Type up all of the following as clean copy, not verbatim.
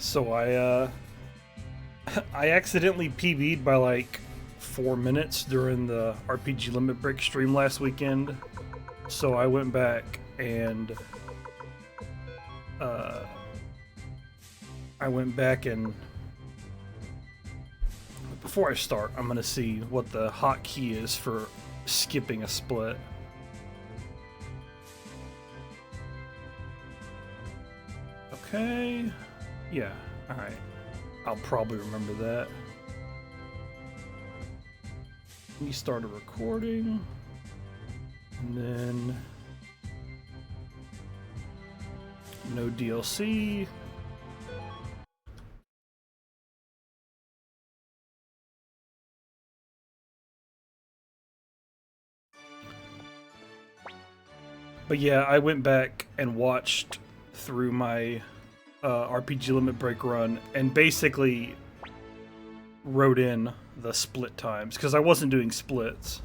So I accidentally PB'd by like 4 minutes during the RPG Limit Break stream last weekend. So I went back and uh, before I start, I'm gonna see what the hotkey is for skipping a split. Okay. Yeah. All right. I'll probably remember that. Let me start a recording. And then no DLC. But yeah, I went back and watched through my RPG Limit Break run and basically wrote in the split times because I wasn't doing splits,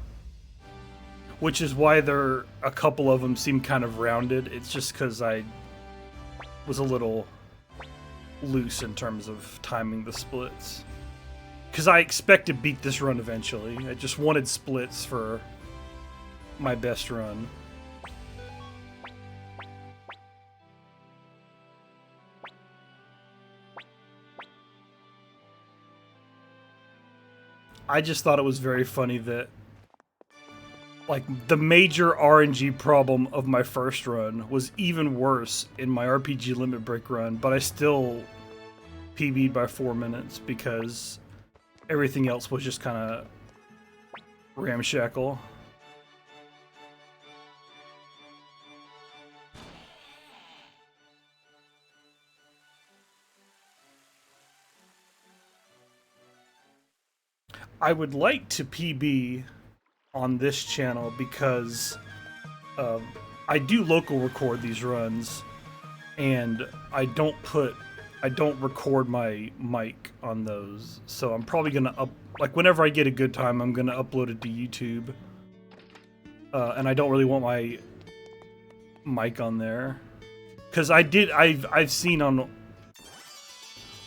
which is why a couple of them seem kind of rounded. It's just because I was a little loose in terms of timing the splits. Because I expect to beat this run eventually. I just wanted splits for my best run. I just thought it was very funny that, like, the major RNG problem of my first run was even worse in my RPG Limit Break run, but I still PB'd by 4 minutes because everything else was just kind of ramshackle. I would like to PB on this channel because I do local record these runs, and I don't record my mic on those. So I'm probably gonna whenever I get a good time, I'm gonna upload it to YouTube. And I don't really want my mic on there because I've seen on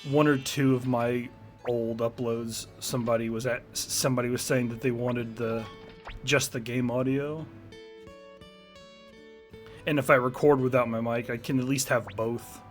one or two of my old uploads somebody was saying that they wanted just the game audio. And if I record without my mic, I can at least have both.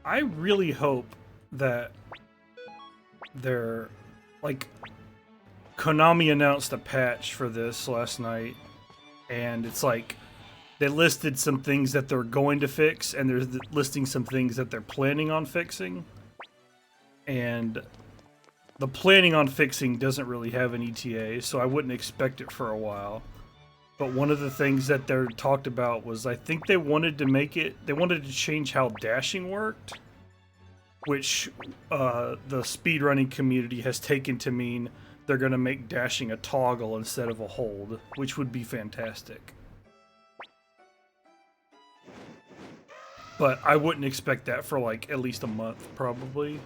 I really hope that they're like Konami announced a patch for this last night, and it's like they listed some things that they're going to fix, and they're listing some things that they're planning on fixing. And the planning on fixing doesn't really have an ETA, so I wouldn't expect it for a while. But one of the things that they talked about was I think they wanted to change how dashing worked, which the speedrunning community has taken to mean they're going to make dashing a toggle instead of a hold, which would be fantastic. But I wouldn't expect that for like at least a month, probably.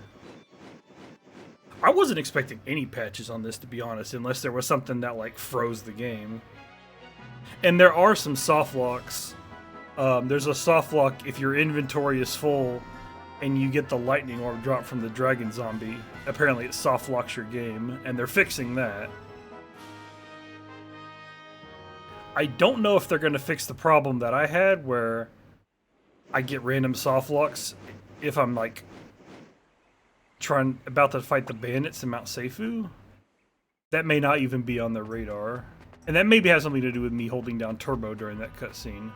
I wasn't expecting any patches on this, to be honest, unless there was something that like froze the game. And there are some soft locks. There's a soft lock if your inventory is full and you get the lightning orb drop from the dragon zombie. Apparently it soft locks your game, and they're fixing that. I don't know if they're going to fix the problem that I had where I get random soft locks if I'm like about to fight the bandits in Mount Seifu. That may not even be on their radar. And that maybe has something to do with me holding down turbo during that cutscene.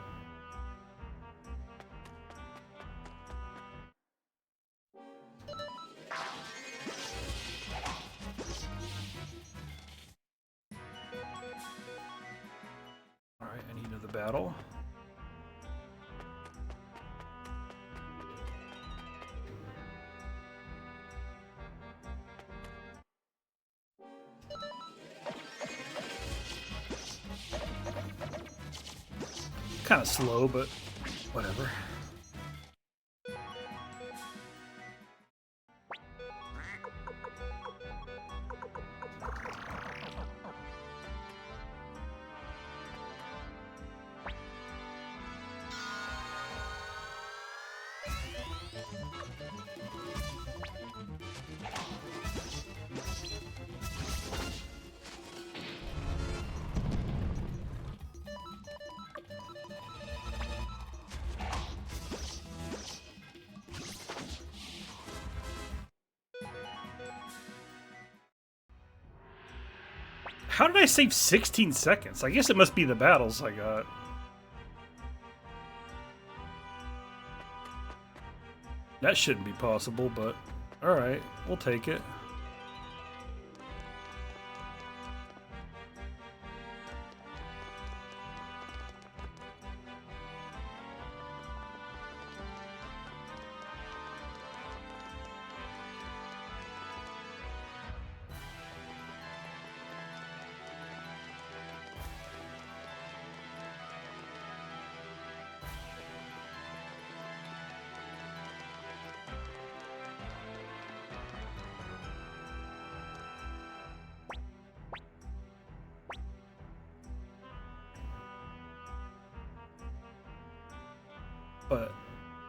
Alright, I need another battle. Kind of slow, but whatever. How did I save 16 seconds? I guess it must be the battles I got. That shouldn't be possible, but alright, we'll take it. But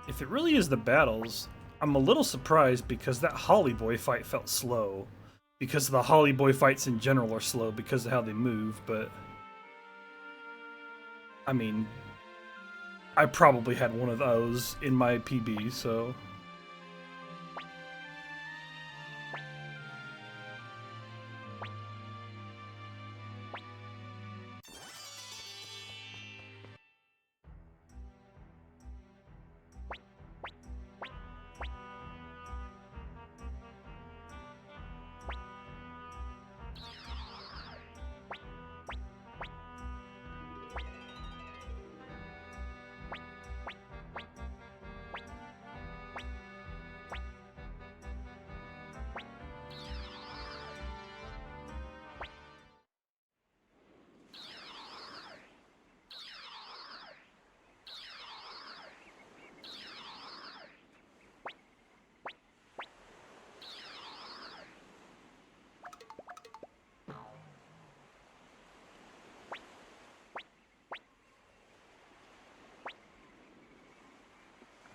if it really is the battles, I'm a little surprised because that Holly Boy fight felt slow. Because the Holly Boy fights in general are slow because of how they move, but I mean, I probably had one of those in my PB, so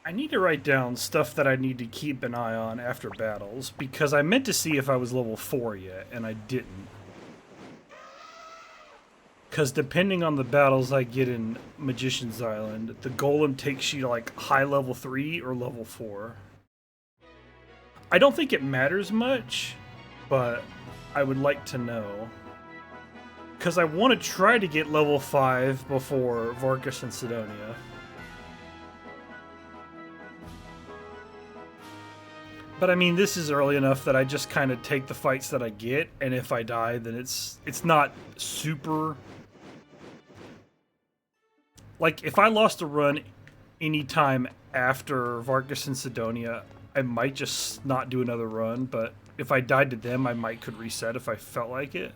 I need to write down stuff that I need to keep an eye on after battles, because I meant to see if I was level 4 yet, and I didn't. Because depending on the battles I get in Magician's Island, the golem takes you to like high level 3 or level 4. I don't think it matters much, but I would like to know. Because I want to try to get level 5 before Vargas and Sidonia. But I mean, this is early enough that I just kind of take the fights that I get, and if I die, then it's not super. Like, if I lost a run anytime after Vargas and Sidonia, I might just not do another run, but if I died to them, I might could reset if I felt like it.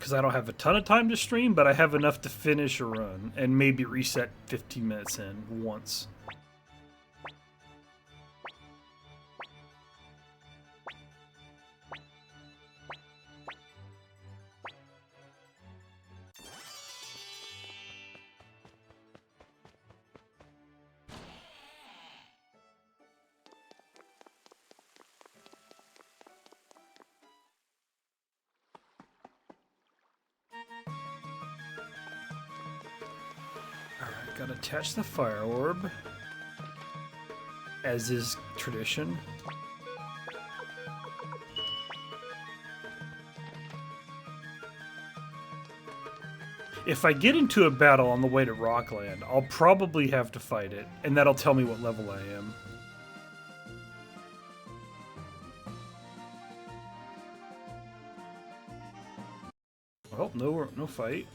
because I don't have a ton of time to stream, but I have enough to finish a run and maybe reset 15 minutes in once. Gotta attach the fire orb, as is tradition. If I get into a battle on the way to Rockland, I'll probably have to fight it, and that'll tell me what level I am. Well, no fight.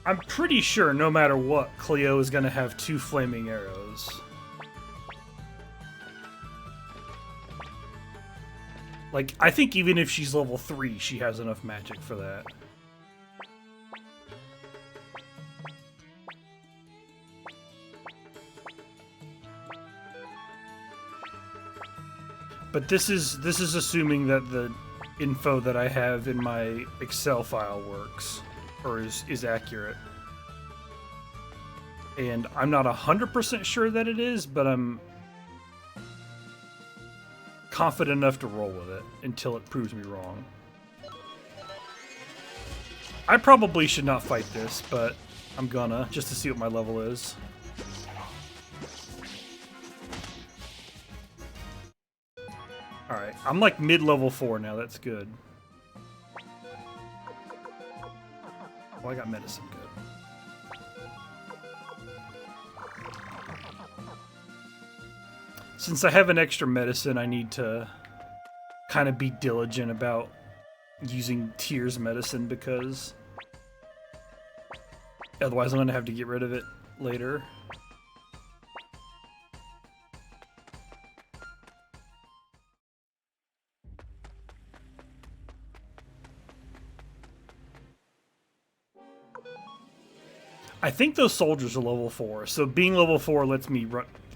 I'm pretty sure no matter what, Cleo is going to have 2 flaming arrows. Like, I think even if she's level 3, she has enough magic for that. But this is assuming that the info that I have in my Excel file works. Or is accurate. And I'm not 100% sure that it is, but I'm confident enough to roll with it until it proves me wrong. I probably should not fight this, but I'm gonna, just to see what my level is. Alright, I'm like mid-level 4 now, that's good. Oh, I got medicine, good. Since I have an extra medicine, I need to kind of be diligent about using Tyr's medicine because otherwise I'm going to have to get rid of it later. I think those soldiers are level 4, so being level 4 lets me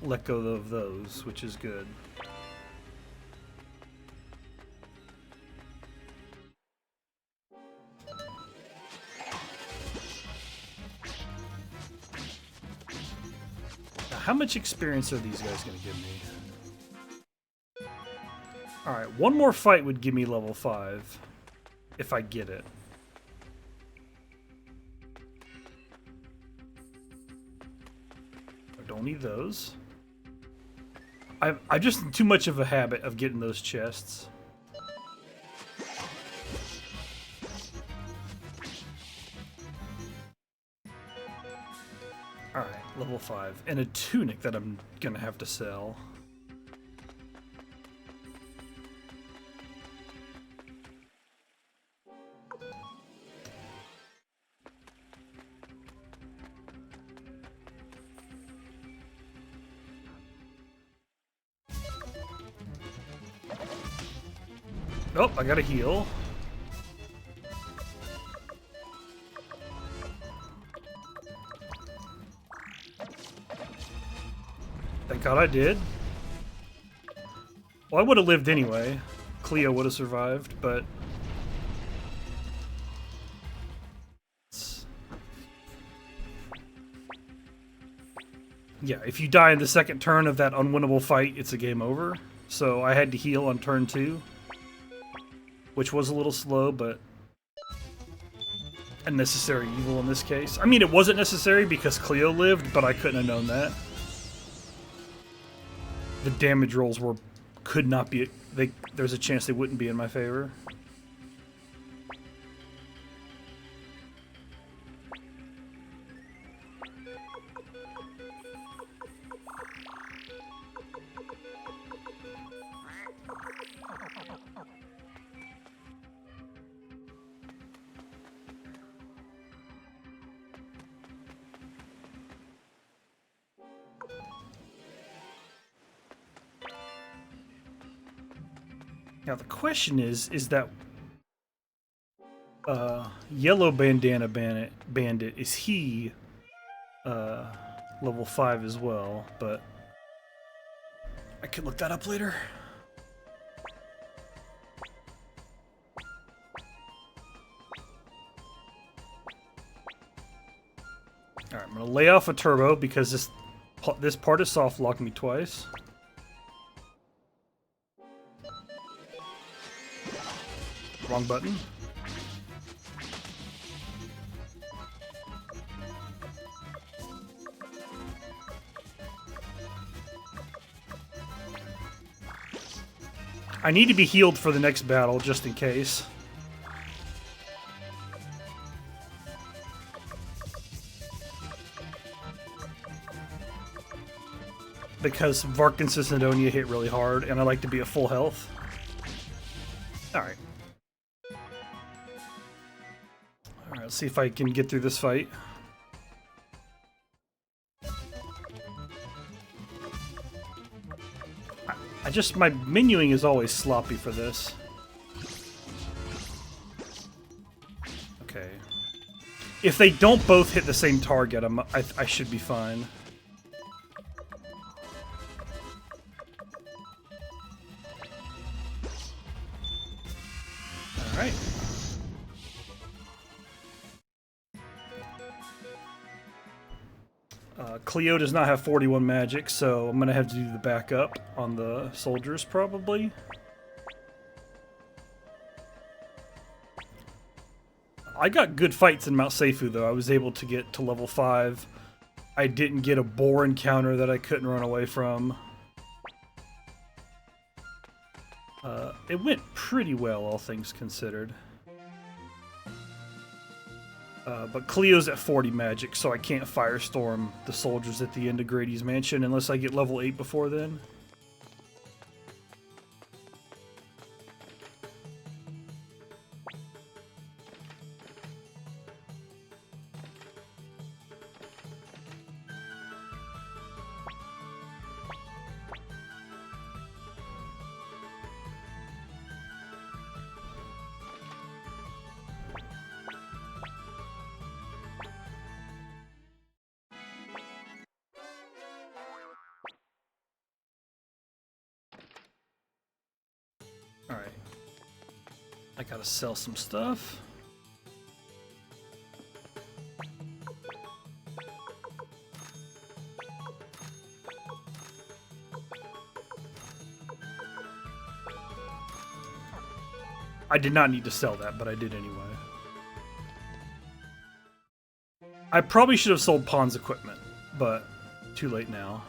let go of those, which is good. Now, how much experience are these guys going to give me? Alright, one more fight would give me level 5, if I get it. Don't need those. I'm just in too much of a habit of getting those chests. Alright, level 5. And a tunic that I'm gonna have to sell. Oh, I gotta heal. Thank God I did. Well, I would have lived anyway. Cleo would have survived, but... yeah, if you die in the second turn of that unwinnable fight, it's a game over. So I had to heal on turn 2. Which was a little slow, but a necessary evil in this case. I mean, it wasn't necessary because Cleo lived, but I couldn't have known that. The damage rolls could not be... there's a chance they wouldn't be in my favor. Now the question is that yellow bandana bandit, is he level 5 as well? But I could look that up later. Alright, I'm gonna lay off a turbo because this part is soft locked me twice. Wrong button. I need to be healed for the next battle, just in case. Because Varkins and Sidonia hit really hard, and I like to be at full health. Alright. Alright, let's see if I can get through this fight. My menuing is always sloppy for this. Okay. If they don't both hit the same target, I should be fine. Alright. Cleo does not have 41 magic, so I'm gonna have to do the backup on the soldiers, probably. I got good fights in Mount Seifu, though. I was able to get to level 5. I didn't get a boar encounter that I couldn't run away from. It went pretty well, all things considered. But Cleo's at 40 magic, so I can't firestorm the soldiers at the end of Grady's mansion unless I get level 8 before then. Alright. I gotta sell some stuff. I did not need to sell that, but I did anyway. I probably should have sold Pawn's equipment, but too late now.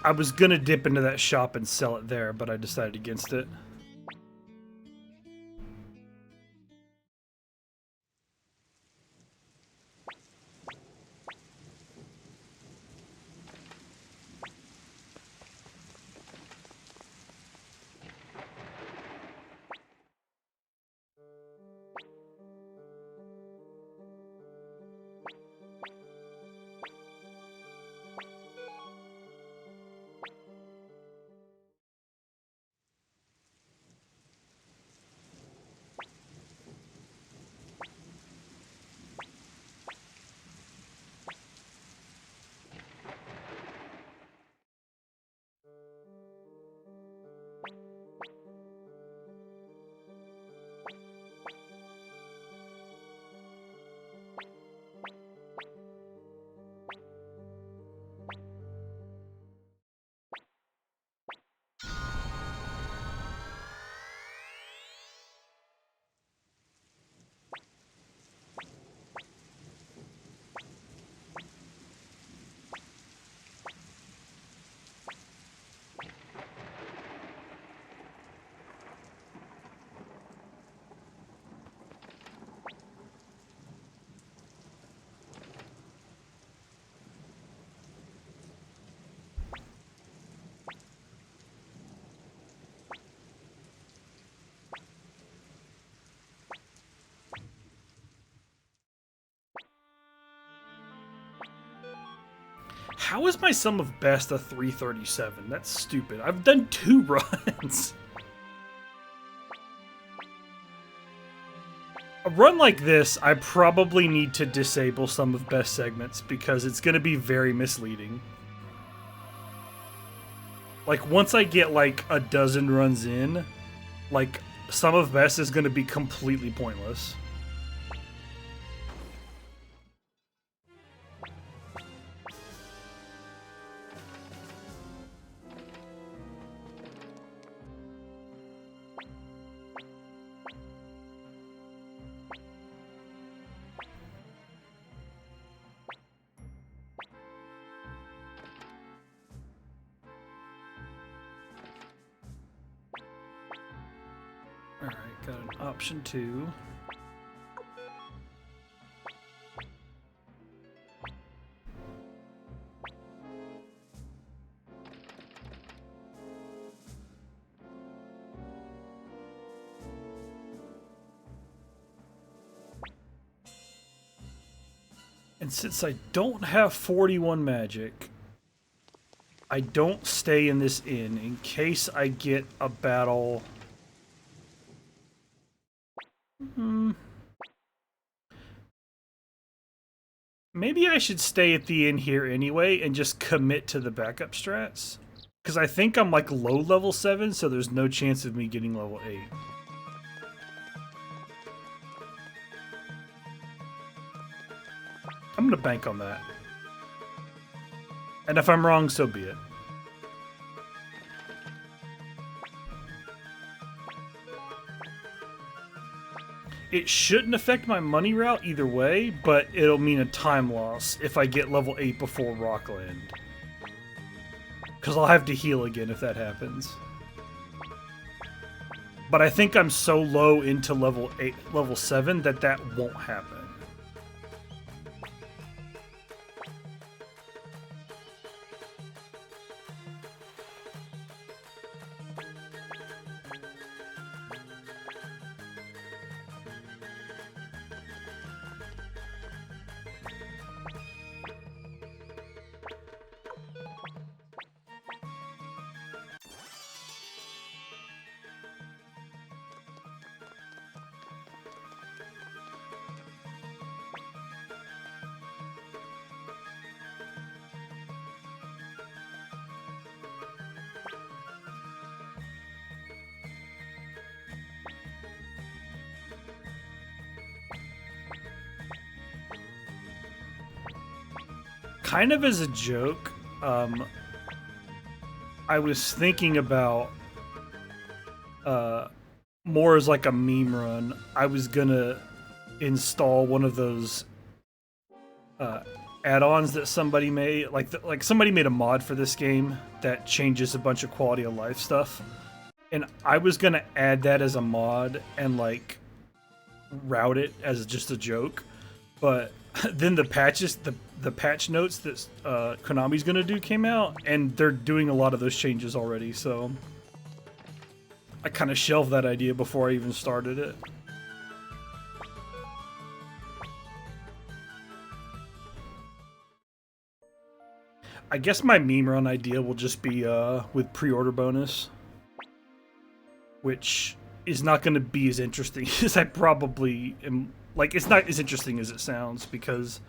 I was gonna dip into that shop and sell it there, but I decided against it. How is my sum of best a 337? That's stupid. I've done 2 runs. A run like this, I probably need to disable sum of best segments because it's going to be very misleading. Like, once I get, like, a dozen runs in, like, sum of best is going to be completely pointless. Alright, got an option 2. And since I don't have 41 magic, I don't stay in this inn in case I get a battle. Maybe I should stay at the inn here anyway and just commit to the backup strats. Because I think I'm like low level 7, so there's no chance of me getting level 8. I'm gonna bank on that. And if I'm wrong, so be it. It shouldn't affect my money route either way, but it'll mean a time loss if I get level 8 before Rockland. Because I'll have to heal again if that happens. But I think I'm so low into level 7 that that won't happen. Kind of as a joke, I was thinking about more as like a meme run. I was gonna install one of those add-ons that somebody made, like somebody made a mod for this game that changes a bunch of quality of life stuff, and I was gonna add that as a mod and like route it as just a joke, but then the patches, the patch notes that Konami's gonna do came out, and they're doing a lot of those changes already, so I kind of shelved that idea before I even started it. I guess my meme run idea will just be with pre-order bonus, which is not going to be as interesting as I probably am. Like, it's not as interesting as it sounds, because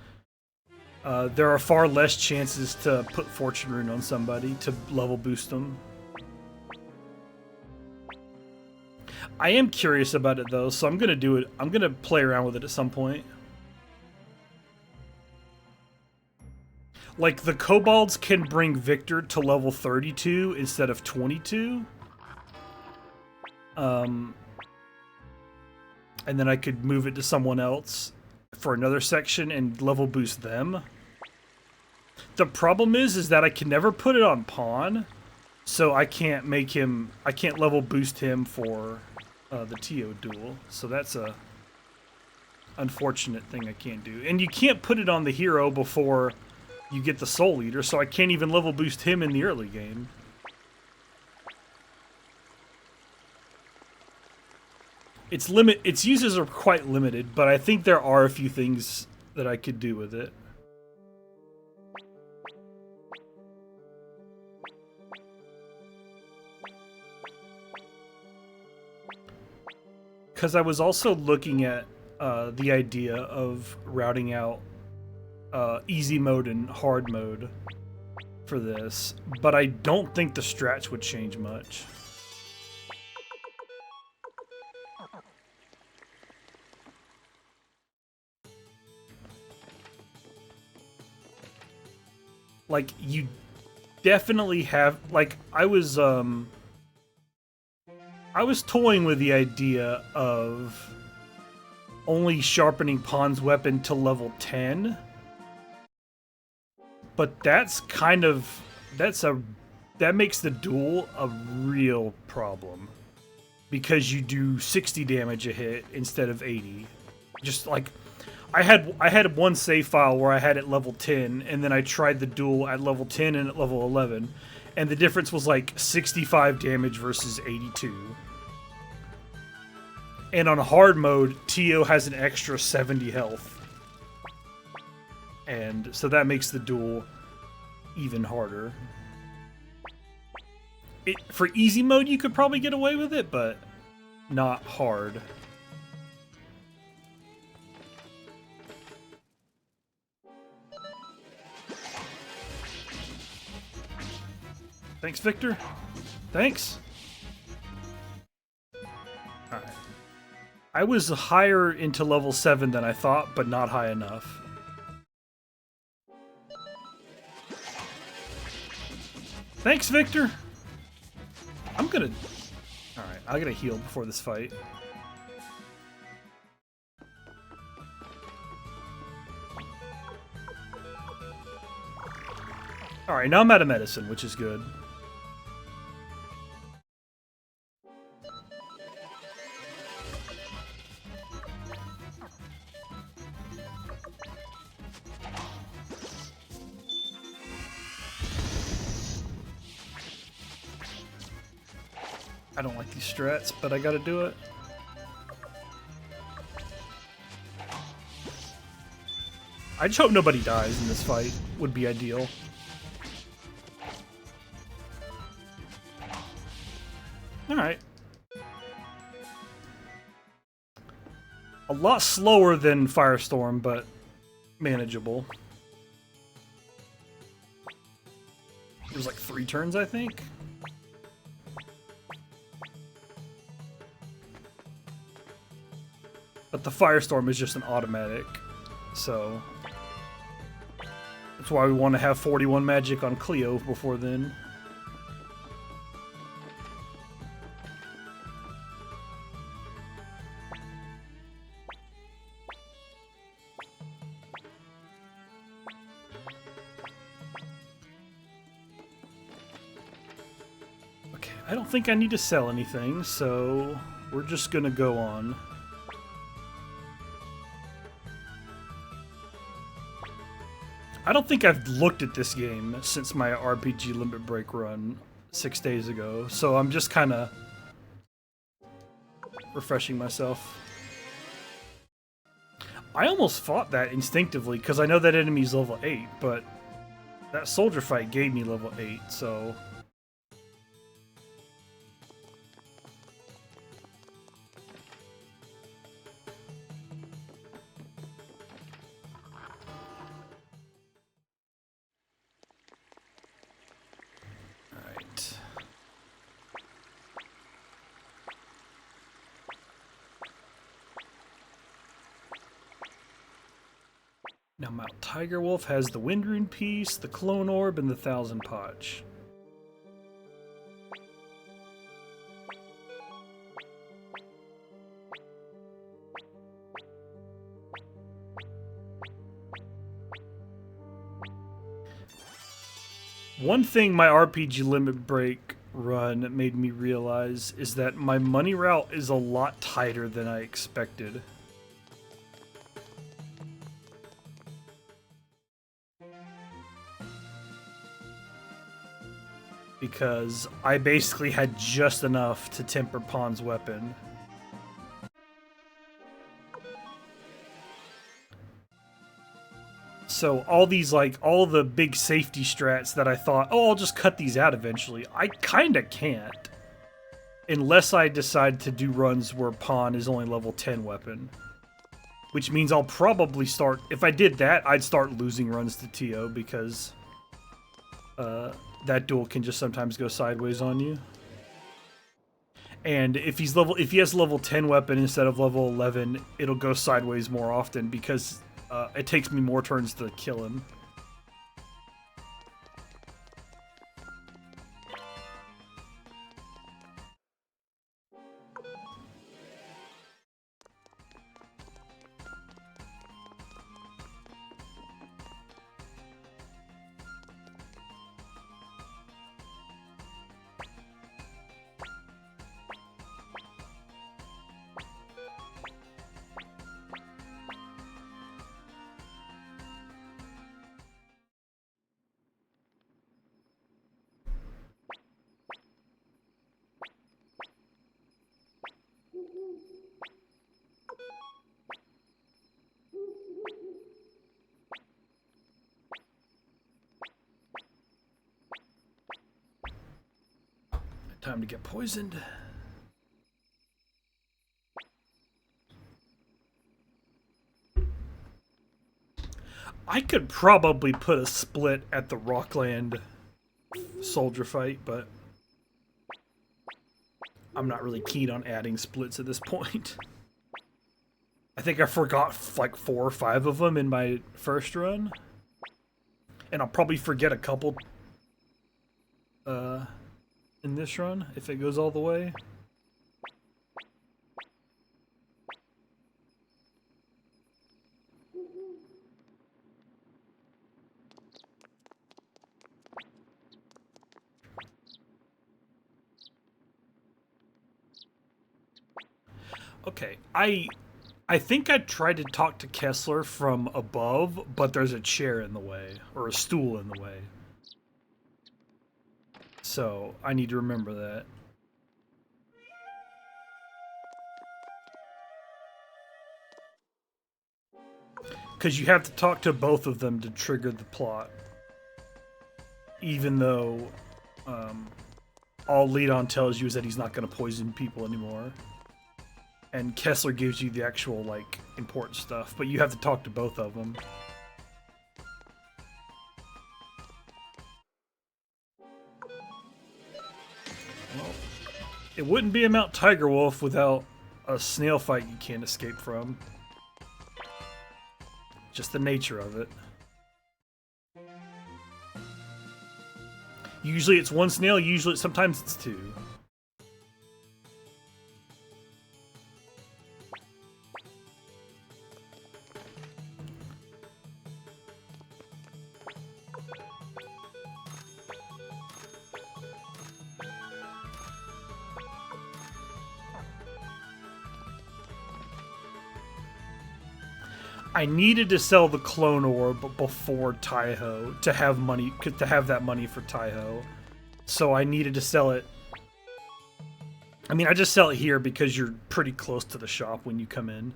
there are far less chances to put Fortune Rune on somebody to level boost them. I am curious about it though, so I'm gonna do it. I'm gonna play around with it at some point. Like, the kobolds can bring Victor to level 32 instead of 22. And then I could move it to someone else for another section and level boost them. The problem is that I can never put it on pawn, so I can't make him. I can't level boost him for the TO duel. So that's a unfortunate thing I can't do. And you can't put it on the hero before you get the Soul Eater, so I can't even level boost him in the early game. Its uses are quite limited, but I think there are a few things that I could do with it. because I was also looking at the idea of routing out easy mode and hard mode for this, but I don't think the strats would change much. Like, you definitely have, like, I was toying with the idea of only sharpening Pawn's weapon to level 10. But that's kind of, that makes the duel a real problem. Because you do 60 damage a hit instead of 80. Just like, I had one save file where I had it level 10, and then I tried the duel at level 10 and at level 11, and the difference was like 65 damage versus 82. And on hard mode, Tio has an extra 70 health. And so that makes the duel even harder. For easy mode, you could probably get away with it, but not hard. Thanks, Victor. Thanks. Alright. I was higher into level 7 than I thought, but not high enough. Thanks, Victor. I'm gonna... Alright, I gotta heal before this fight. Alright, now I'm out of medicine, which is good. I don't like these strats, but I gotta do it. I just hope nobody dies in this fight. Would be ideal. Alright. A lot slower than Firestorm, but manageable. It was like 3 turns, I think. But the Firestorm is just an automatic, so that's why we want to have 41 magic on Cleo before then. Okay, I don't think I need to sell anything, so we're just gonna go on. I don't think I've looked at this game since my RPG Limit Break run 6 days ago, so I'm just kind of refreshing myself. I almost fought that instinctively, because I know that enemy's level 8, but that soldier fight gave me level 8, so... Now Mount Tiger Wolf has the Wind Rune piece, the Clone Orb, and the Thousand Potch. One thing my RPG Limit Break run made me realize is that my money route is a lot tighter than I expected. Because I basically had just enough to temper Pawn's weapon. So all these, like, all the big safety strats that I thought, oh, I'll just cut these out eventually, I kinda can't. unless I decide to do runs where Pawn is only level 10 weapon. Which means I'll probably start... If I did that, I'd start losing runs to TO because that duel can just sometimes go sideways on you. And if he has level 10 weapon instead of level 11, it'll go sideways more often because it takes me more turns to kill him. Time to get poisoned. I could probably put a split at the Rockland soldier fight, but I'm not really keen on adding splits at this point. I think I forgot like 4 or 5 of them in my first run. And I'll probably forget a couple in this run, if it goes all the way. Okay, I think I tried to talk to Kessler from above, but there's a chair in the way, or a stool in the way. So, I need to remember that. Because you have to talk to both of them to trigger the plot. Even though all Leadon tells you is that he's not going to poison people anymore. And Kessler gives you the actual, like, important stuff. But you have to talk to both of them. Well, it wouldn't be a Mount Tiger Wolf without a snail fight you can't escape from. Just the nature of it. Usually it's one snail, sometimes it's 2. I needed to sell the clone orb before Taiho to have money, to have that money for Taiho. So I needed to sell it. I mean, I just sell it here because you're pretty close to the shop when you come in.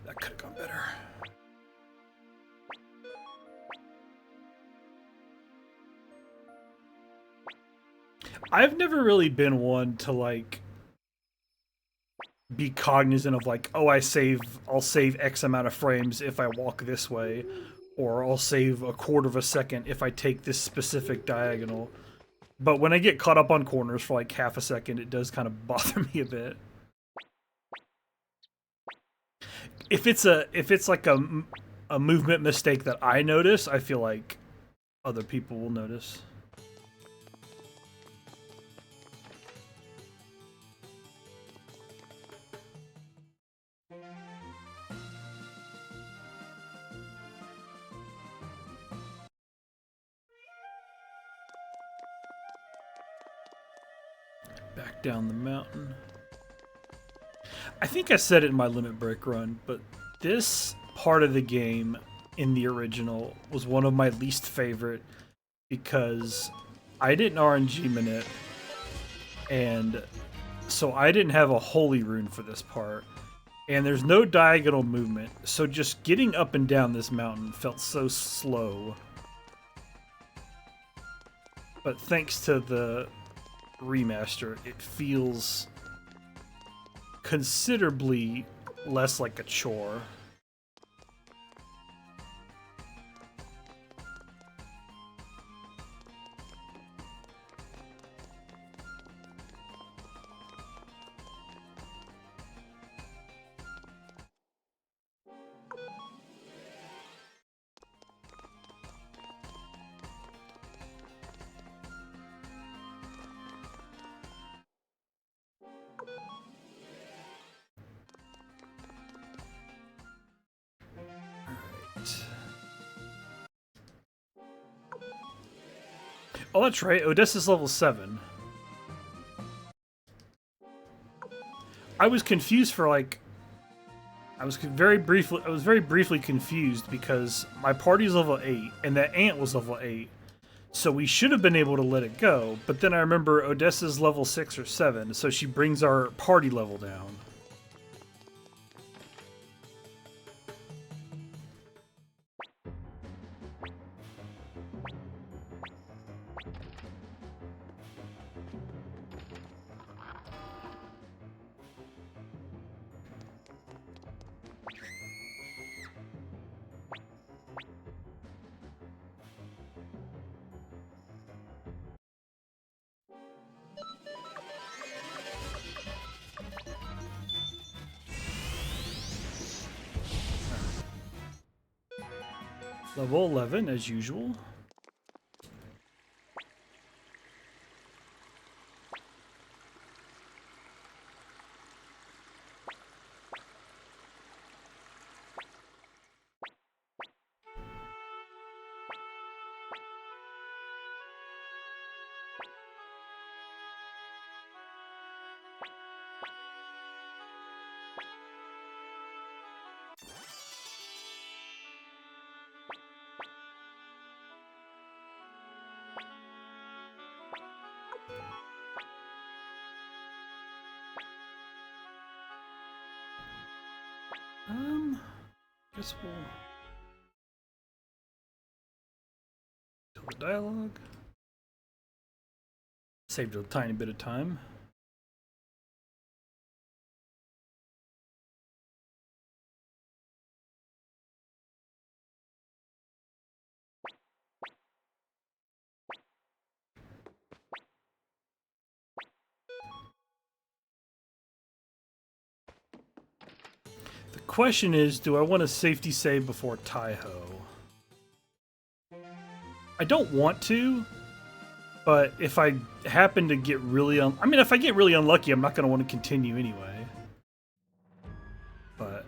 That could have gone better. I've never really been one to, like, be cognizant of, like, oh, I'll save X amount of frames if I walk this way, or I'll save a quarter of a second if I take this specific diagonal. But when I get caught up on corners for like half a second, it does kind of bother me a bit. If it's like a movement mistake that I notice, I feel like other people will notice. Back down the mountain. I think I said it in my Limit Break run, but this part of the game in the original was one of my least favorite because I didn't RNG Minute, and so I didn't have a Holy Rune for this part. And there's no diagonal movement, so just getting up and down this mountain felt so slow. but thanks to the remaster, it feels considerably less like a chore. Oh, that's right. Odessa's level 7. I was confused for like... I was very briefly confused because my party's level 8 and that ant was level 8. So we should have been able to let it go, but then I remember Odessa's level 6 or 7, so she brings our party level down. Level 11, as usual. Guess we'll... Tell the dialogue. Saved a tiny bit of time. The question is, do I want to safety save before Taiho? I don't want to, but if I happen to get really if I get really unlucky, I'm not going to want to continue anyway. But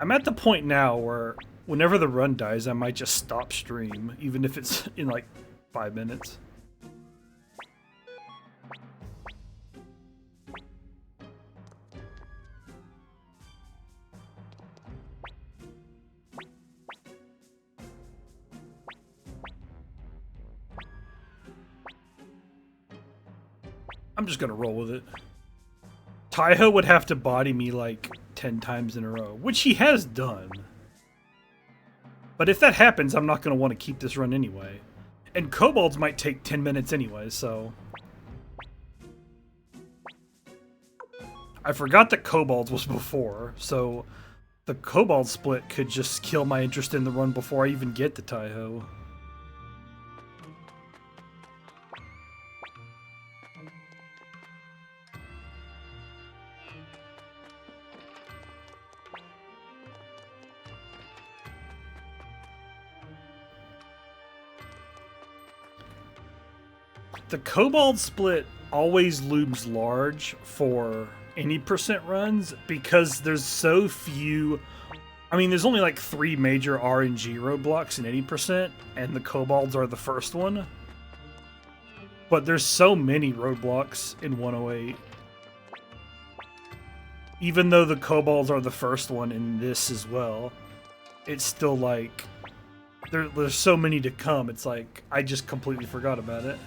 I'm at the point now where whenever the run dies, I might just stop stream, even if it's in like 5 minutes. I'm just gonna roll with it. Taiho would have to body me like 10 times in a row, which he has done. But if that happens, I'm not gonna want to keep this run anyway. And kobolds might take 10 minutes anyway, so... I forgot that kobolds was before, so the kobold split could just kill my interest in the run before I even get to Taiho. The kobold split always looms large for any percent runs because there's so few. I mean, there's only like 3 major RNG roadblocks in any percent, and the kobolds are the first one. But there's so many roadblocks in 108. Even though the kobolds are the first one in this as well, it's still like there's so many to come. It's like I just completely forgot about it.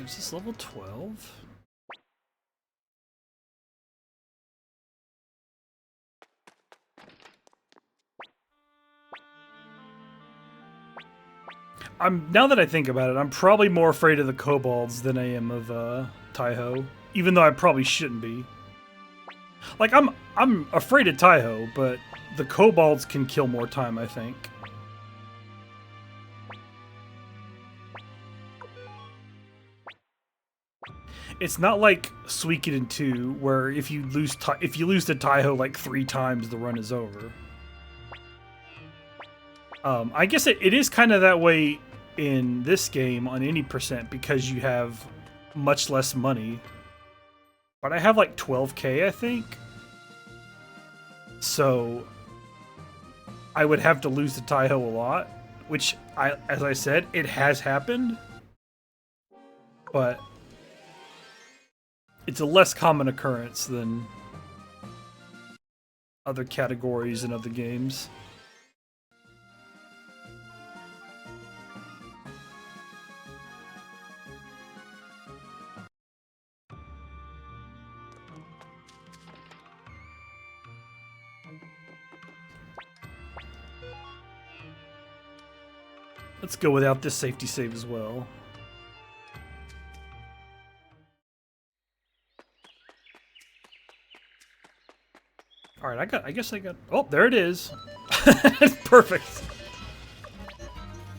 Is this level 12? Now that I think about it, I'm probably more afraid of the kobolds than I am of Taiho, even though I probably shouldn't be. Like I'm afraid of Taiho, but the kobolds can kill more time, I think. It's not like Suikoden 2, where if you lose to Taiho like 3 times, the run is over. I guess it is kind of that way in this game on any percent because you have much less money. But I have like 12k, I think. So I would have to lose to Taiho a lot, which, as I said, it has happened. But it's a less common occurrence than other categories in other games. Let's go without this safety save as well. Alright, I guess I got... Oh, there it is. Perfect.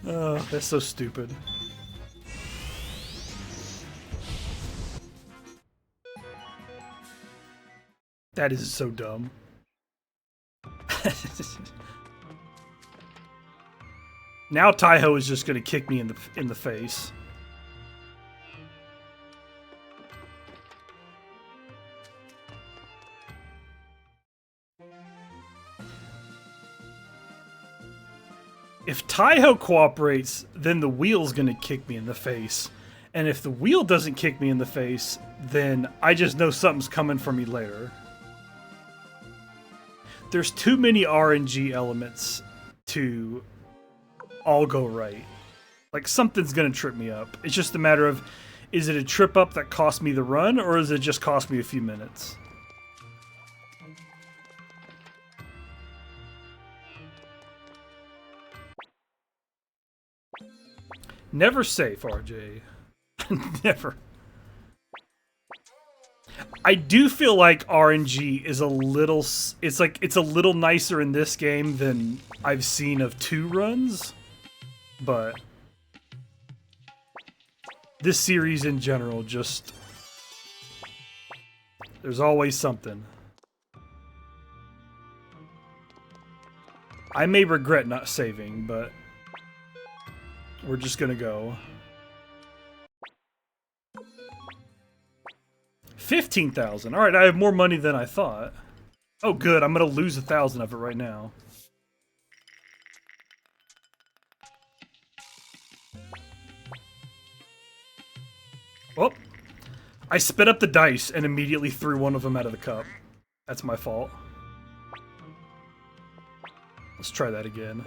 Oh, that's so stupid. That is so dumb. Now Taiho is just going to kick me in the face. If Taiho cooperates, then the wheel's going to kick me in the face. And if the wheel doesn't kick me in the face, then I just know something's coming for me later. There's too many RNG elements to all go right. Like, something's gonna trip me up. It's just a matter of, is it a trip up that cost me the run, or is it just cost me a few minutes? Never safe, RJ. Never. I do feel like RNG is a little... It's a little nicer in this game than I've seen of 2 runs. But this series in general, just... There's always something. I may regret not saving, but... We're just gonna go. 15,000. Alright, I have more money than I thought. Oh good, I'm gonna lose 1,000 of it right now. Oh, I sped up the dice and immediately threw one of them out of the cup. That's my fault. Let's try that again.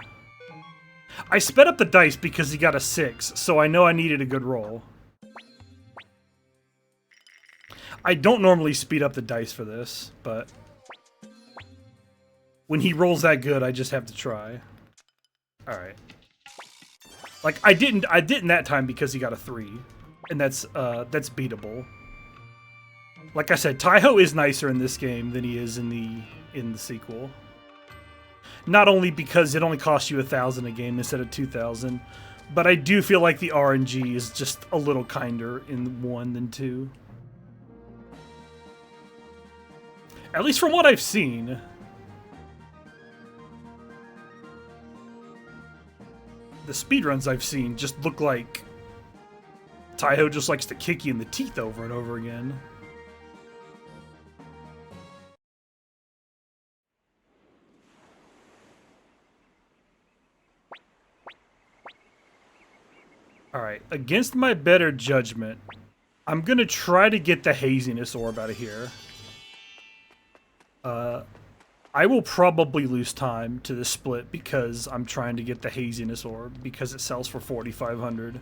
I sped up the dice because he got a 6, so I know I needed a good roll. I don't normally speed up the dice for this, but when he rolls that good, I just have to try. Alright. Like, I didn't that time because he got a 3. And that's beatable. Like I said, Taiho is nicer in this game than he is in the sequel. Not only because it only costs you 1,000 a game instead of 2,000, but I do feel like the RNG is just a little kinder in 1 than 2. At least from what I've seen. The speedruns I've seen just look like Taiho just likes to kick you in the teeth over and over again. Alright, against my better judgment, I'm gonna try to get the haziness orb out of here. I will probably lose time to this split because I'm trying to get the haziness orb because it sells for 4,500.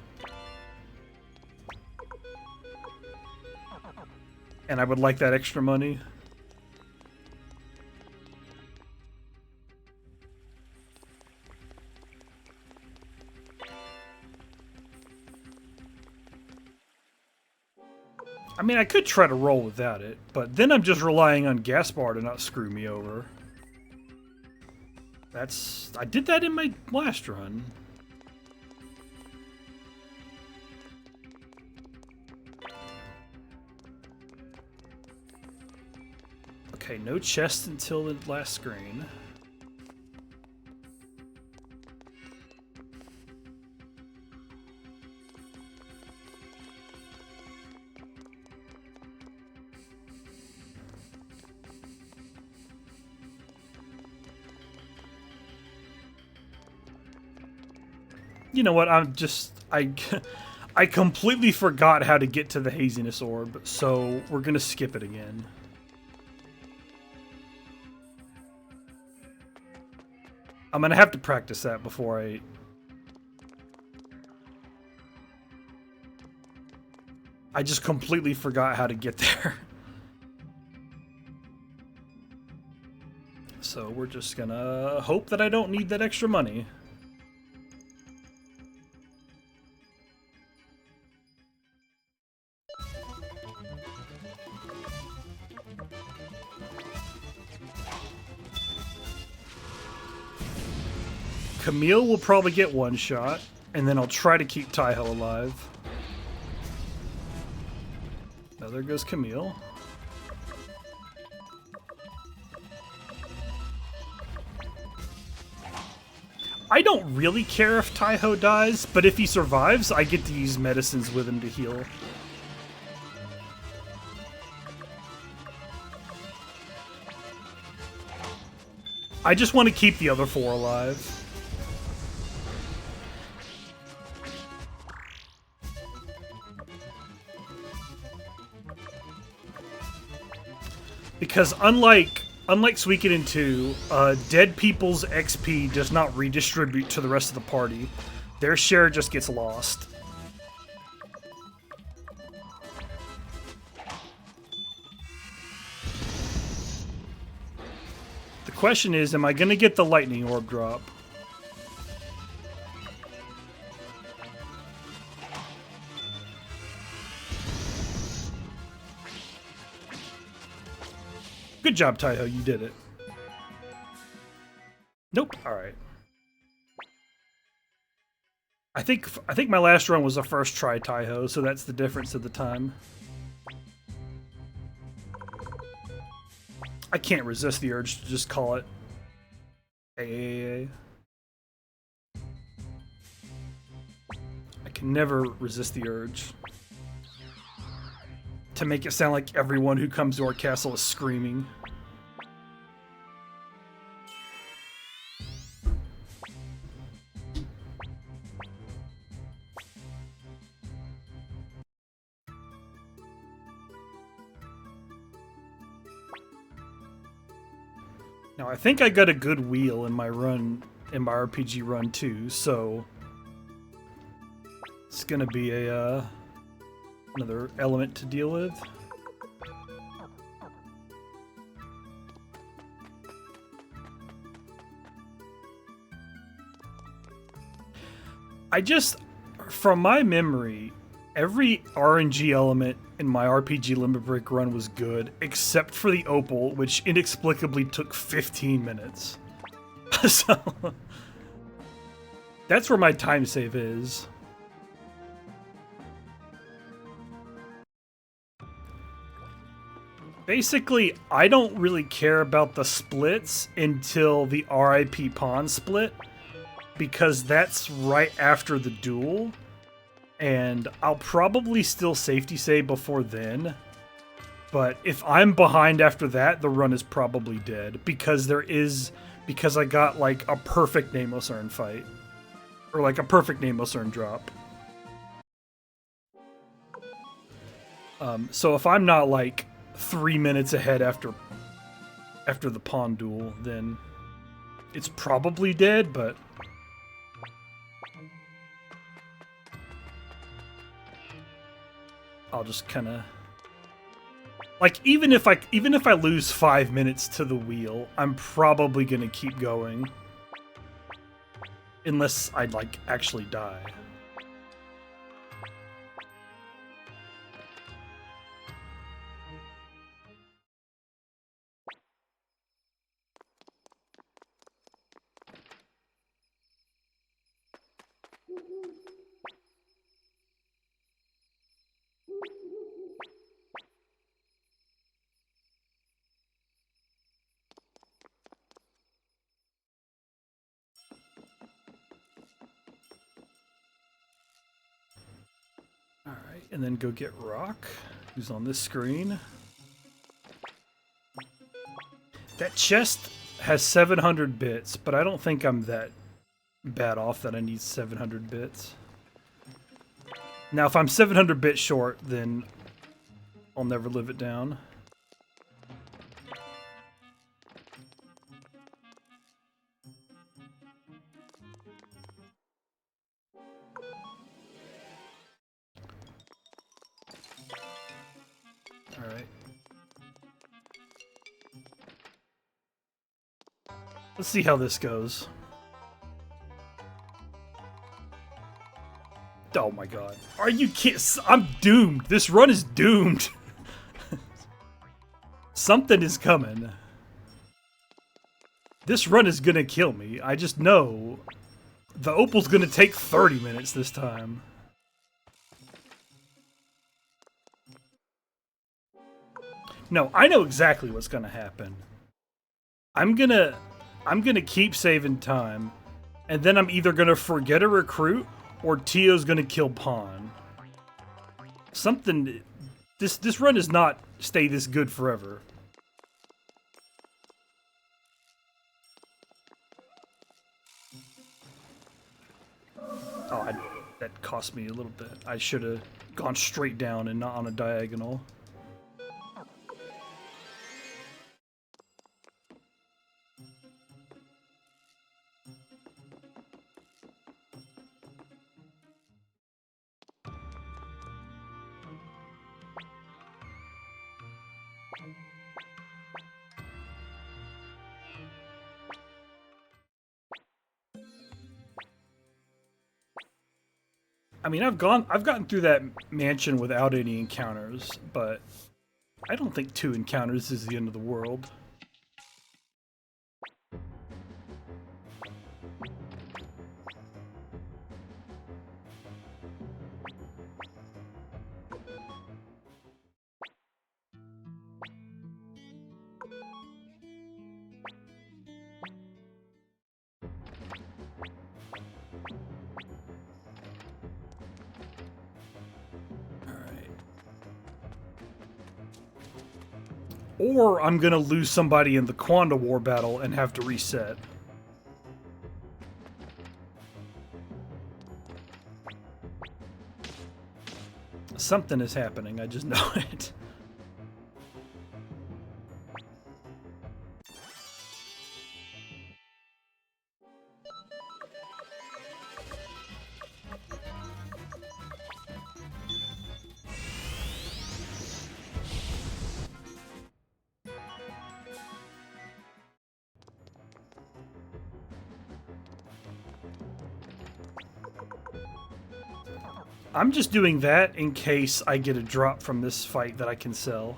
And I would like that extra money. I mean, I could try to roll without it, but then I'm just relying on Gaspar to not screw me over. I did that in my last run. Okay, no chest until the last screen. You know what? I completely forgot how to get to the haziness orb, so we're gonna skip it again. I'm gonna have to practice that before I just completely forgot how to get there. So we're just gonna hope that I don't need that extra money. Camille will probably get one shot, and then I'll try to keep Taiho alive. Now there goes Camille. I don't really care if Taiho dies, but if he survives, I get to use medicines with him to heal. I just want to keep the other 4 alive. Because unlike Suikoden 2, dead people's XP does not redistribute to the rest of the party. Their share just gets lost. The question is, am I going to get the lightning orb drop? Good job, Taiho, you did it. Nope. Alright. I think my last run was a first try Taiho, so that's the difference of the time. I can't resist the urge to just call it AAA. I can never resist the urge to make it sound like everyone who comes to our castle is screaming. Now I think I got a good wheel in my run, in my RPG run too, so it's gonna be a another element to deal with. From my memory, every RNG element in my RPG Limit Break run was good, except for the Opal, which inexplicably took 15 minutes. So, that's where my time save is. Basically, I don't really care about the splits until the RIP pawn split, because that's right after the duel, and I'll probably still safety save before then, but if I'm behind after that, the run is probably dead, because I got like a perfect Nameless Urn fight, or like a perfect Nameless Urn drop. So if I'm not like 3 minutes ahead after the pawn duel, then it's probably dead, but I'll just kind of Like, even if I lose 5 minutes to the wheel, I'm probably gonna keep going. Unless I'd, like, actually die. Alright, and then go get Rock, who's on this screen. That chest has 700 bits, but I don't think I'm that bad off that I need 700 bits. Now, if I'm 700 bits short, then I'll never live it down. Alright. Let's see how this goes. Oh my god. Are you kidding? I'm doomed. This run is doomed. Something is coming. This run is gonna kill me. I just know the opal's gonna take 30 minutes this time. No, I know exactly what's gonna happen. I'm gonna keep saving time, and then I'm either gonna forget a recruit or Tio's gonna kill Pawn. Something. This run does not stay this good forever. Oh, that cost me a little bit. I should have gone straight down and not on a diagonal. I mean, I've gotten through that mansion without any encounters, but I don't think 2 encounters is the end of the world. Or I'm gonna lose somebody in the Quanda War battle and have to reset. Something is happening, I just know it. I'm just doing that in case I get a drop from this fight that I can sell.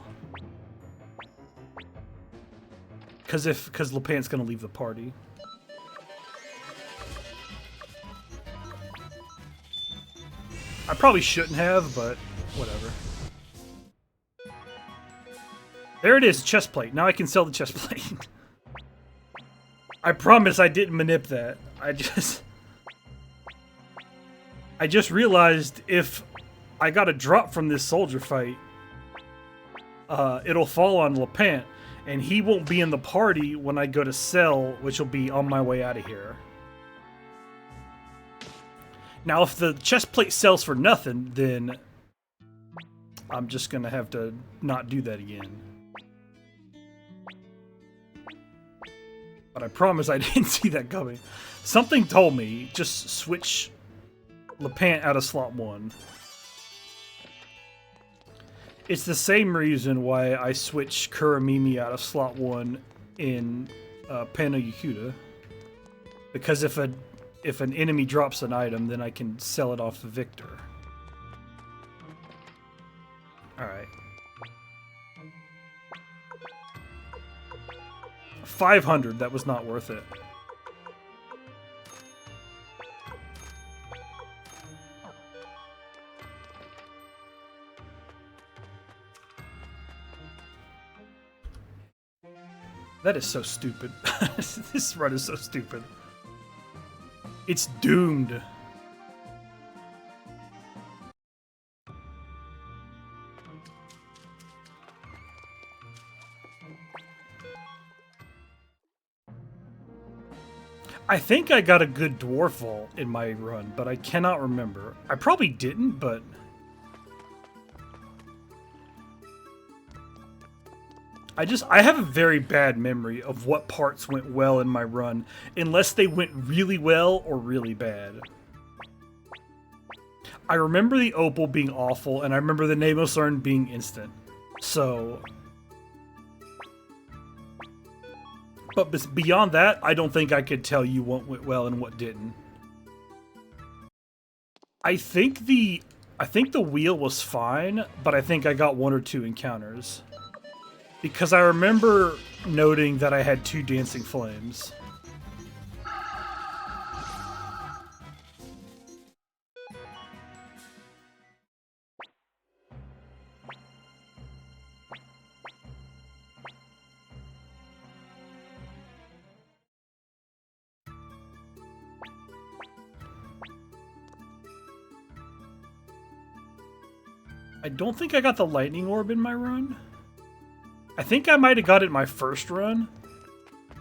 Because Lepant's gonna leave the party. I probably shouldn't have, but whatever. There it is, chest plate. Now I can sell the chest plate. I promise I didn't manip that. I just realized if I got a drop from this soldier fight, it'll fall on Lepant, and he won't be in the party when I go to sell, which will be on my way out of here. Now, if the chest plate sells for nothing, then I'm just gonna have to not do that again. But I promise I didn't see that coming. Something told me, just switch Lepant out of slot 1. It's the same reason why I switched Kuramimi out of slot 1 in Pano Yakuda. Because if an enemy drops an item, then I can sell it off to Victor. Alright. 500, that was not worth it. That is so stupid. This run is so stupid. It's doomed. I think I got a good dwarf vault in my run, but I cannot remember. I probably didn't, but... I have a very bad memory of what parts went well in my run, unless they went really well or really bad. I remember the Opal being awful, and I remember the Namosarn being instant. So... But beyond that, I don't think I could tell you what went well and what didn't. I think the wheel was fine, but I think I got 1 or 2 encounters. Because I remember noting that I had 2 dancing flames. I don't think I got the lightning orb in my run. I think I might have got it in my first run,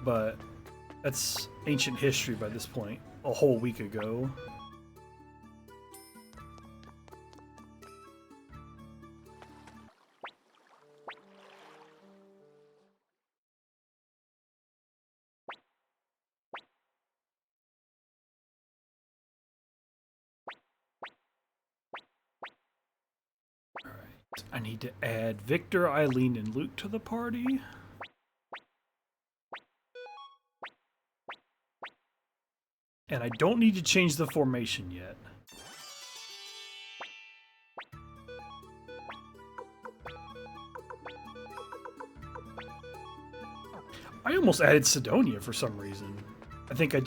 but that's ancient history by this point, a whole week ago. I need to add Victor, Eileen, and Luke to the party. And I don't need to change the formation yet. I almost added Sidonia for some reason. I think I'm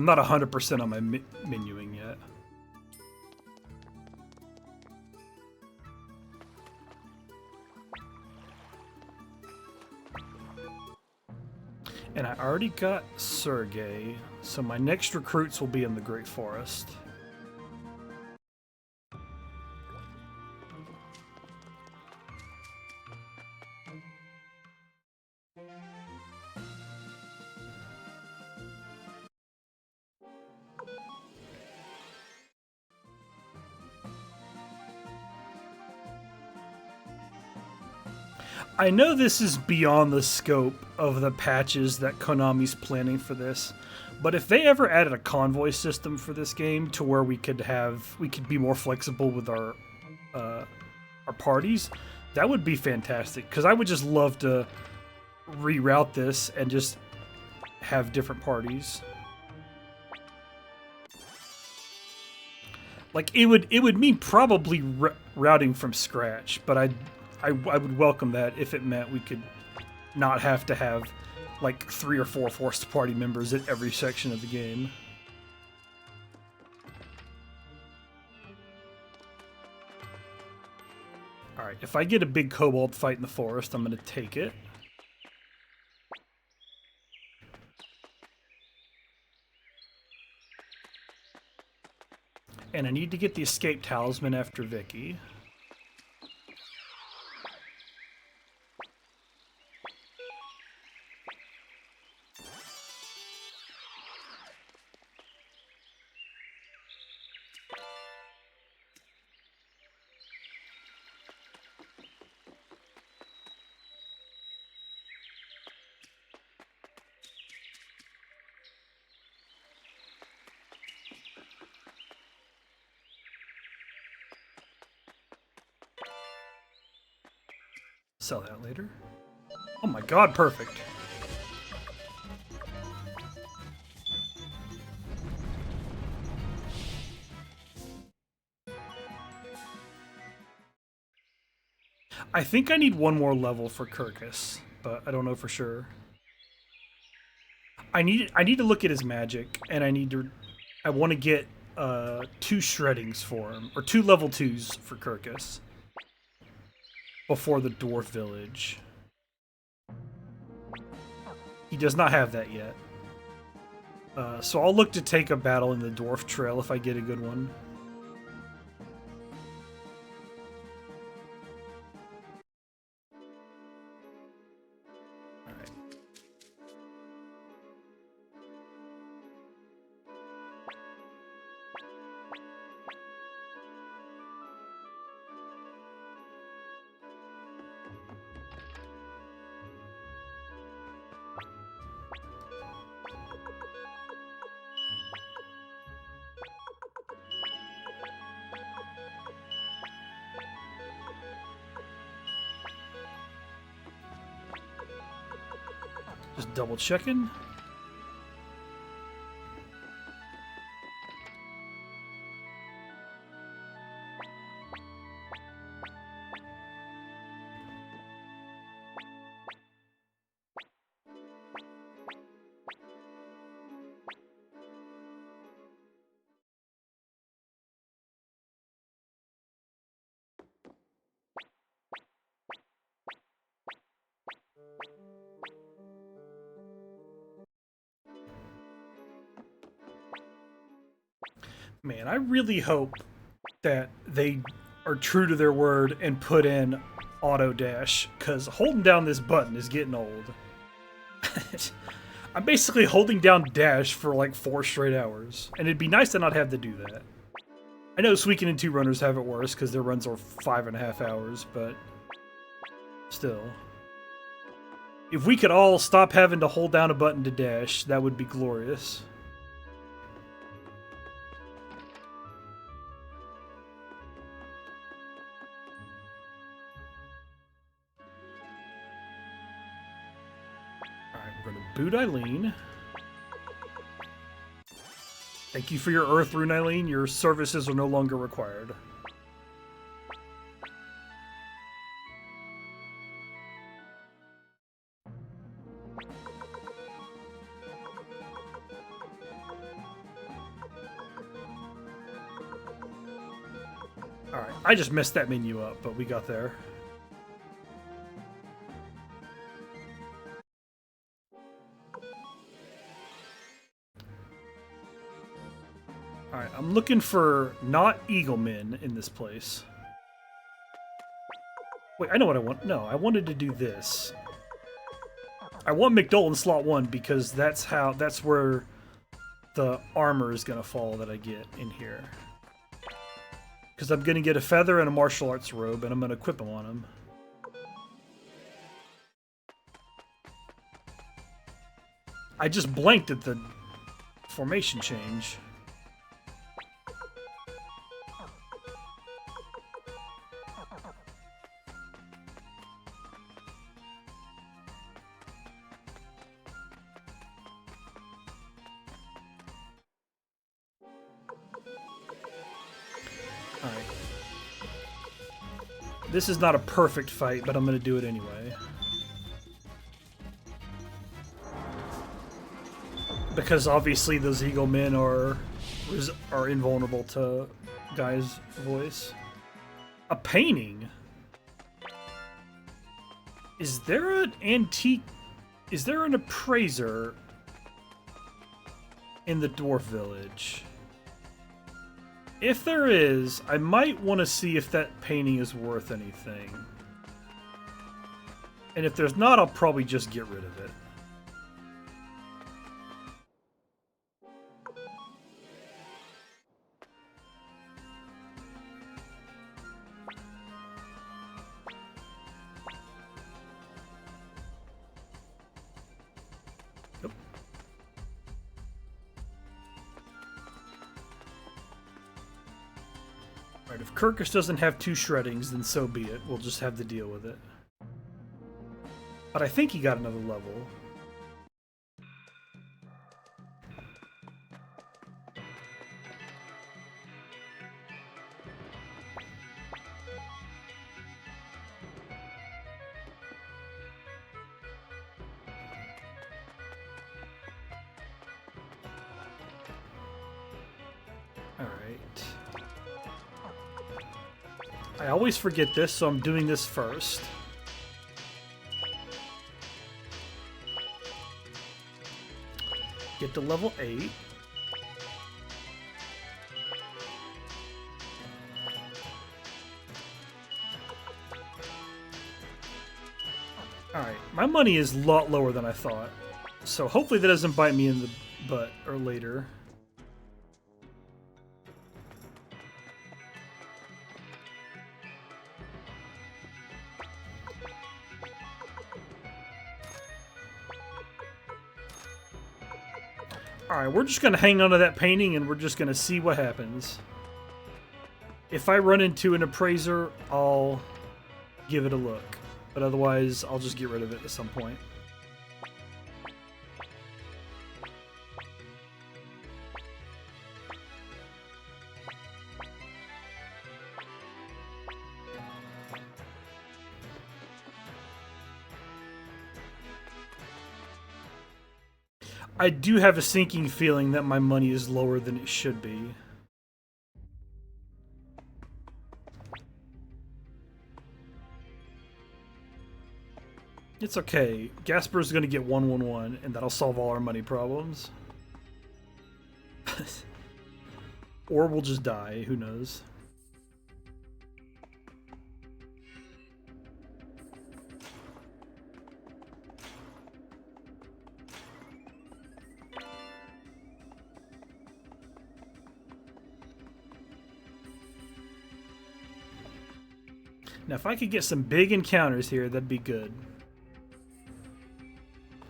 not 100% on my menuing yet. And I already got Sergei, so my next recruits will be in the Great Forest. I know this is beyond the scope of the patches that Konami's planning for this, but if they ever added a convoy system for this game to where we could be more flexible with our parties, that would be fantastic. Because I would just love to reroute this and just have different parties. Like it would mean probably routing from scratch, but I would welcome that if it meant we could not have to have like 3 or 4 forced party members at every section of the game. Alright, if I get a big kobold fight in the forest, I'm going to take it. And I need to get the escape talisman after Vicky. Sell that later. Oh my god, perfect. I think I need one more level for Kirkus, but I don't know for sure. I need to look at his magic, and I want to get 2 shreddings for him, or 2 level 2s for Kirkus before the dwarf village. He does not have that yet. So I'll look to take a battle in the dwarf trail if I get a good one. Just double checking. Man, I really hope that they are true to their word and put in auto dash, because holding down this button is getting old. I'm basically holding down dash for like 4 straight hours, and it'd be nice to not have to do that. I know Suikoden 2 runners have it worse because their runs are 5.5 hours, but still. If we could all stop having to hold down a button to dash, that would be glorious. We're going to boot Eileen. Thank you for your Earth Rune, Eileen. Your services are no longer required. Alright, I just messed that menu up, but we got there. Alright, I'm looking for not Eaglemen in this place. Wait, I know what I want. No, I wanted to do this. I want McDole in slot 1 because that's where the armor is gonna fall that I get in here. Because I'm gonna get a feather and a martial arts robe, and I'm gonna equip them on him. I just blanked at the formation change. Alright. This is not a perfect fight, but I'm going to do it anyway. Because obviously those Eagle Men are invulnerable to Guy's voice. A painting? Is there an antique... Is there an appraiser in the dwarf village? If there is, I might want to see if that painting is worth anything. And if there's not, I'll probably just get rid of it. Nope. Alright, if Kirkus doesn't have 2 shreddings, then so be it. We'll just have to deal with it. But I think he got another level. Alright. I always forget this, so I'm doing this first. Get to level 8. Alright, my money is a lot lower than I thought. So hopefully that doesn't bite me in the butt or later. Alright, we're just going to hang on to that painting and we're just going to see what happens. If I run into an appraiser, I'll give it a look. But otherwise, I'll just get rid of it at some point. I do have a sinking feeling that my money is lower than it should be. It's okay. Gasper's gonna get 111, and that'll solve all our money problems. Or we'll just die, who knows. Now, if I could get some big encounters here, that'd be good.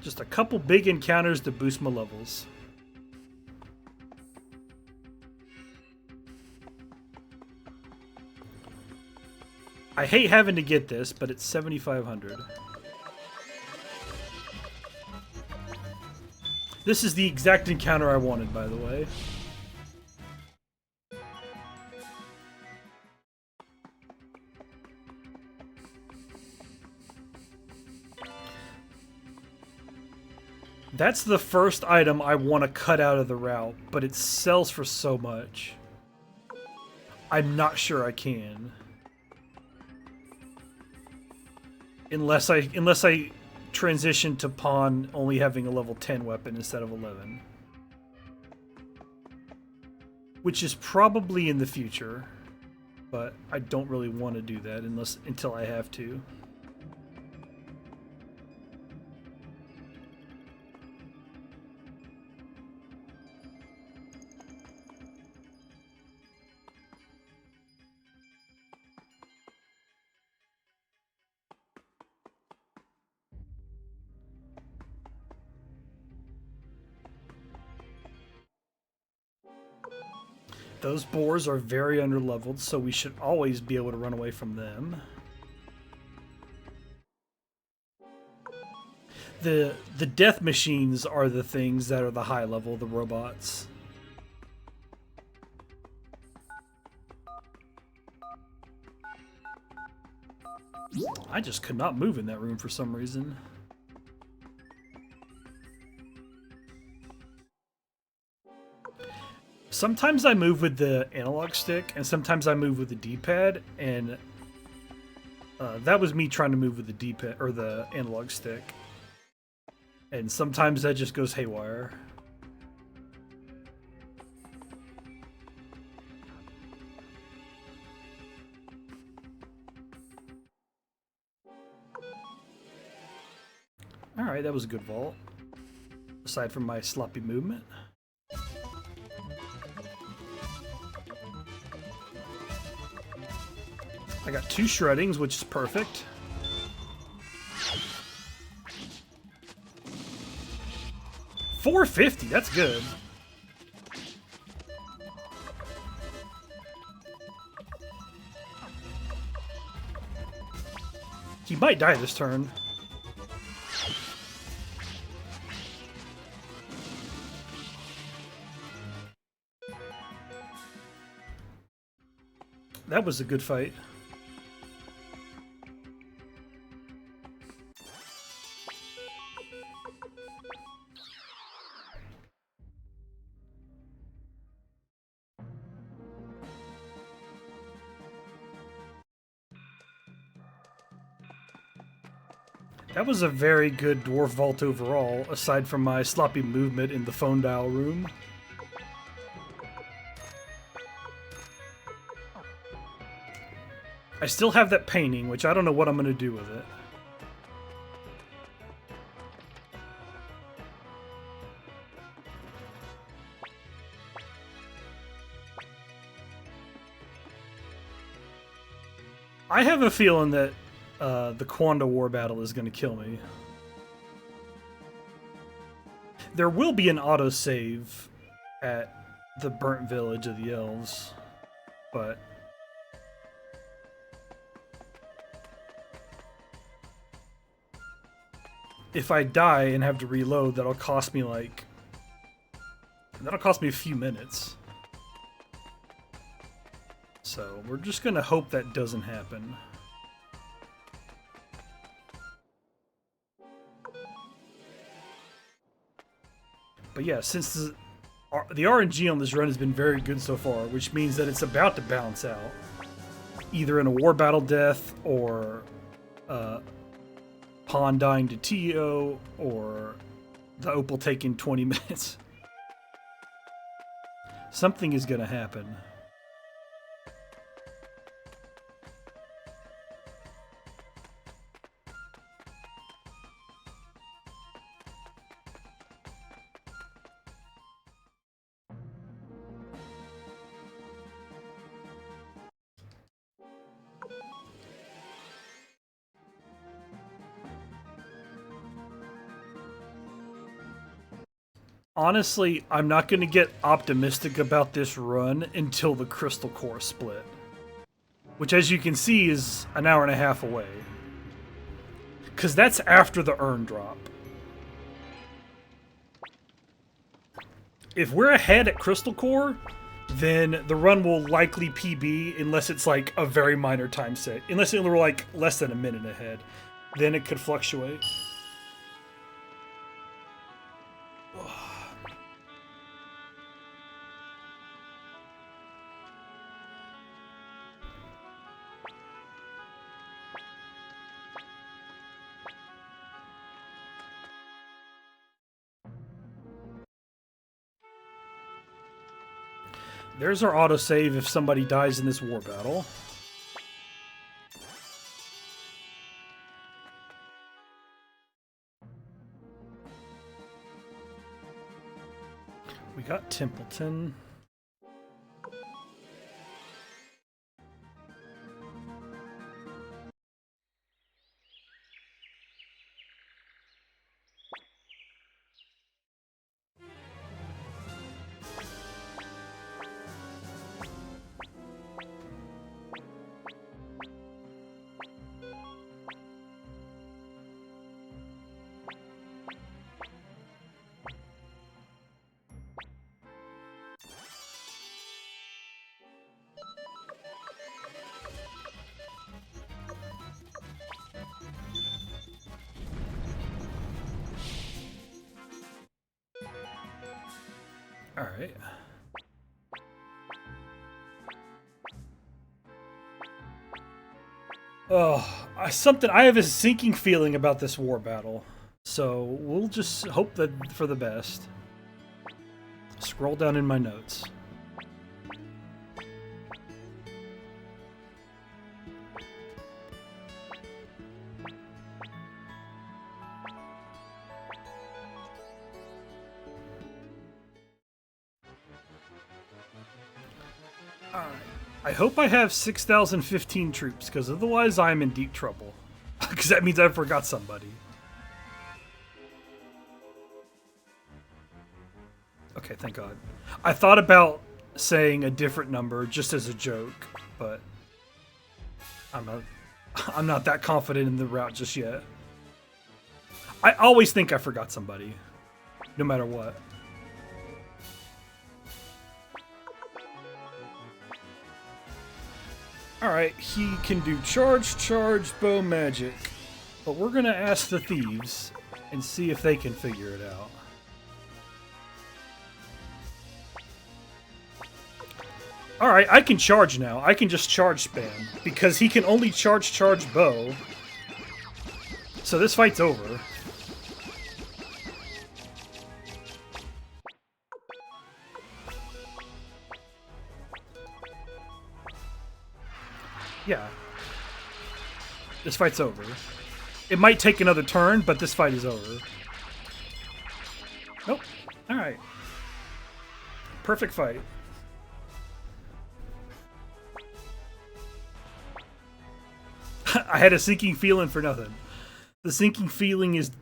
Just a couple big encounters to boost my levels. I hate having to get this, but it's 7,500. This is the exact encounter I wanted, by the way. That's the first item I want to cut out of the route, but it sells for so much. I'm not sure I can. Unless I transition to pawn only having a level 10 weapon instead of 11. Which is probably in the future, but I don't really want to do that until I have to. Those boars are very underleveled, so we should always be able to run away from them. The death machines are the things that are the high level, the robots. I just could not move in that room for some reason. Sometimes I move with the analog stick, and sometimes I move with the D-pad, and that was me trying to move with the D-pad or the analog stick. And sometimes that just goes haywire. Alright, that was a good vault. Aside from my sloppy movement. I got 2 shreddings, which is perfect. $450, that's good. He might die this turn. That was a good fight. That was a very good dwarf vault overall, aside from my sloppy movement in the phone dial room. I still have that painting, which I don't know what I'm going to do with it. I have a feeling that the Quanda War battle is going to kill me. There will be an autosave at the burnt village of the elves, but if I die and have to reload, that'll cost me a few minutes. So we're just gonna hope that doesn't happen. But yeah, since the RNG on this run has been very good so far, which means that it's about to balance out. Either in a war battle death, or Pawn dying to Tio, or the Opal taking 20 minutes. Something is gonna happen. Honestly, I'm not going to get optimistic about this run until the Crystal Core split. Which, as you can see, is an hour and a half away. Because that's after the urn drop. If we're ahead at Crystal Core, then the run will likely PB unless it's like a very minor time set. Unless we're like less than a minute ahead. Then it could fluctuate. There's our autosave if somebody dies in this war battle. We got Templeton. All right. Oh, I have a sinking feeling about this war battle. So we'll just hope that for the best. Scroll down in my notes. I hope I have 6,015 troops, because otherwise I'm in deep trouble. Because that means I forgot somebody. Okay, thank God. I thought about saying a different number just as a joke, but I'm not that confident in the route just yet. I always think I forgot somebody, no matter what. Alright, he can do charge, bow, magic. But we're gonna ask the thieves and see if they can figure it out. Alright, I can charge now. I can just charge spam. Because he can only charge bow. So this fight's over. Yeah. This fight's over. It might take another turn, but this fight is over. Nope. Alright. Perfect fight. I had a sinking feeling for nothing. The sinking feeling is...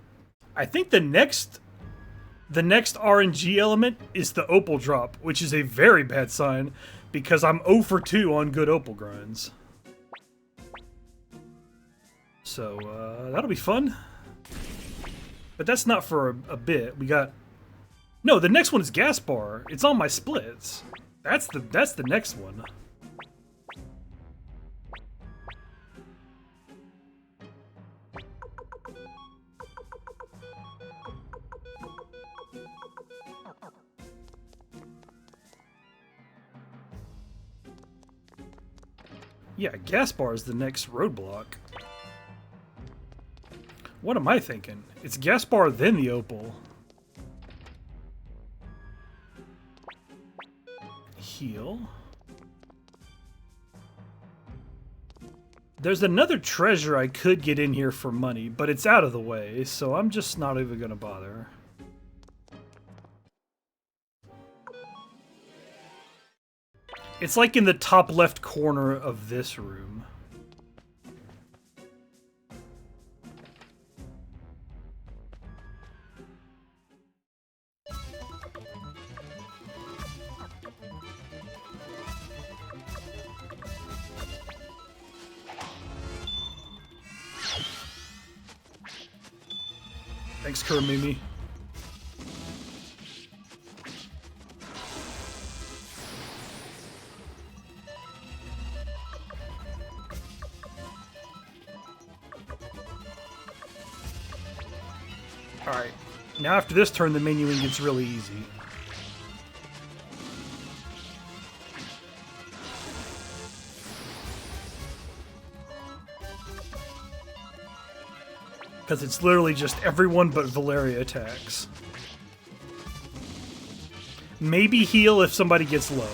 I think the next RNG element is the opal drop, which is a very bad sign, because I'm 0 for 2 on good opal grinds. So, that'll be fun. But that's not for a bit. We got... No, the next one is gas bar. It's on my splits. That's the next one. Yeah, gas bar is the next roadblock. What am I thinking? It's gas bar, then the opal. Heal. There's another treasure I could get in here for money, but it's out of the way, so I'm just not even gonna bother. It's like in the top left corner of this room. Thanks, Kuramimi. Alright, now after this turn, the menuing gets really easy. Because it's literally just everyone but Valeria attacks. Maybe heal if somebody gets low.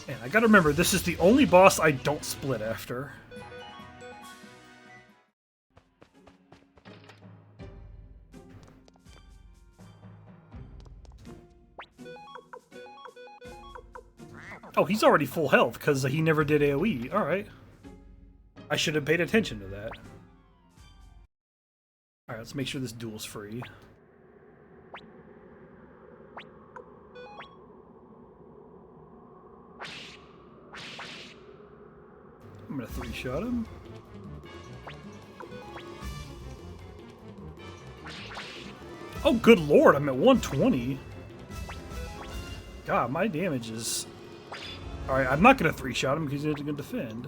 And I gotta remember, this is the only boss I don't split after. Oh, he's already full health because he never did AoE. Alright. I should have paid attention to that. Alright, let's make sure this duel's free. I'm gonna 3-shot him. Oh, good lord, I'm at 120. God, my damage is... Alright, I'm not gonna 3-shot him because he's gonna defend.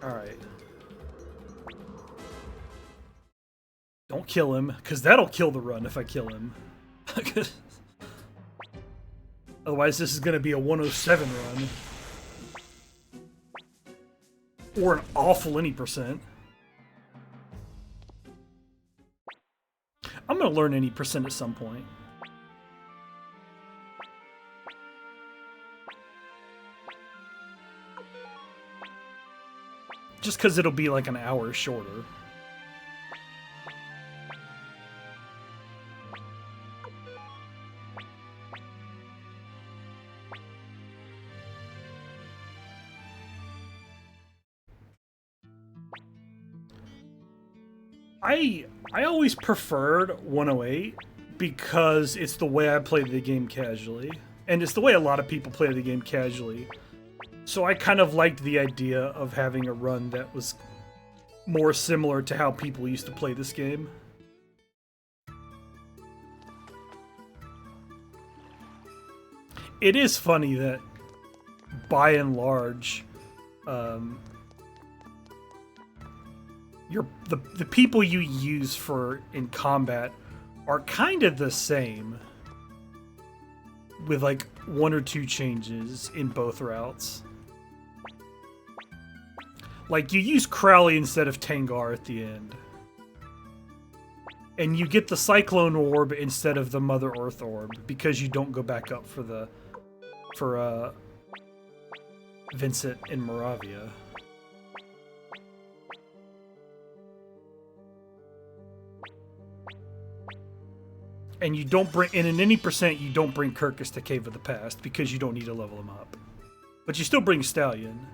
Alright. Don't kill him, because that'll kill the run if I kill him. Otherwise, this is going to be a 107 run. Or an awful any percent. I'm going to learn any percent at some point. Just because it'll be like an hour shorter. I always preferred 108 because it's the way I played the game casually, and it's the way a lot of people play the game casually. So I kind of liked the idea of having a run that was more similar to how people used to play this game. It is funny that, by and large, the people you use in combat are kind of the same, with like one or two changes in both routes. Like, you use Crowley instead of Tengar at the end. And you get the Cyclone Orb instead of the Mother Earth Orb, because you don't go back up for Vincent in Moravia. And you don't bring, and in any percent, you don't bring Kirkus to Cave of the Past, because you don't need to level him up. But you still bring Stallion.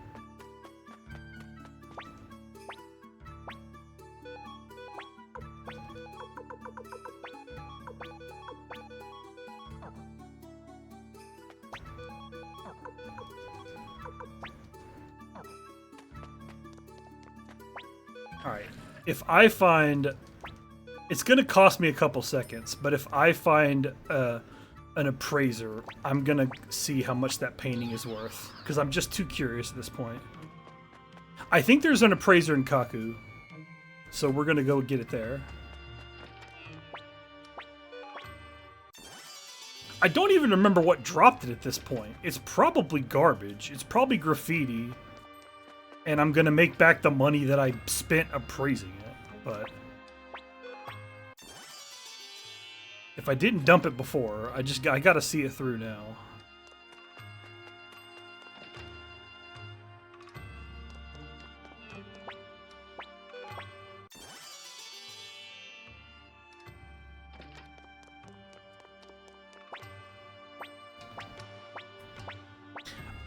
Alright, if I find... It's gonna cost me a couple seconds, but if I find an appraiser, I'm gonna see how much that painting is worth, because I'm just too curious at this point. I think there's an appraiser in Kaku, so we're gonna go get it there. I don't even remember what dropped it at this point. It's probably garbage. It's probably graffiti. And I'm gonna make back the money that I spent appraising it, but... If I didn't dump it before, I gotta see it through now.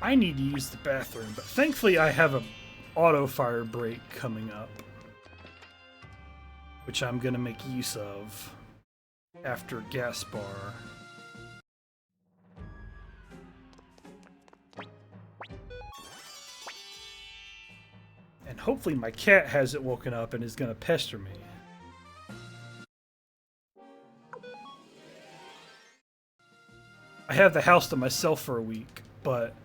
I need to use the bathroom, but thankfully I have a auto fire break coming up, which I'm gonna make use of after Gaspar. And hopefully my cat hasn't woken up and is gonna pester me. I have the house to myself for a week, but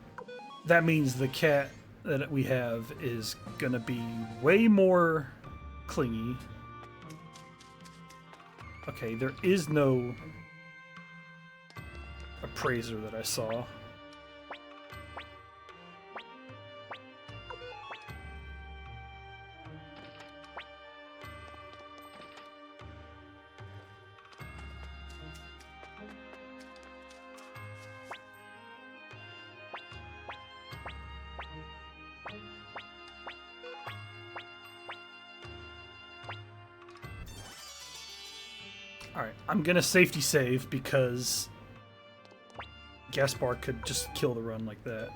that means the cat that we have is gonna be way more clingy. Okay, there is no appraiser that I saw. Alright, I'm gonna safety save because Gaspar could just kill the run like that.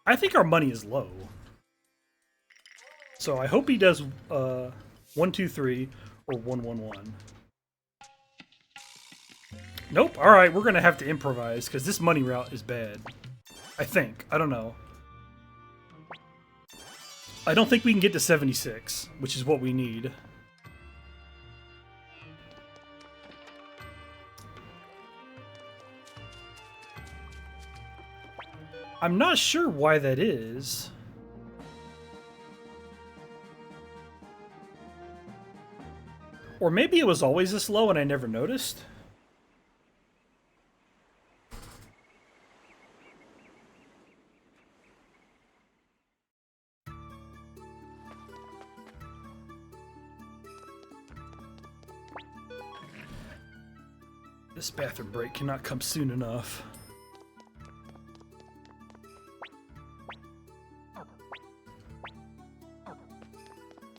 I think our money is low. So I hope he does 1, 2, 3 or 1, 1, 1. Nope. Alright, we're gonna have to improvise because this money route is bad. I think. I don't know. I don't think we can get to 76, which is what we need. I'm not sure why that is. Or maybe it was always this low and I never noticed. This bathroom break cannot come soon enough.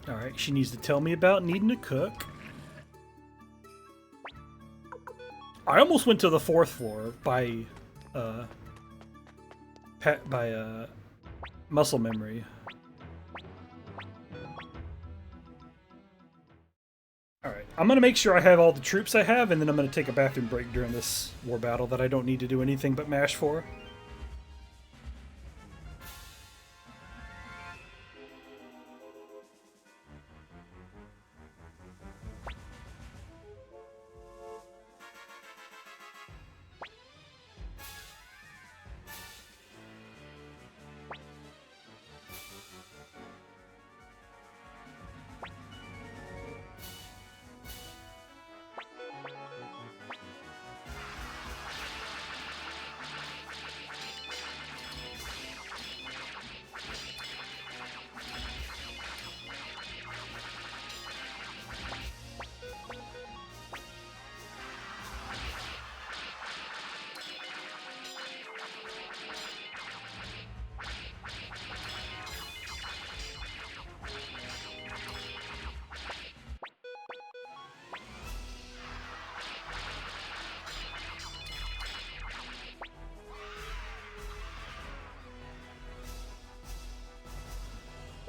Alright, she needs to tell me about needing to cook. I almost went to the 4th floor by muscle memory. Alright, I'm gonna make sure I have all the troops I have, and then I'm gonna take a bathroom break during this war battle that I don't need to do anything but mash for.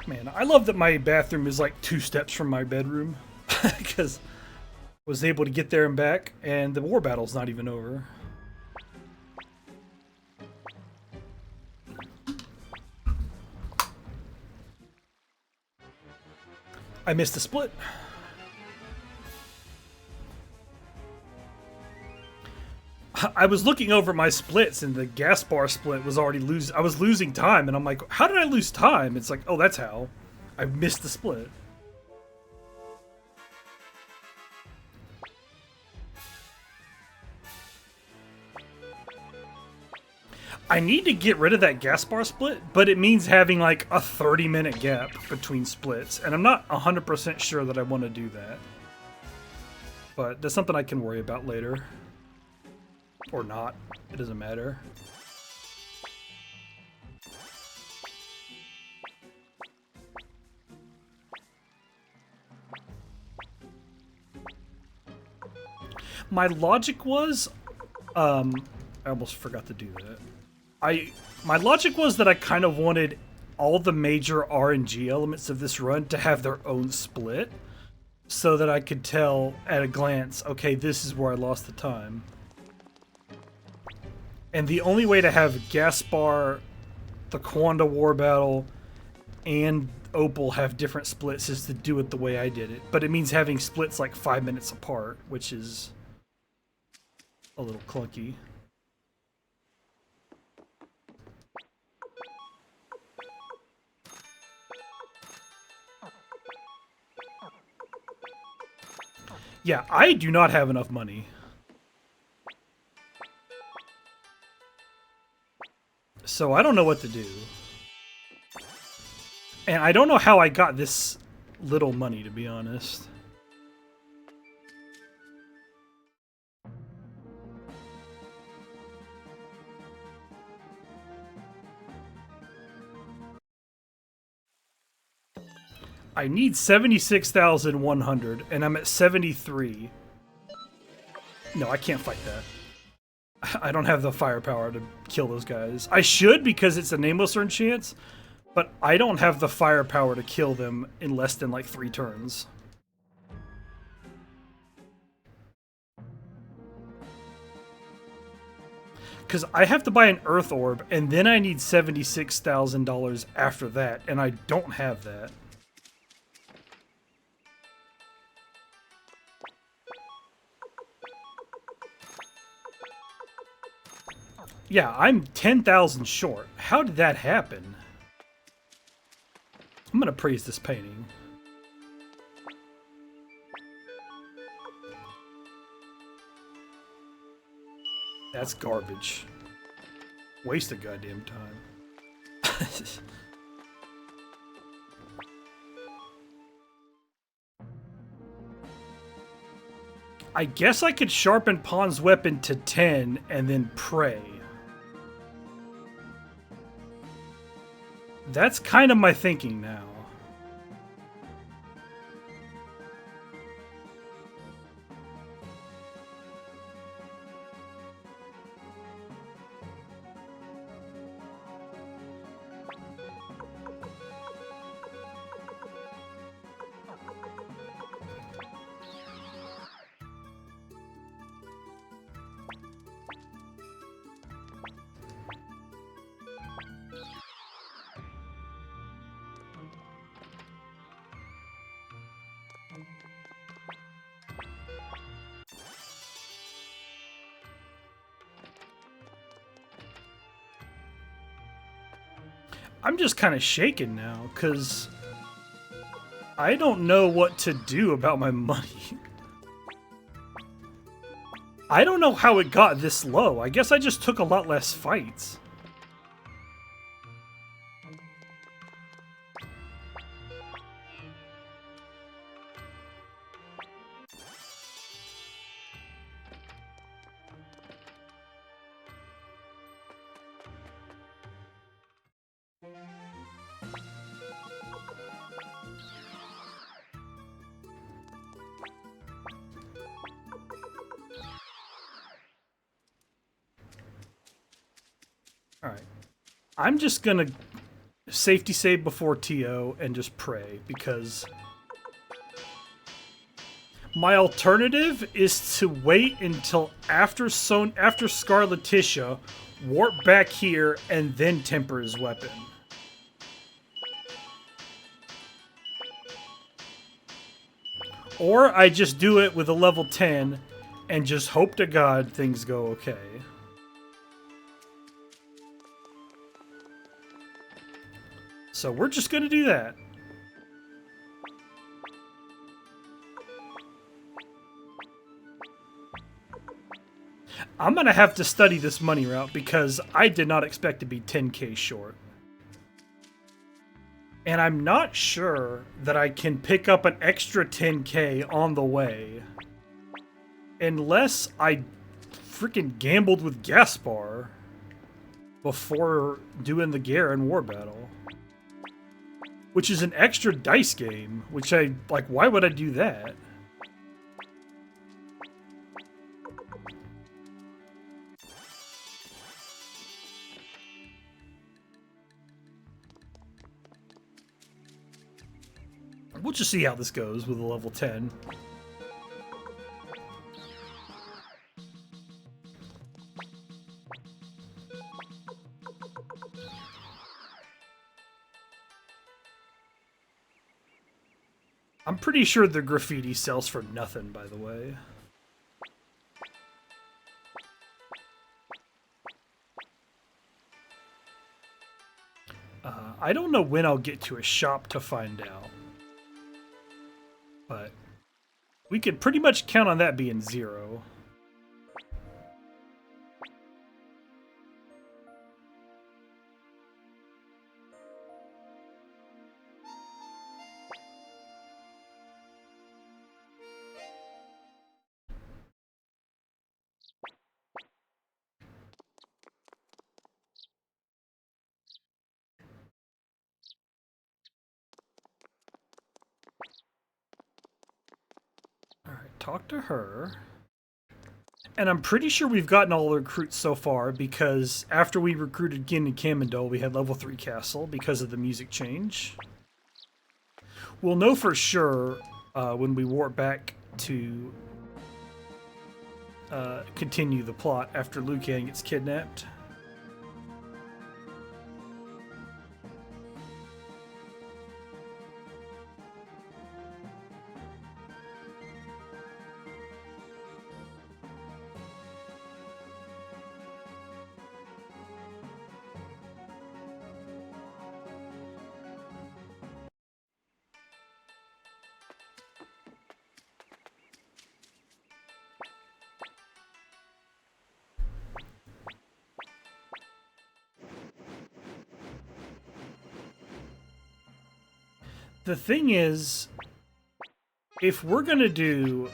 Man, I love that my bathroom is like 2 steps from my bedroom, because I was able to get there and back, and the war battle's not even over. I missed a split. I was looking over my splits, and the gas bar split was already I was losing time, and I'm like, how did I lose time? It's like, oh, that's how. I missed the split. I need to get rid of that gas bar split, but it means having like a 30-minute gap between splits, and I'm not 100% sure that I want to do that. But that's something I can worry about later. Or not. It doesn't matter. My logic was, I almost forgot to do that. My logic was that I kind of wanted all the major RNG elements of this run to have their own split, so that I could tell at a glance, okay, this is where I lost the time. And the only way to have Gaspar, the Quanda War Battle, and Opal have different splits is to do it the way I did it. But it means having splits like 5 minutes apart, which is a little clunky. Yeah, I do not have enough money. So I don't know what to do. And I don't know how I got this little money, to be honest. I need 76,100, and I'm at 73. No, I can't fight that. I don't have the firepower to kill those guys. I should, because it's a nameless earn chance, but I don't have the firepower to kill them in less than like 3 turns. Because I have to buy an Earth Orb, and then I need $76,000 after that, and I don't have that. Yeah, I'm 10,000 short. How did that happen? I'm gonna praise this painting. That's garbage. Waste of goddamn time. I guess I could sharpen Pawn's weapon to 10 and then pray. That's kind of my thinking now. I'm just kind of shaken now, because I don't know what to do about my money. I don't know how it got this low. I guess I just took a lot less fights. Alright. I'm just gonna safety save before TO and just pray, because my alternative is to wait until after Scarletitia, warp back here, and then temper his weapon. Or I just do it with a level 10 and just hope to God things go okay. So we're just gonna do that. I'm gonna have to study this money route because I did not expect to be 10k short. And I'm not sure that I can pick up an extra 10k on the way. Unless I freaking gambled with Gaspar before doing the Garen War Battle. Which is an extra dice game, which why would I do that? We'll just see how this goes with a level 10. I'm pretty sure the graffiti sells for nothing, by the way. I don't know when I'll get to a shop to find out. But we could pretty much count on that being 0. Alright, talk to her. And I'm pretty sure we've gotten all the recruits so far, because after we recruited Gin and Kamendol, we had level 3 castle because of the music change. We'll know for sure when we warp back to continue the plot after Lucan gets kidnapped. The thing is, if we're gonna do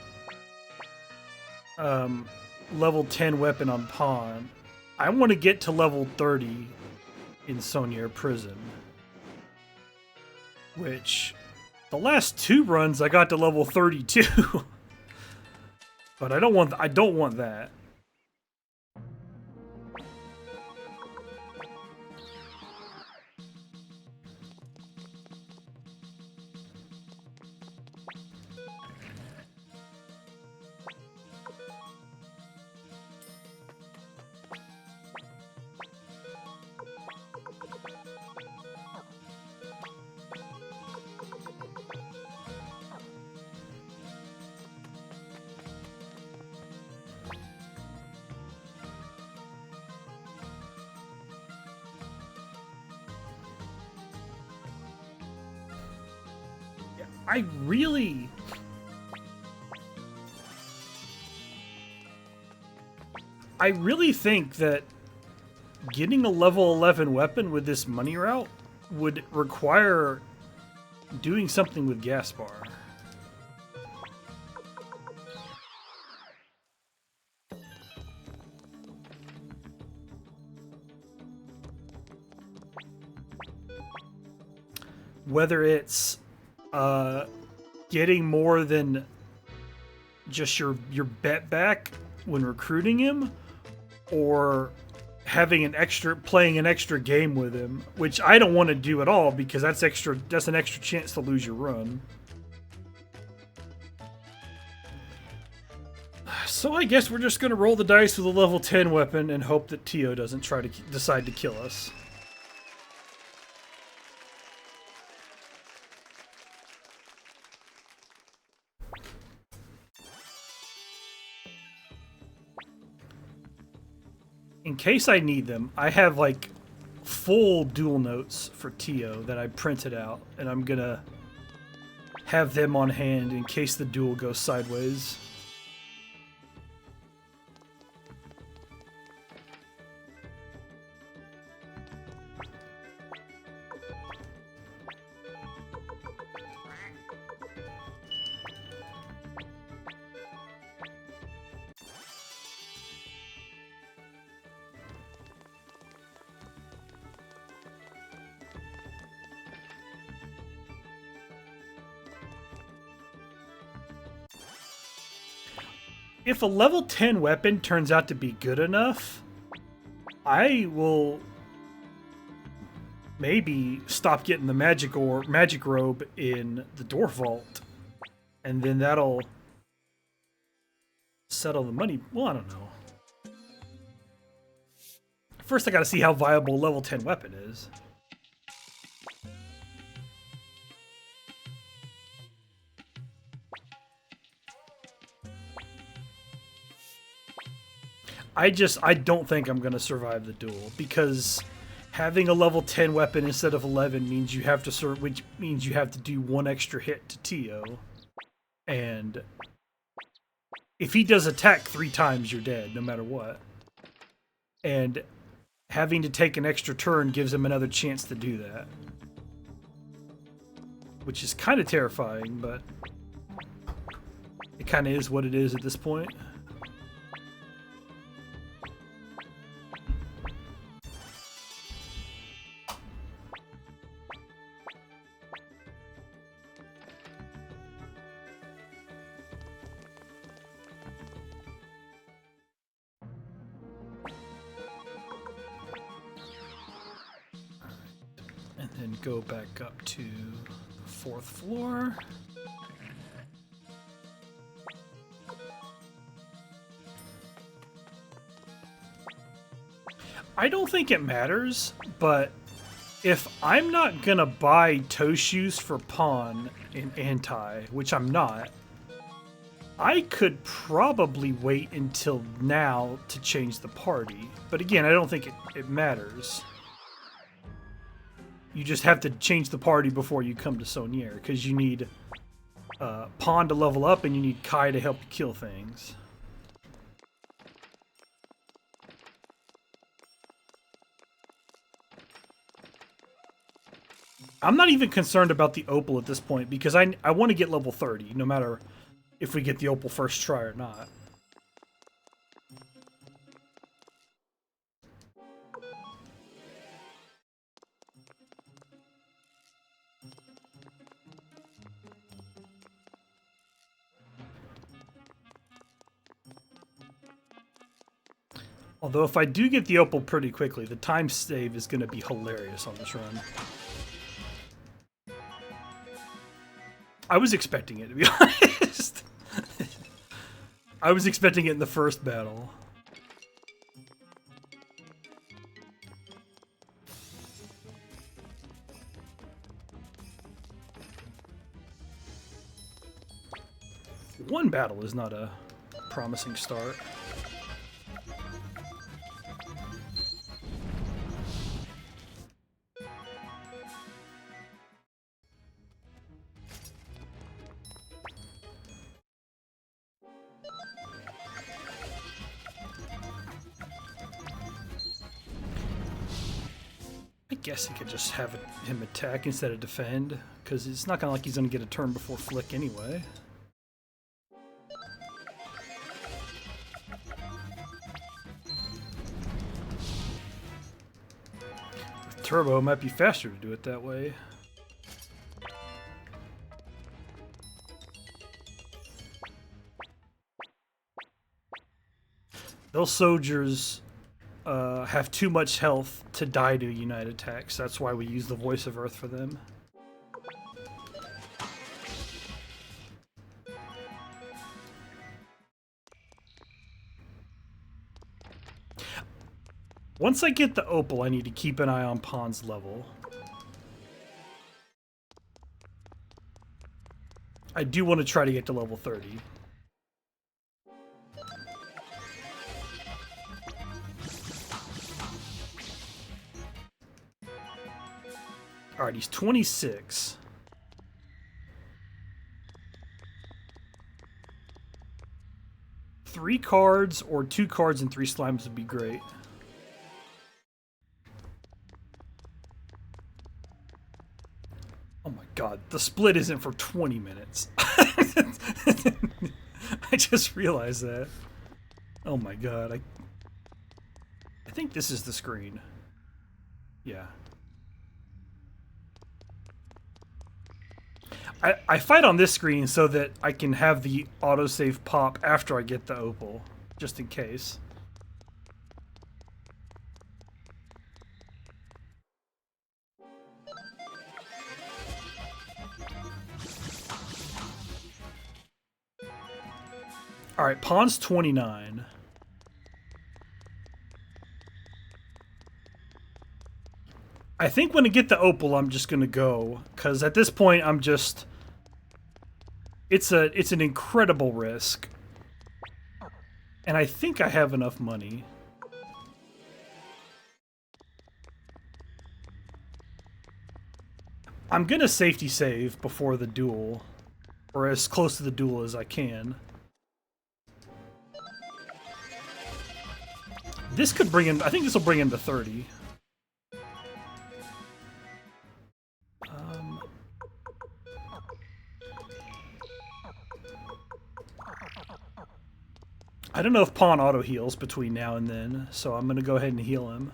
level 10 weapon on Pawn, I want to get to level 30 in Sonier Prison. Which, the last 2 runs I got to level 32. But I don't want that. I really... I really think that getting a level 11 weapon with this money route would require doing something with Gaspar. Whether it's getting more than just your bet back when recruiting him, or having playing an extra game with him, which I don't want to do at all because that's an extra chance to lose your run. So I guess we're just gonna roll the dice with a level 10 weapon and hope that Tio doesn't try to decide to kill us. In case I need them, I have like full dual notes for Tio that I printed out, and I'm gonna have them on hand in case the duel goes sideways. If a level 10 weapon turns out to be good enough, I will maybe stop getting the magic robe in the door vault, and then that'll settle the money. Well, I don't know. First, I gotta see how viable a level 10 weapon is. I don't think I'm gonna survive the duel, because having a level 10 weapon instead of 11 means you have to which means you have to do one extra hit to Tio, and if he does attack 3 times, you're dead no matter what. And having to take an extra turn gives him another chance to do that, which is kind of terrifying, but it kind of is what it is at this point. And go back up to the 4th floor. I don't think it matters, but if I'm not gonna buy toe shoes for pawn in anti, which I'm not, I could probably wait until now to change the party. But again, I don't think it matters. You just have to change the party before you come to Saunier, because you need Pawn to level up and you need Kai to help you kill things. I'm not even concerned about the Opal at this point, because I want to get level 30, no matter if we get the Opal first try or not. Although if I do get the Opal pretty quickly, the time save is going to be hilarious on this run. I was expecting it, to be honest. I was expecting it in the first battle. One battle is not a promising start. guess he could just have him attack instead of defend, because it's not gonna like he's gonna get a turn before flick anyway. With turbo, it might be faster to do it that way. Those soldiers have too much health to die to Unite attacks. That's why we use the Voice of Earth for them. Once I get the Opal, I need to keep an eye on Pawn's level. I do want to try to get to level 30. Alright, he's 26. Three cards or 2 cards and 3 slimes would be great. Oh my god, the split isn't for 20 minutes. I just realized that. Oh my god, I think this is the screen. Yeah. I fight on this screen so that I can have the autosave pop after I get the opal, just in case. Alright, Pawn's 29. I think when I get the opal, I'm just gonna go, because at this point, I'm just... It's an incredible risk. And I think I have enough money. I'm gonna safety save before the duel, or as close to the duel as I can. This could bring him, I think this will bring him to 30. I don't know if Pawn auto heals between now and then, so I'm gonna go ahead and heal him.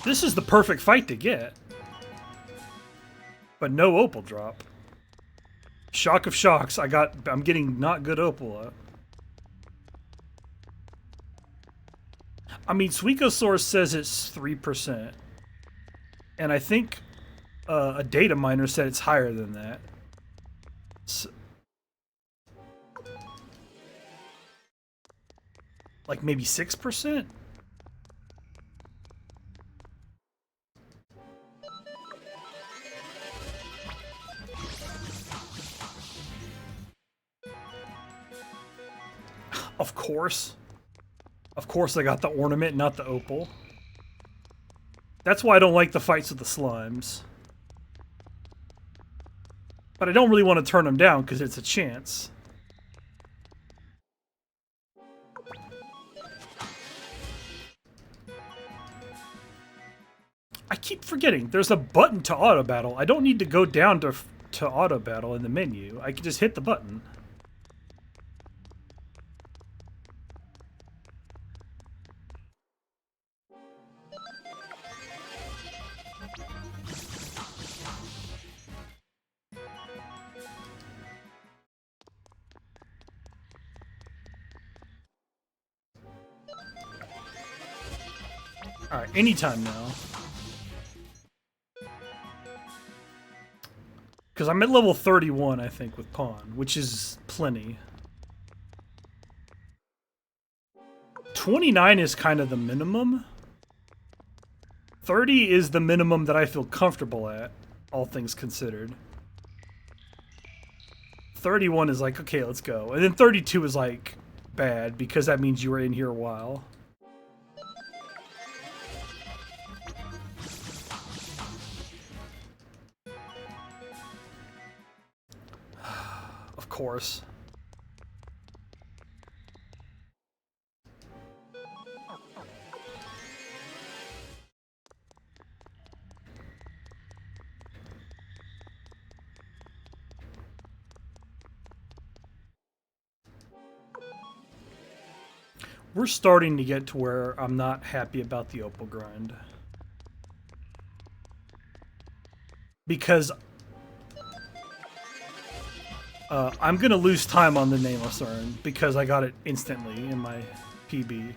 This is the perfect fight to get. But no opal drop. Shock of shocks, I'm getting not good opal up. I mean, Suikoden says it's 3%. And I think a data miner said it's higher than that. So, like maybe 6%? Of course. Of course I got the ornament, not the opal. That's why I don't like the fights with the slimes. But I don't really want to turn them down because it's a chance. I keep forgetting, there's a button to auto battle. I don't need to go down to auto battle in the menu. I can just hit the button. Alright, anytime now. Because I'm at level 31, I think, with Pawn, which is plenty. 29 is kind of the minimum. 30 is the minimum that I feel comfortable at, all things considered. 31 is like, okay, let's go. And then 32 is like, bad, because that means you were in here a while. course. We're starting to get to where I'm not happy about the Opal grind. Because I'm going to lose time on the Nameless Urn because I got it instantly in my PB.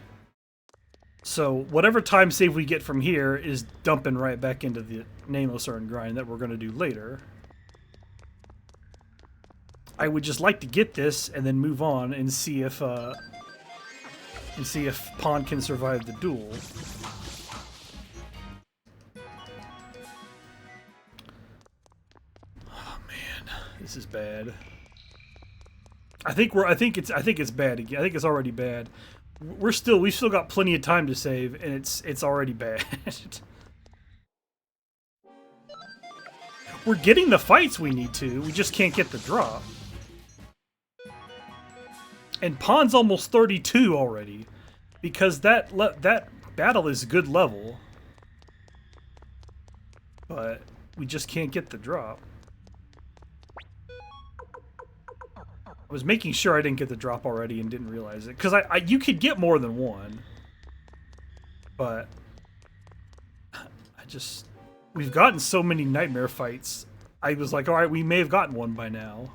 So whatever time save we get from here is dumping right back into the Nameless Urn grind that we're going to do later. I would just like to get this and then move on and see if Pawn can survive the duel. Oh man, this is bad. I think it's bad again. I think it's already bad. We've still got plenty of time to save, and it's already bad. We're getting the fights we need to. We just can't get the drop. And Pawn's almost 32 already, because that battle is good level, but we just can't get the drop. I was making sure I didn't get the drop already and didn't realize it, because you could get more than one, but we've gotten so many nightmare fights. I was like, all right, we may have gotten one by now.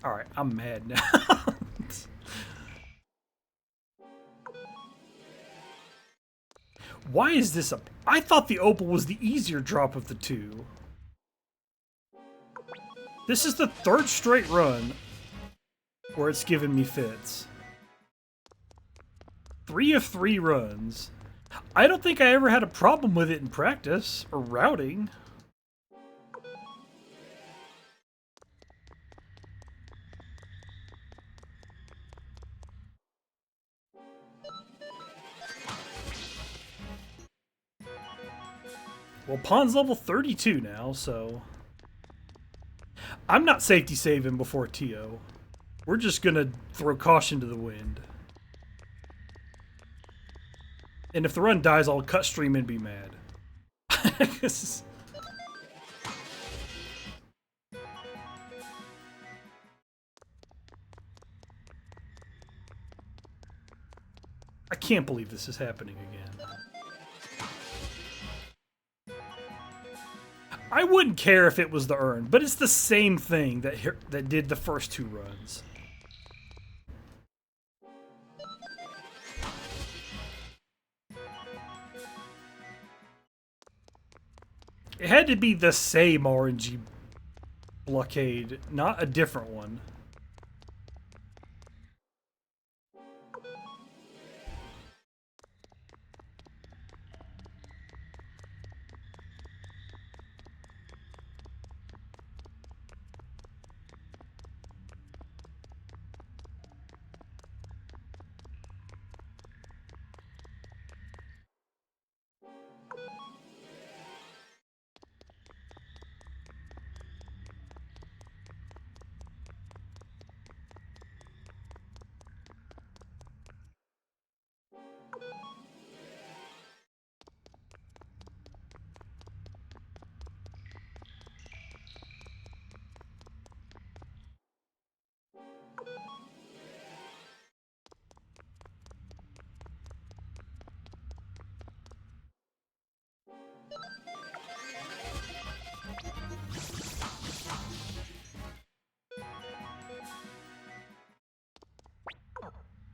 Alright, I'm mad now. Why is this up? I thought the Opal was the easier drop of the two. This is the third straight run where it's given me fits. 3 of 3 runs. I don't think I ever had a problem with it in practice or routing. Well, Pawn's level 32 now, so... I'm not safety saving before Tio. We're just gonna throw caution to the wind. And if the run dies, I'll cut stream and be mad. I can't believe this is happening again. I wouldn't care if it was the urn, but it's the same thing that did the first 2 runs. It had to be the same RNG blockade, not a different one.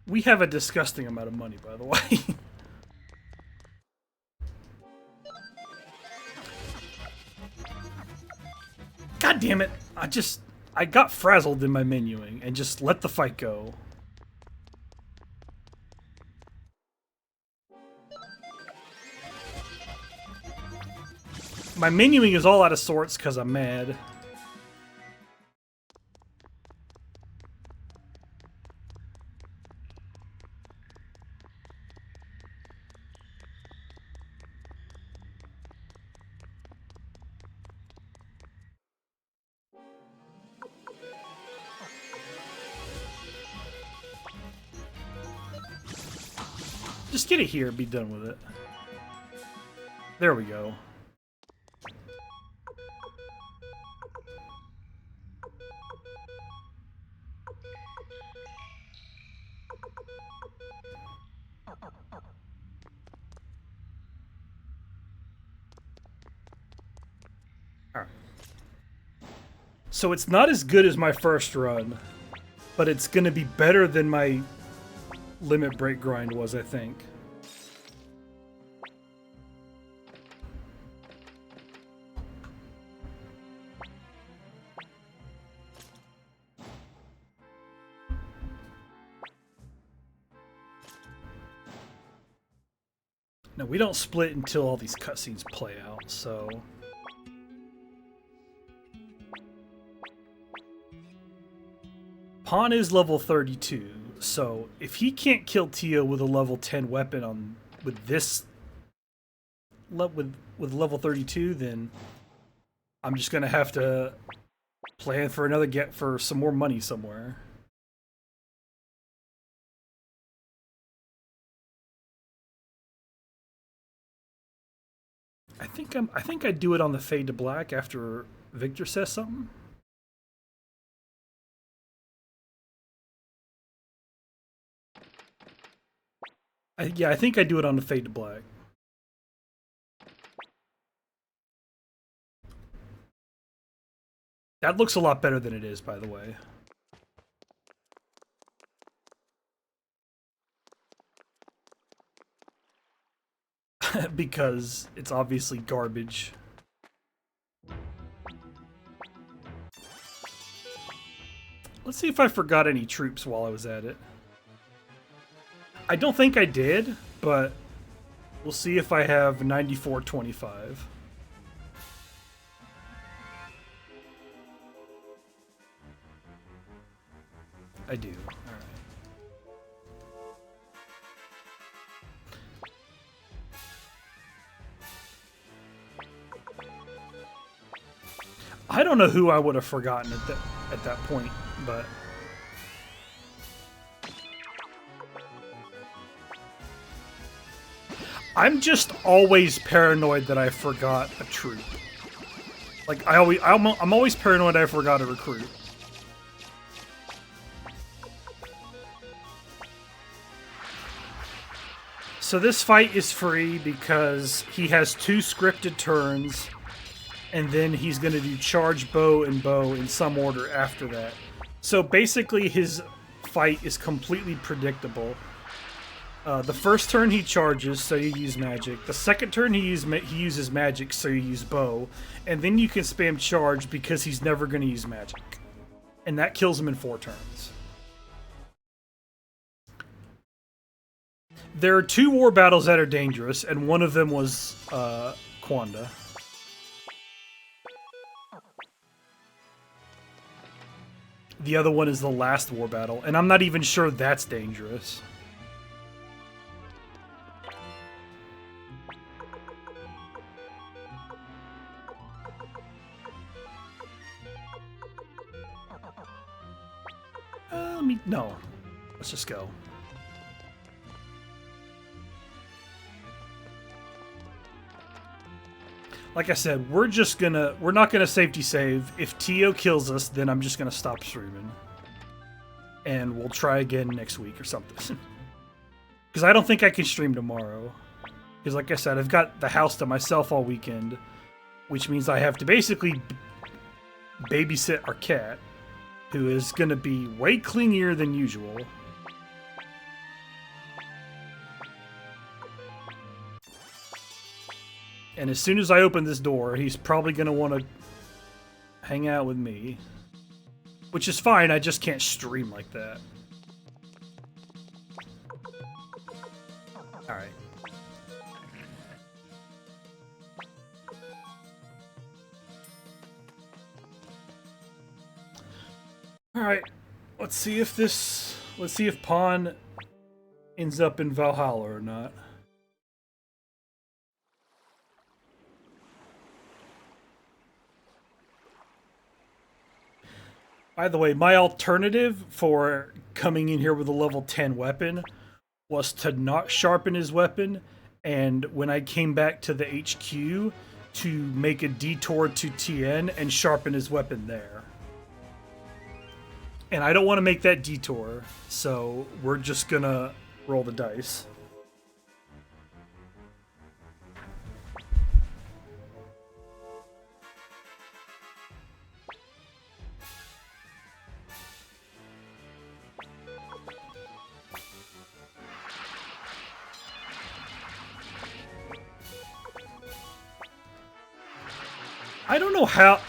We have a disgusting amount of money, by the way. God damn it! I got frazzled in my menuing and just let the fight go. My menuing is all out of sorts because I'm mad. Just get it here and be done with it. There we go. Alright. So it's not as good as my first run, but it's going to be better than my limit break grind was, I think. No, we don't split until all these cutscenes play out, so... Pawn is level 32, so if he can't kill Tio with a level 10 weapon on with this with level 32, then I'm just gonna have to plan for another get for some more money somewhere. I think I'd do it on the Fade to Black after Victor says something. Yeah, I think I'd do it on the Fade to Black. That looks a lot better than it is, by the way. Because it's obviously garbage. Let's see if I forgot any troops while I was at it. I don't think I did, but we'll see if I have 94.25. I do. All right. I don't know who I would have forgotten at that point, but I'm just always paranoid that I forgot a troop. Like I'm always paranoid I forgot a recruit. So this fight is free because he has 2 scripted turns, and then he's going to do charge bow and bow in some order after that. So basically his fight is completely predictable. The first turn he charges, so you use magic. The second turn he uses magic, so you use bow. And then you can spam charge because he's never going to use magic. And that kills him in 4 turns. There are 2 war battles that are dangerous, and one of them was Quanda. The other one is the last war battle, and I'm not even sure that's dangerous. No. Let's just go. Like I said, we're not gonna safety save. If Tio kills us, then I'm just gonna stop streaming. And we'll try again next week or something. Because I don't think I can stream tomorrow. Because like I said, I've got the house to myself all weekend. Which means I have to basically babysit our cat. Who is gonna be way clingier than usual. And as soon as I open this door, he's probably going to want to hang out with me. Which is fine, I just can't stream like that. Alright. Alright, let's see if Pawn ends up in Valhalla or not. By the way, my alternative for coming in here with a level 10 weapon was to not sharpen his weapon, and when I came back to the HQ, to make a detour to Tien and sharpen his weapon there. And I don't want to make that detour, so we're just gonna roll the dice.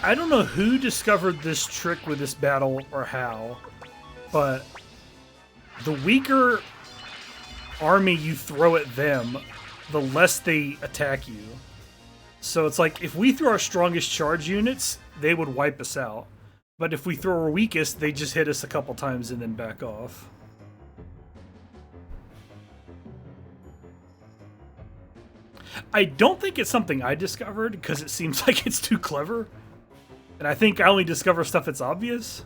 I don't know who discovered this trick with this battle or how, but the weaker army you throw at them, the less they attack you. So it's like, if we throw our strongest charge units, they would wipe us out. But if we throw our weakest, they just hit us a couple times and then back off. I don't think it's something I discovered, because it seems like it's too clever. And I think I only discover stuff that's obvious.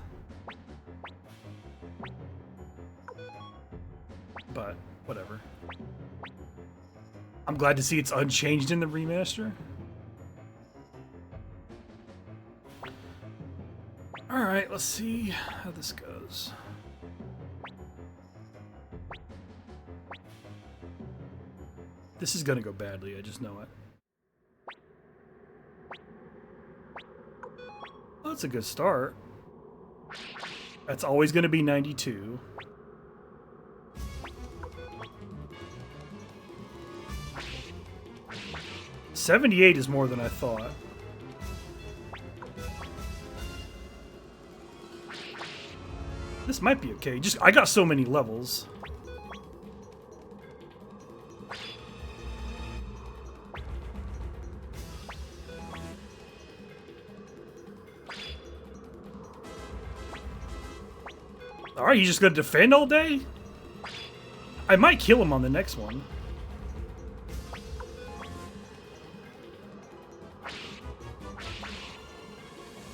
But, whatever. I'm glad to see it's unchanged in the remaster. Alright, let's see how this goes. This is gonna go badly, I just know it. Well, that's a good start. That's always gonna be 92. $78 is more than I thought. This might be okay. Just I got so many levels. Are you just gonna defend all day? I might kill him on the next one.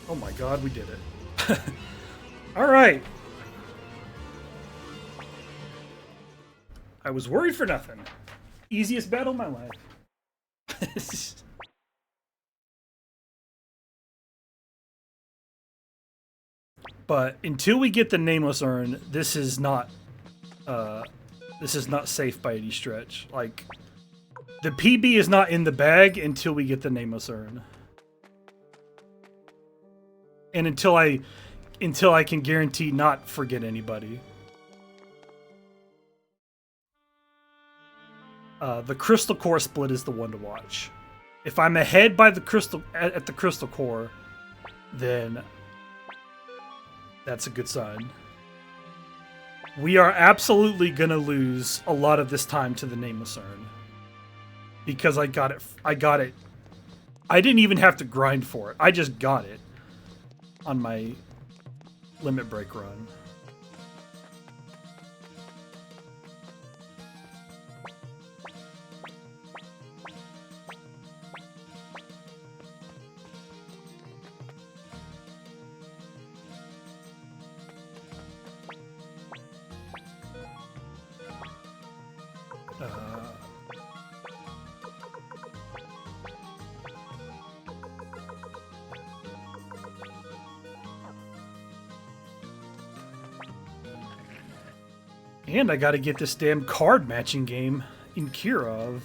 Oh my god, we did it. Alright. I was worried for nothing. Easiest battle of my life. But until we get the Nameless Urn, this is not safe by any stretch. Like, the PB is not in the bag until we get the Nameless Urn. And until I can guarantee not forget anybody. The Crystal Core split is the one to watch. If I'm ahead by the at the Crystal Core, then that's a good sign. We are absolutely gonna lose a lot of this time to the Nameless Urn. Because I got it. I didn't even have to grind for it. I just got it on my limit break run. And I gotta get this damn card matching game in Kirov.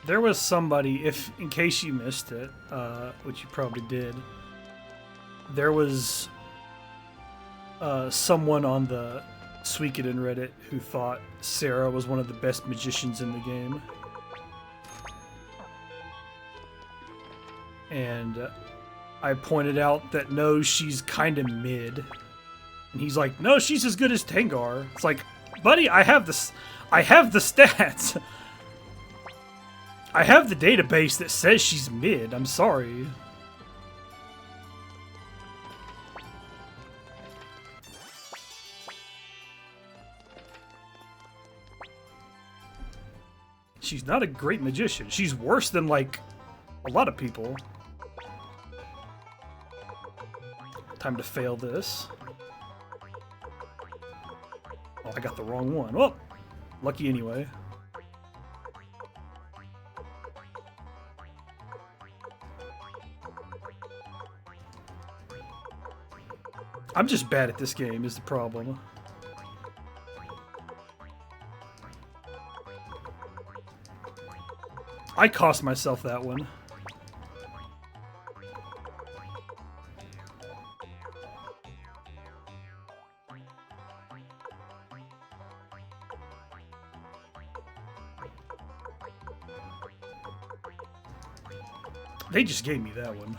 There was somebody, in case you missed it, which you probably did, there was someone on the Suikoden Reddit who thought Sarah was one of the best magicians in the game. And I pointed out that no, she's kind of mid. And he's like, no, she's as good as Tengar. It's like, buddy, I have the stats. I have the database that says she's mid. I'm sorry. She's not a great magician. She's worse than, like, a lot of people. Time to fail this. Oh, I got the wrong one. Well, lucky anyway. I'm just bad at this game is the problem. I cost myself that one. They just gave me that one.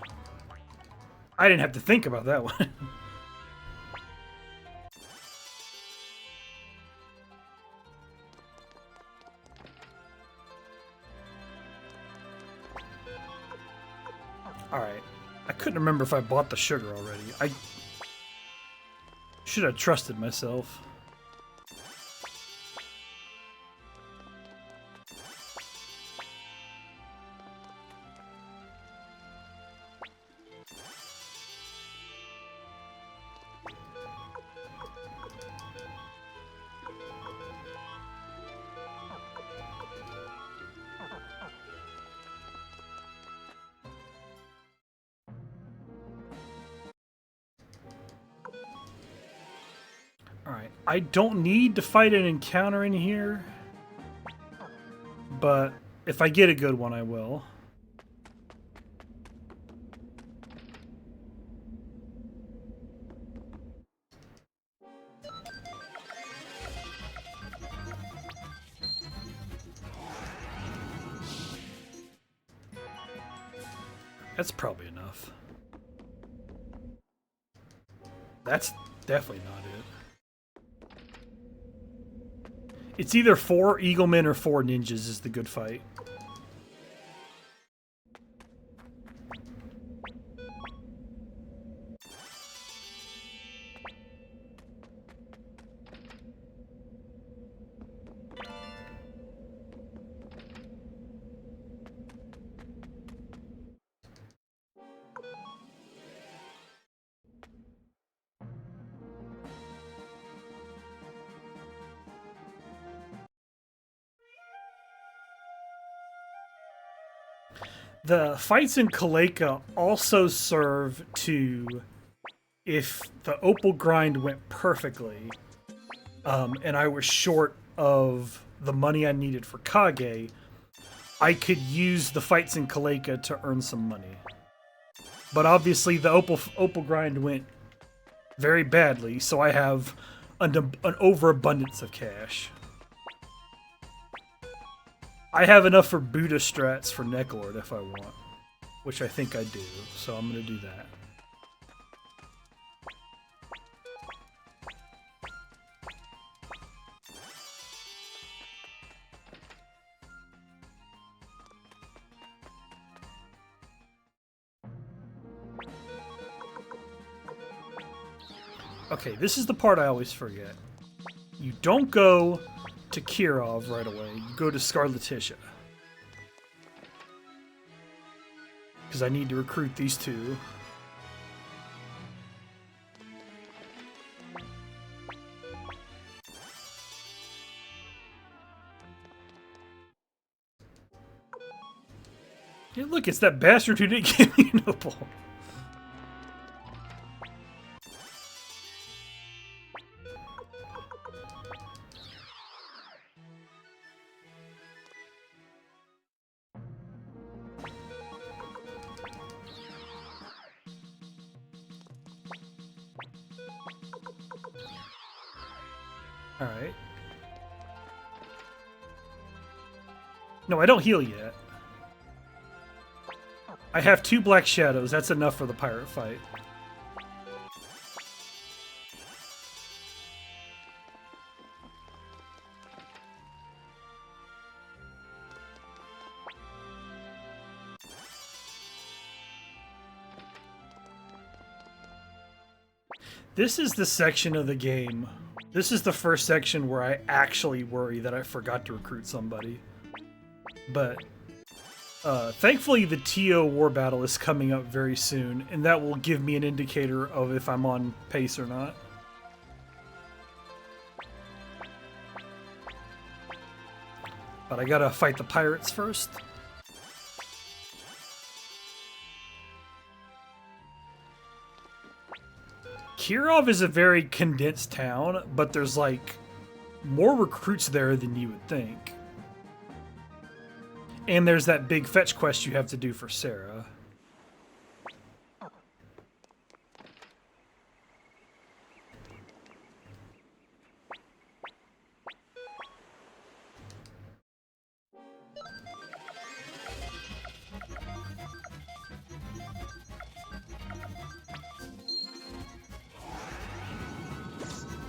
I didn't have to think about that one. Alright. I couldn't remember if I bought the sugar already. I should have trusted myself. Alright, I don't need to fight an encounter in here, but if I get a good one, I will. That's probably enough. That's definitely not it. It's either 4 Eaglemen or 4 ninjas is the good fight. The fights in Kaleka also serve to, if the opal grind went perfectly, and I was short of the money I needed for Kage, I could use the fights in Kaleka to earn some money. But obviously the opal grind went very badly, so I have an overabundance of cash. I have enough for Buddha strats for Necklord if I want, which I think I do, so I'm going to do that. Okay, this is the part I always forget. You don't go to Kirov right away. You go to Scarletitia. Because I need to recruit these two. Hey, look, it's that bastard who didn't give me an opal. Alright. No, I don't heal yet. I have 2 black shadows. That's enough for the pirate fight. This is the section of the game. This is the first section where I actually worry that I forgot to recruit somebody. But thankfully the TO war battle is coming up very soon, and that will give me an indicator of if I'm on pace or not. But I gotta fight the pirates first. Kirov is a very condensed town, but there's like more recruits there than you would think. And there's that big fetch quest you have to do for Sarah.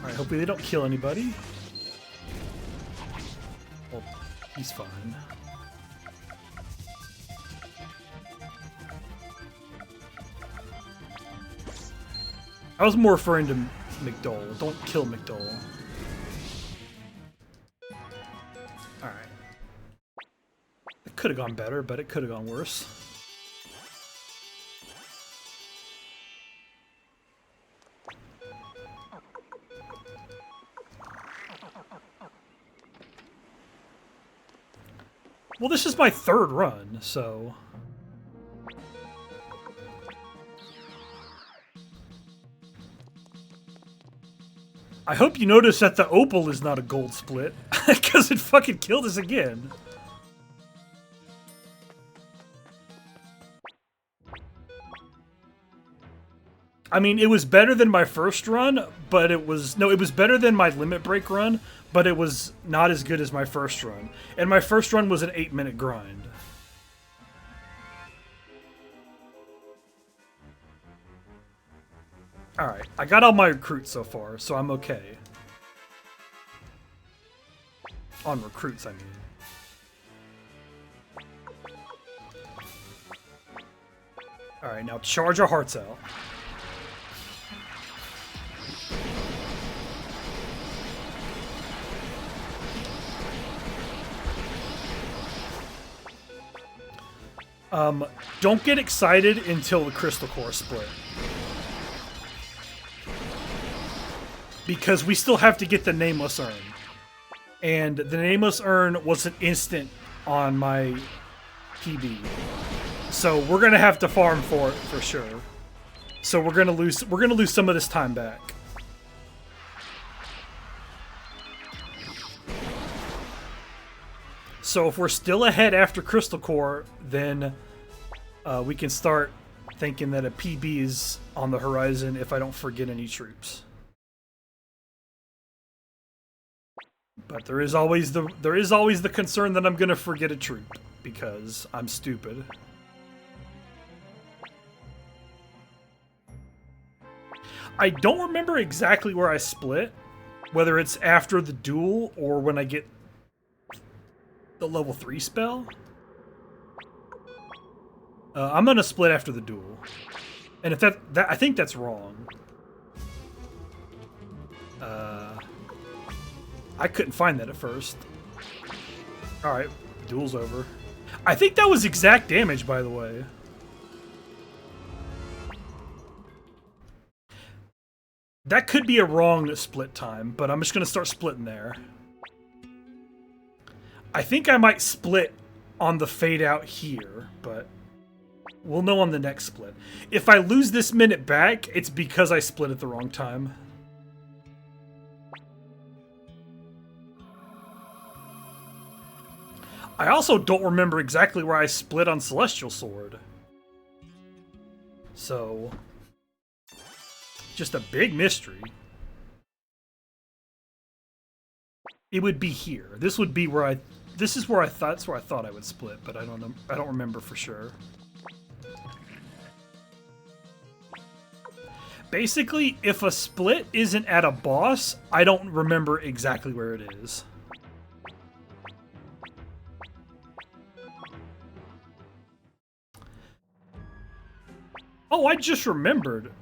Alright, hopefully they don't kill anybody. Well, he's fine. I was more referring to McDole. Don't kill McDole. Alright. It could have gone better, but it could have gone worse. Well, this is my 3rd run, so... I hope you notice that the opal is not a gold split, because it fucking killed us again. I mean, it was better than my first run, but it was... No, it was better than my limit break run, but it was not as good as my first run. And my first run was an 8-minute grind. Alright, I got all my recruits so far, so I'm okay. On recruits, I mean. Alright, now charge our hearts out. Don't get excited until the Crystal Core split. Because we still have to get the Nameless Urn. And the Nameless Urn was an instant on my PB. So we're gonna have to farm for it for sure. So we're gonna lose some of this time back. So if we're still ahead after Crystal Core, then we can start thinking that a PB is on the horizon if I don't forget any troops. But there is always the concern that I'm gonna forget a troop because I'm stupid. I don't remember exactly where I split, whether it's after the duel or when I get the level 3 spell. I'm gonna split after the duel, and if that I think that's wrong. I couldn't find that at first. Alright, duel's over. I think that was exact damage, by the way. That could be a wrong split time, but I'm just gonna start splitting there. I think I might split on the fade out here, but we'll know on the next split. If I lose this minute back, it's because I split at the wrong time. I also don't remember exactly where I split on Celestial Sword. So, just a big mystery. It would be here. This would be where that's where I thought I would split, but I don't know. I don't remember for sure. Basically, if a split isn't at a boss, I don't remember exactly where it is. Oh, I just remembered.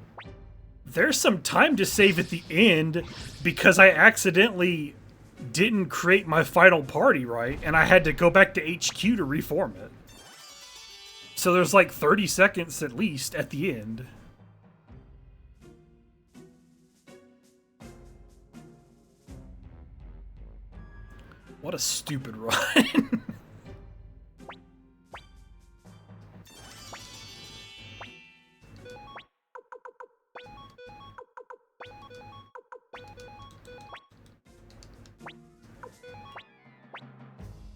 There's some time to save at the end because I accidentally didn't create my final party right, and I had to go back to HQ to reform it. So there's like 30 seconds at least at the end. What a stupid run.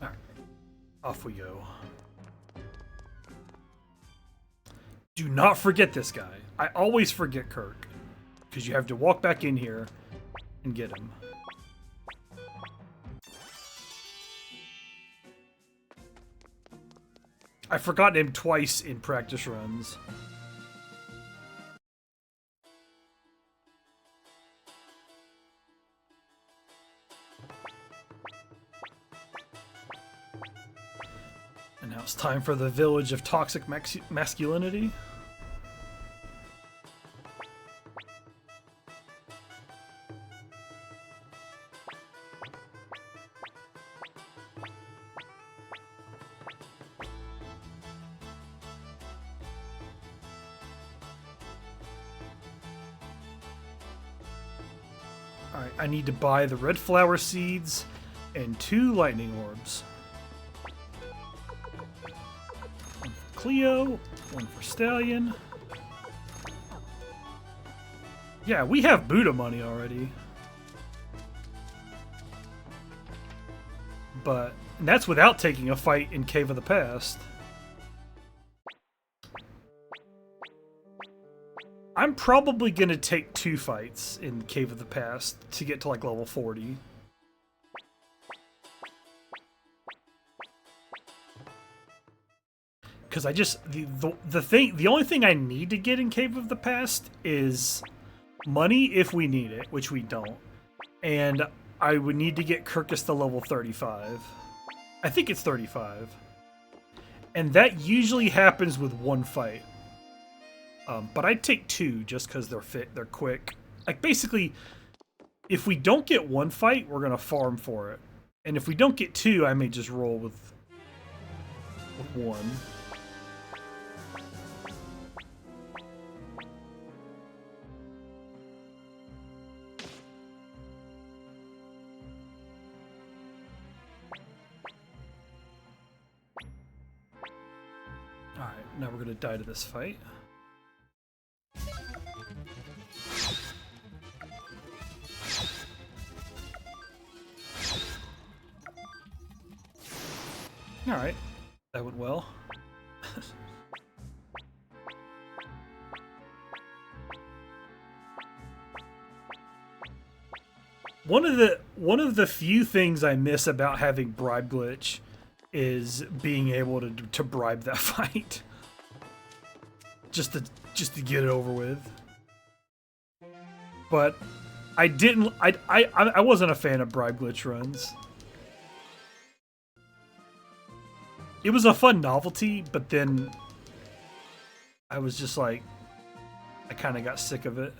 Alright, off we go. Do not forget this guy. I always forget Kirk, because you have to walk back in here and get him. I've forgotten him twice in practice runs. And now it's time for the village of toxic masculinity. Alright, I need to buy the red flower seeds and 2 lightning orbs. One for Cleo, one for Stallion. Yeah, we have Buddha money already. But that's without taking a fight in Cave of the Past. I'm probably gonna take 2 fights in Cave of the Past to get to like level 40. Because I just the only thing I need to get in Cave of the Past is money if we need it, which we don't, and I would need to get Kirkus to level 35. I think it's 35, and that usually happens with 1 fight. But I'd take 2 just because they're quick. Like, basically, if we don't get 1 fight, we're going to farm for it. And if we don't get 2, I may just roll with 1. Alright, now we're going to die to this fight. Alright, that went well. One of the few things I miss about having bribe glitch is being able to bribe that fight. Just to get it over with. But I wasn't a fan of bribe glitch runs. It was a fun novelty, but then I was just like, I kind of got sick of it.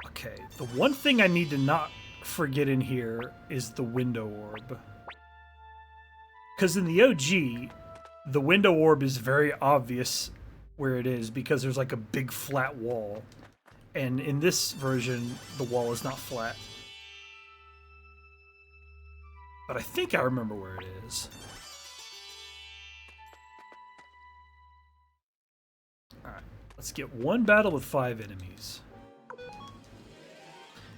Okay, the one thing I need to not forget in here is the window orb. Because in the OG, the window orb is very obvious where it is because there's like a big flat wall. And in this version, the wall is not flat. But I think I remember where it is. Alright, let's get 1 battle with 5 enemies.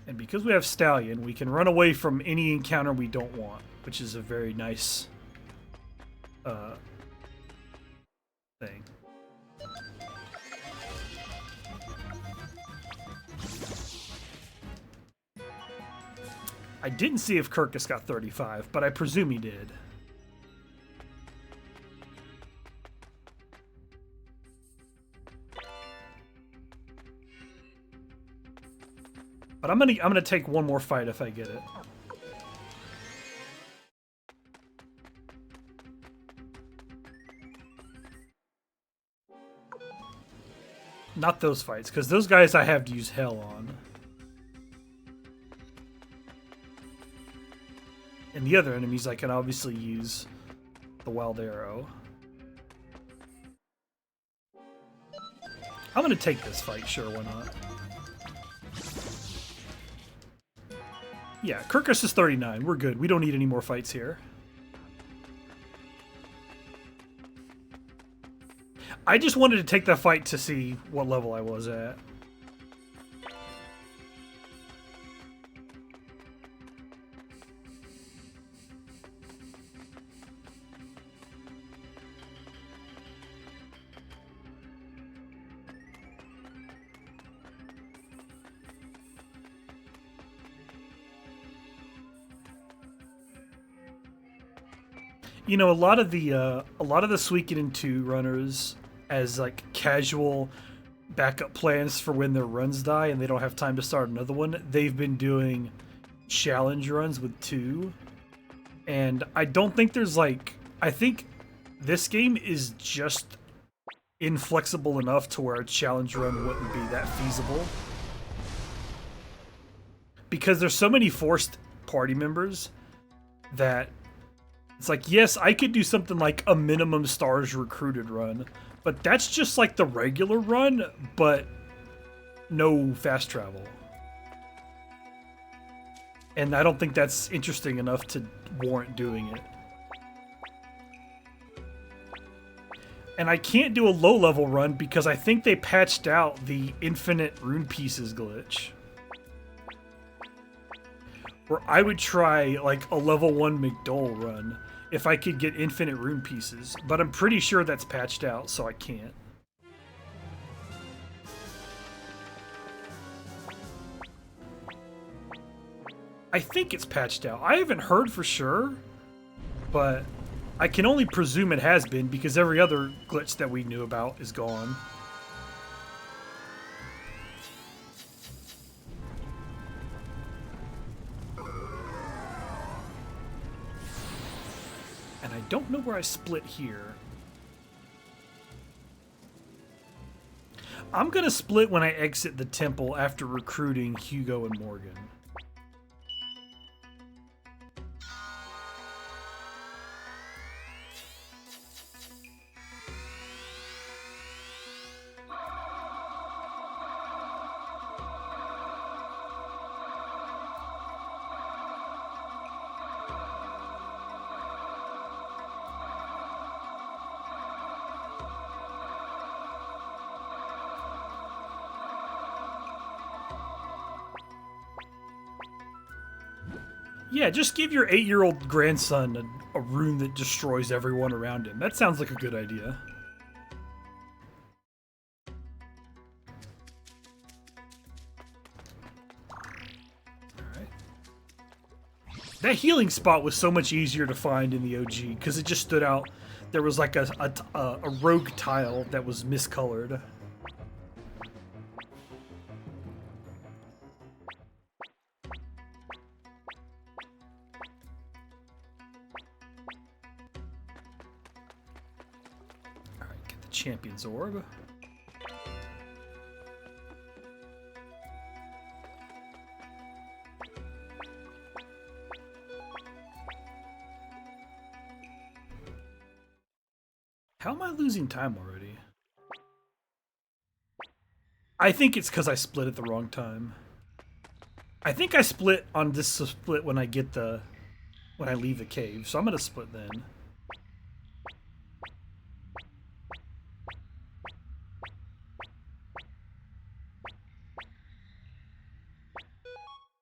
And because we have Stallion, we can run away from any encounter we don't want, which is a very nice thing. I didn't see if Kirkus got 35, but I presume he did. But I'm gonna take one more fight if I get it. Not those fights, because those guys I have to use hell on. And the other enemies I can obviously use the wild arrow. I'm gonna take this fight, sure, why not? Yeah, Kirkus is 39. We're good. We don't need any more fights here. I just wanted to take that fight to see what level I was at. You know, a lot of the Suikoden 2 runners as like casual backup plans for when their runs die and they don't have time to start another one. They've been doing challenge runs with 2. And I don't think there's like, I think this game is just inflexible enough to where a challenge run wouldn't be that feasible. Because there's so many forced party members that it's like, yes, I could do something like a minimum stars recruited run, but that's just like the regular run, but no fast travel. And I don't think that's interesting enough to warrant doing it. And I can't do a low-level run because I think they patched out the infinite rune pieces glitch. Where I would try like a level 1 McDole run if I could get infinite rune pieces, but I'm pretty sure that's patched out, so I can't. I think it's patched out. I haven't heard for sure, but I can only presume it has been because every other glitch that we knew about is gone. And I don't know where I split here. I'm gonna split when I exit the temple after recruiting Hugo and Morgan. Yeah, just give your 8-year-old grandson a rune that destroys everyone around him. That sounds like a good idea. Alright. That healing spot was so much easier to find in the OG, because it just stood out. There was like a rogue tile that was miscolored. Champion's Orb. How am I losing time already? I think it's because I split at the wrong time. I think I split on this split when I get when I leave the cave, so I'm gonna split then.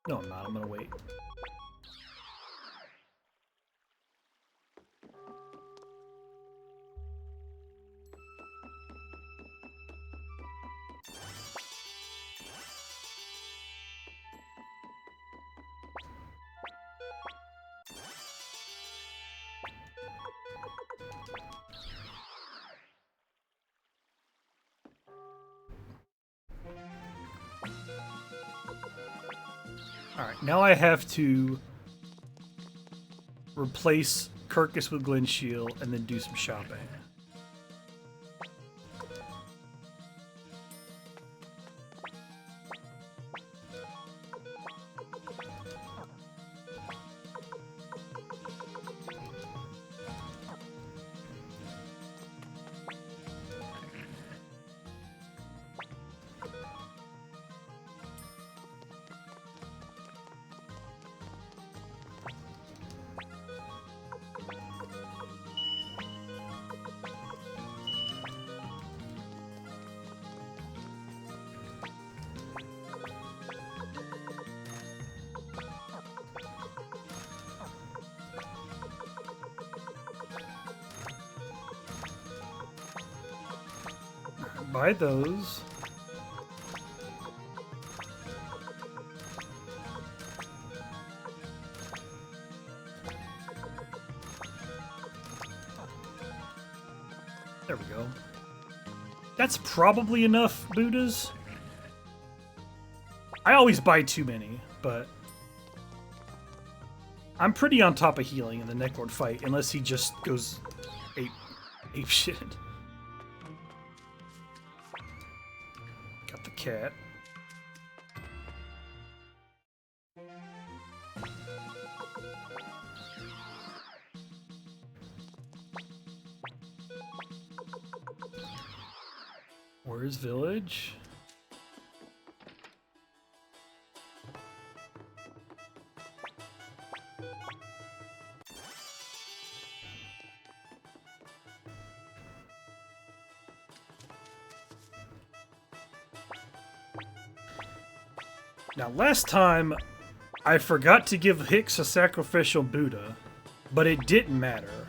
No, I'm not. I'm gonna wait. Alright, now I have to replace Kirkus with Glen Shield and then do some shopping. Buy those. There we go. That's probably enough Buddhas. I always buy too many, but I'm pretty on top of healing in the Necklord fight, unless he just goes ape shit. Got the cat. Where's village? Now, last time, I forgot to give Hicks a sacrificial Buddha, but it didn't matter.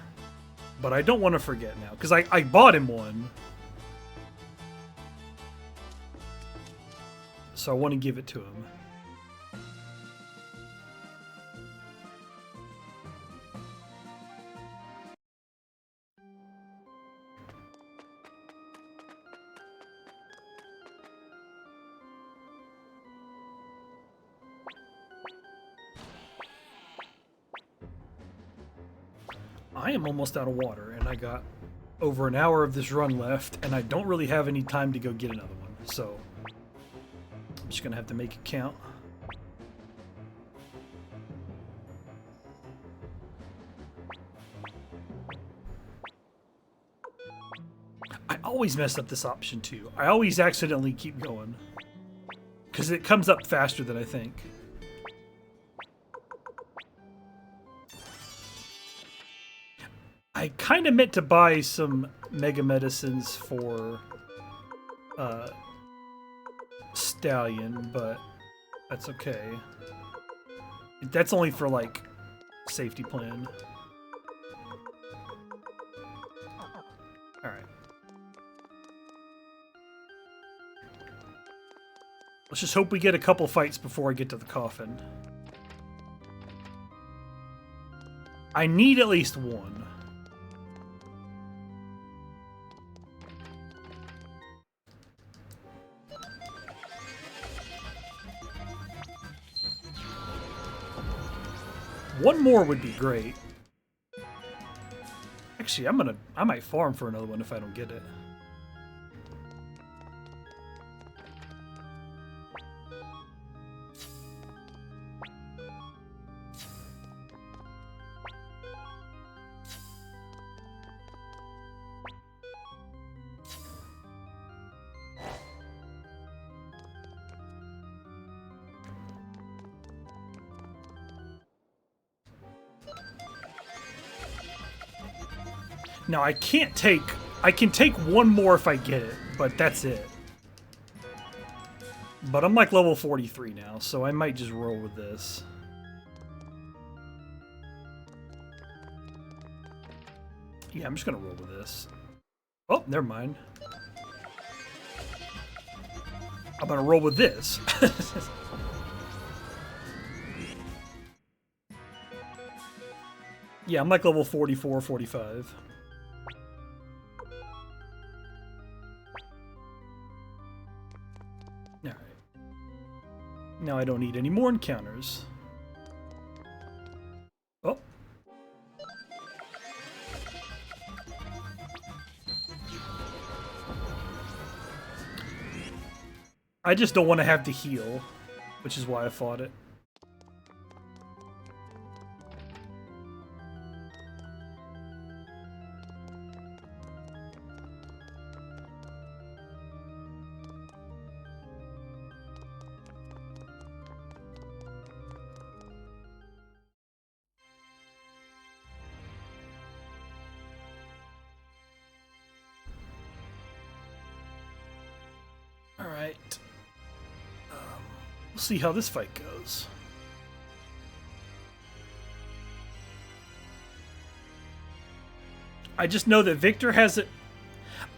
But I don't want to forget now, because I bought him one. So I want to give it to him. I am almost out of water, and I got over an hour of this run left, and I don't really have any time to go get another one, so I'm just gonna have to make it count. I always mess up this option too. I always accidentally keep going, because it comes up faster than I think. I kind of meant to buy some mega medicines for Stallion, but that's okay. That's only for, like, safety plan. Alright. Let's just hope we get a couple fights before I get to the coffin. I need at least one. One more would be great. Actually, I might farm for another one if I don't get it. Now I can take one more if I get it, but that's it. But I'm like level 43 now, so I might just roll with this. Yeah, I'm just gonna roll with this. Oh, never mind. I'm gonna roll with this. Yeah, I'm like level 44, 45. now I don't need any more encounters. Oh. I just don't want to have to heal, which is why I fought it. Alright. We'll see how this fight goes. I just know that Victor has it.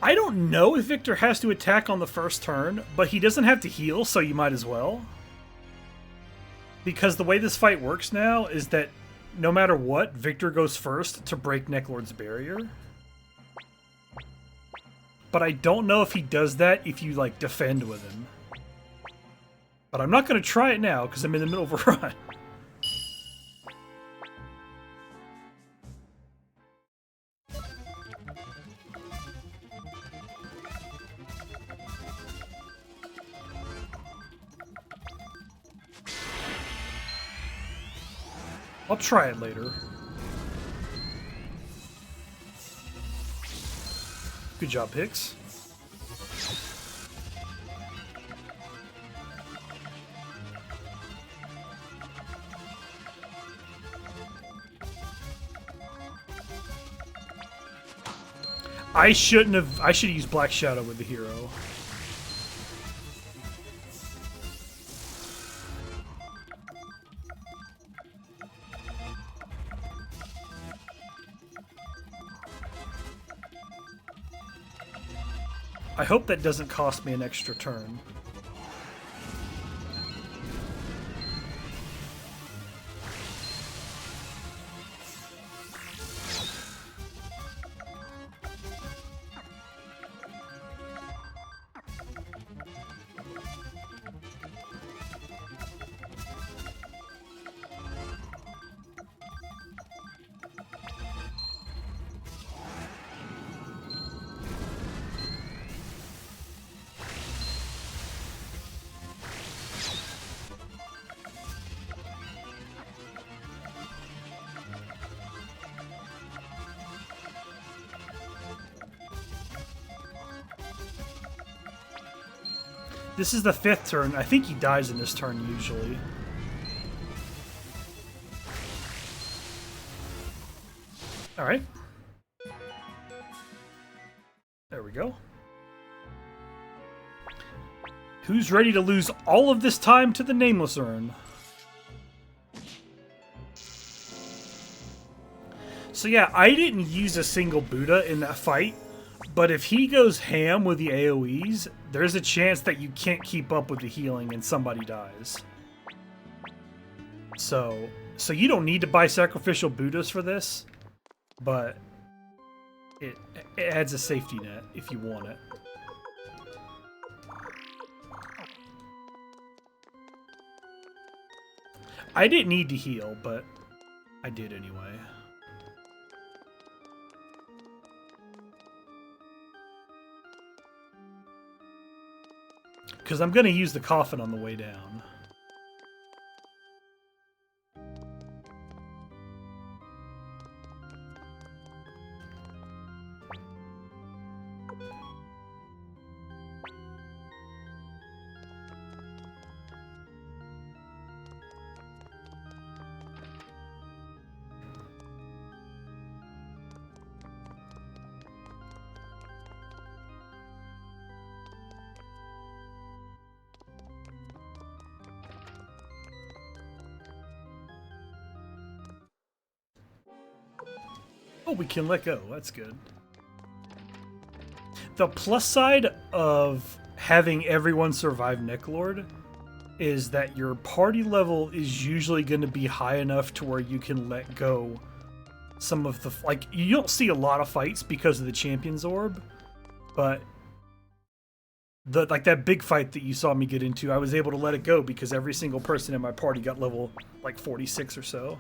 I don't know if Victor has to attack on the first turn, but he doesn't have to heal, so you might as well. Because the way this fight works now is that no matter what, Victor goes first to break Necklord's barrier. But I don't know if he does that if you, like, defend with him. But I'm not going to try it now, because I'm in the middle of a run. I'll try it later. Good job, Hicks. I should have used Black Shadow with the hero. I hope that doesn't cost me an extra turn. This is the 5th turn. I think he dies in this turn usually. Alright. There we go. Who's ready to lose all of this time to the Nameless Urn? So yeah, I didn't use a single Buddha in that fight. But if he goes ham with the AoEs, there's a chance that you can't keep up with the healing and somebody dies. So you don't need to buy sacrificial Buddhas for this, but it adds a safety net if you want it. I didn't need to heal, but I did anyway. Because I'm going to use the coffin on the way down. Oh, we can let go. That's good. The plus side of having everyone survive Necklord is that your party level is usually going to be high enough to where you can let go some of the... Like, you don't see a lot of fights because of the Champion's Orb, but like that big fight that you saw me get into, I was able to let it go because every single person in my party got level like 46 or so.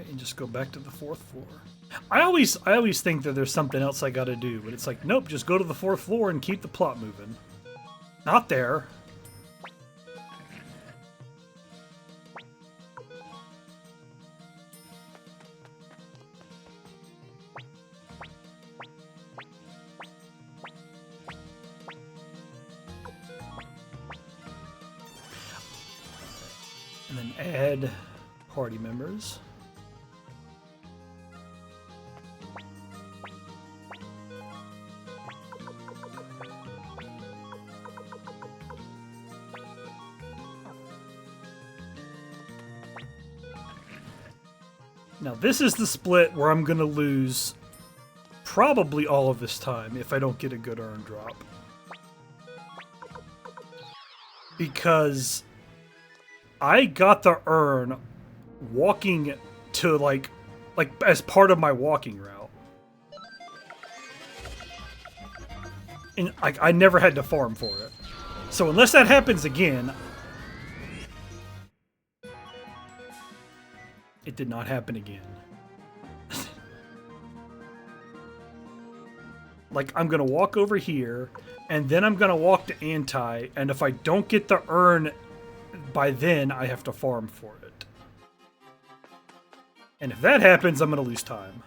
And just go back to the 4th floor. I always think that there's something else I gotta do, but it's like, nope, just go to the 4th floor and keep the plot moving. Not there. And then add party members. Now this is the split where I'm gonna lose probably all of this time if I don't get a good urn drop. Because I got the urn walking to like as part of my walking route. And I never had to farm for it. So unless that happens again, it did not happen again. Like, I'm gonna walk over here, and then I'm gonna walk to Anti, and if I don't get the urn by then, I have to farm for it. And if that happens, I'm gonna lose time.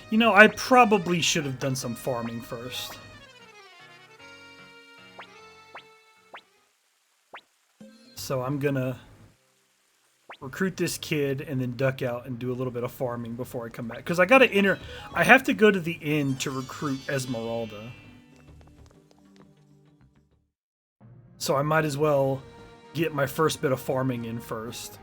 You know, I probably should have done some farming first. So I'm gonna recruit this kid and then duck out and do a little bit of farming before I come back. Because I have to go to the inn to recruit Esmeralda. So I might as well get my first bit of farming in first.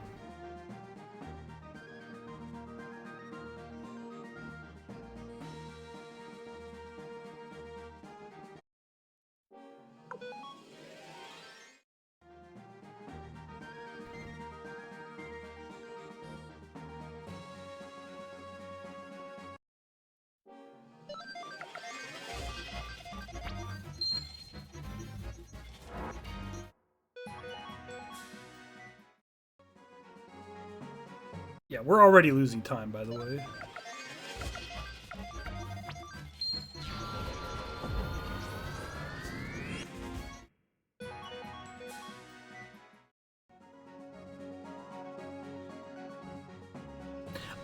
Yeah, we're already losing time, by the way.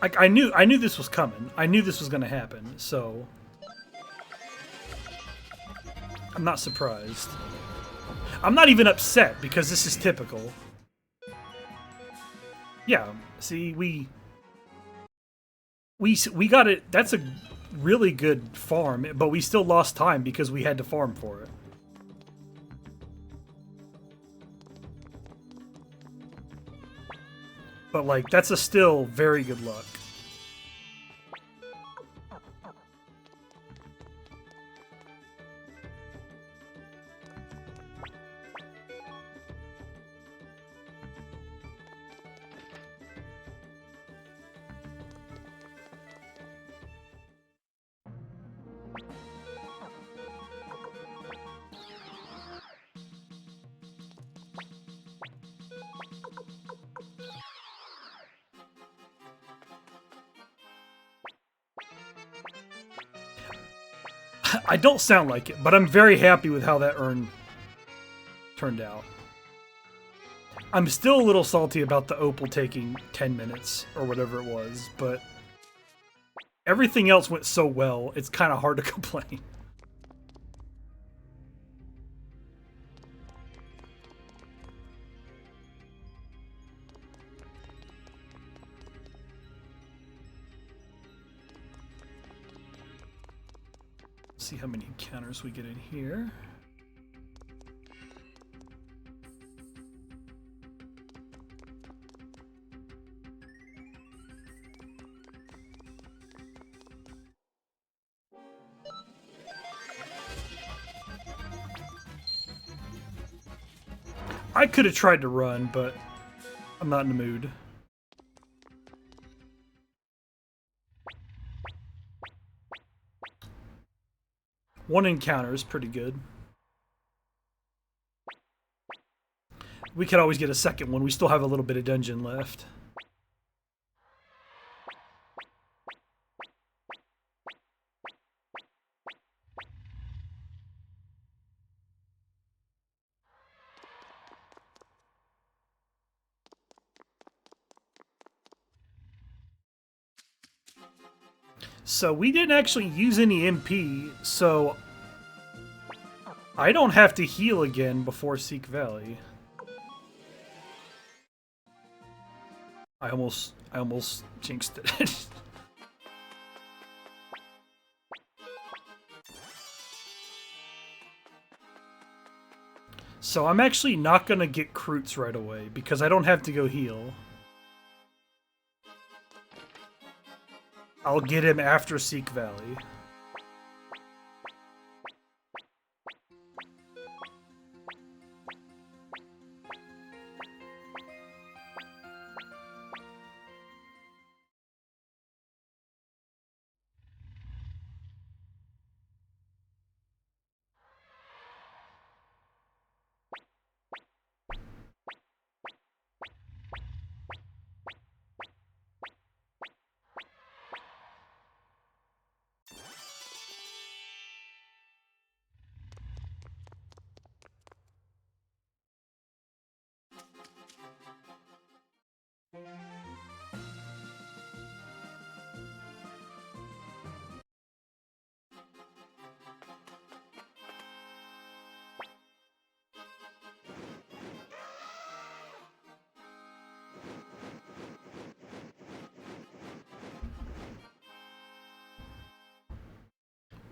I knew this was coming. I knew this was going to happen, so I'm not surprised. I'm not even upset because this is typical. Yeah, see, we got it. That's a really good farm, but we still lost time because we had to farm for it. But, like, that's a still very good luck. I don't sound like it, but I'm very happy with how that urn turned out. I'm still a little salty about the Opal taking 10 minutes or whatever it was, but everything else went so well, it's kind of hard to complain. See how many encounters we get in here. I could have tried to run, but I'm not in the mood. One encounter is pretty good. We could always get a second one. We still have a little bit of dungeon left. So we didn't actually use any MP, so I don't have to heal again before Seek Valley. I almost jinxed it. So I'm actually not gonna get Kroots right away because I don't have to go heal. I'll get him after Seek Valley.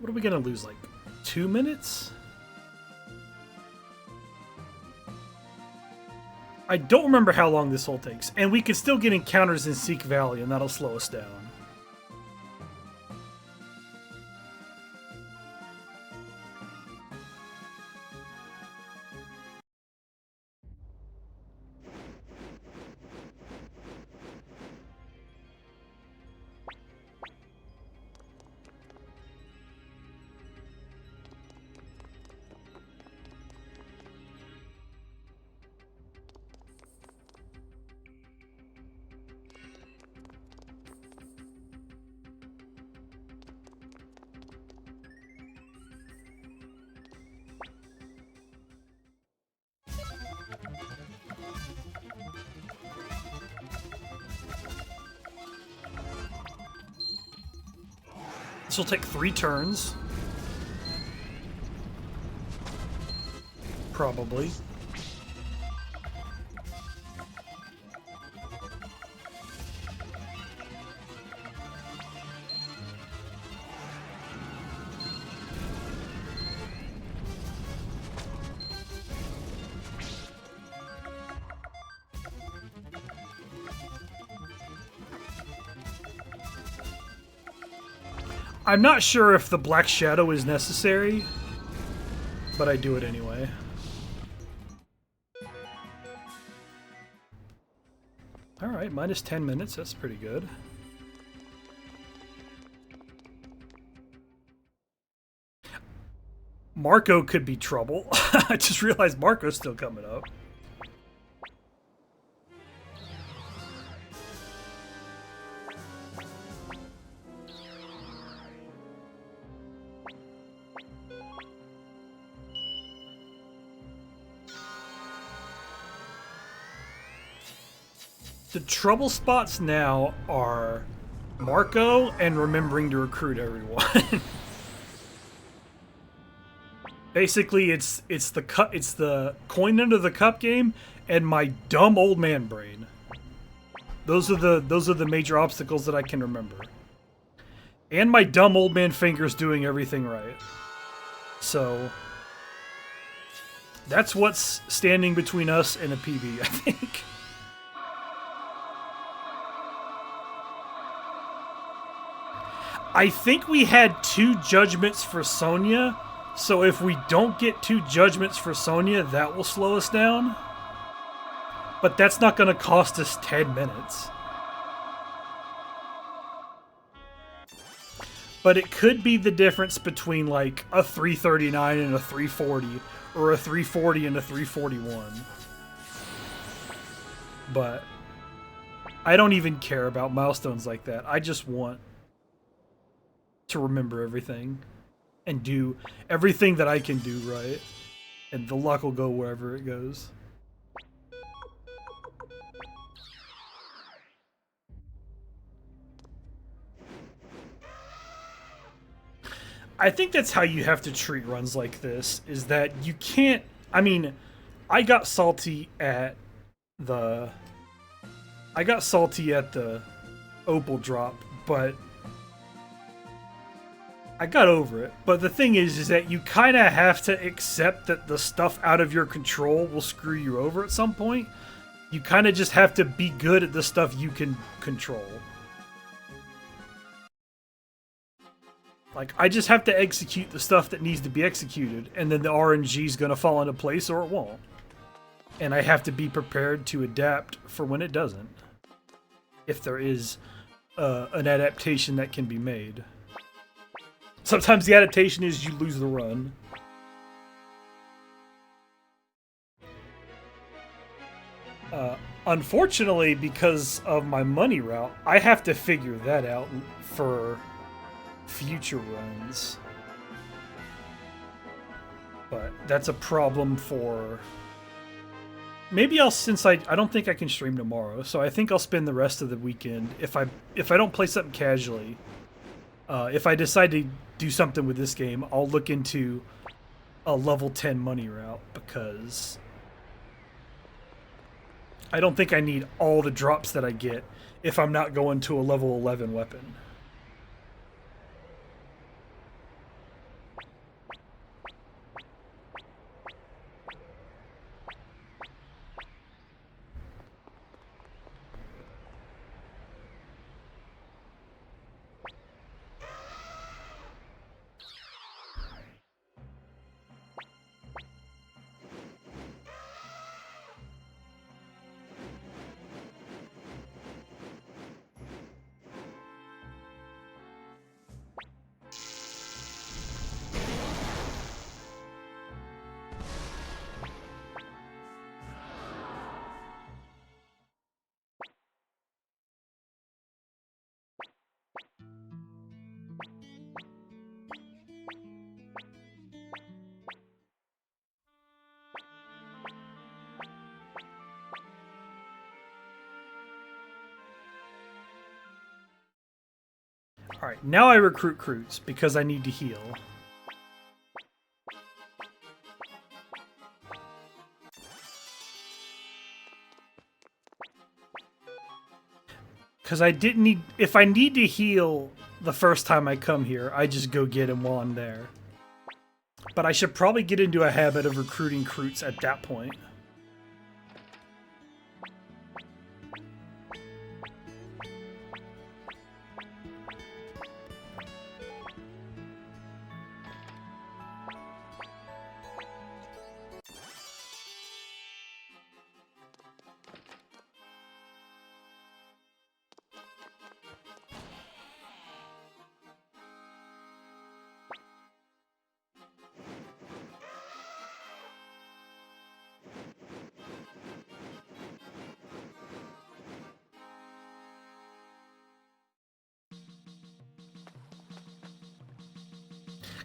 What are we gonna lose, like 2 minutes? I don't remember how long this whole takes, and we can still get encounters in Seek Valley, and that'll slow us down. This will take 3 turns. Probably. I'm not sure if the Black Shadow is necessary, but I do it anyway. Alright, minus 10 minutes, that's pretty good. Marco could be trouble. I just realized Marco's still coming up. The trouble spots now are Marco and remembering to recruit everyone. Basically, it's the coin under the cup game and my dumb old man brain. Those are the major obstacles that I can remember. And my dumb old man fingers doing everything right. So that's what's standing between us and a PB, I think. I think we had 2 judgments for Sonia, so if we don't get 2 judgments for Sonia, that will slow us down. But that's not going to cost us 10 minutes. But it could be the difference between like a 339 and a 340, or a 340 and a 341. But I don't even care about milestones like that. I just want to remember everything and do everything that I can do right, and the luck will go wherever it goes. I think that's how you have to treat runs like this, is that you can't... I mean, I got salty at the Opal drop, but I got over it. But the thing is that you kind of have to accept that the stuff out of your control will screw you over at some point. You kind of just have to be good at the stuff you can control. Like, I just have to execute the stuff that needs to be executed, and then the RNG is going to fall into place or it won't. And I have to be prepared to adapt for when it doesn't. If there is an adaptation that can be made. Sometimes the adaptation is you lose the run. Unfortunately, because of my money route, I have to figure that out for future runs. But that's a problem for... Maybe I'll, since I don't think I can stream tomorrow, so I think I'll spend the rest of the weekend, if I don't play something casually, if I decide to do something with this game, I'll look into a level 10 money route, because I don't think I need all the drops that I get if I'm not going to a level 11 weapon. Alright, now I recruit Croots because I need to heal. Because I didn't need... If I need to heal the first time I come here, I just go get him while I'm there. But I should probably get into a habit of recruiting Croots at that point.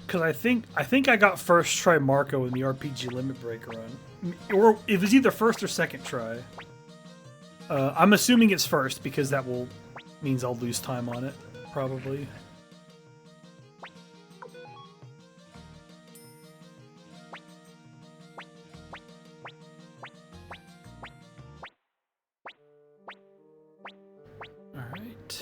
Because I think I got first try Marco in the RPG Limit Break run. Or it was either first or second try. I'm assuming it's first because that means I'll lose time on it, probably. Alright.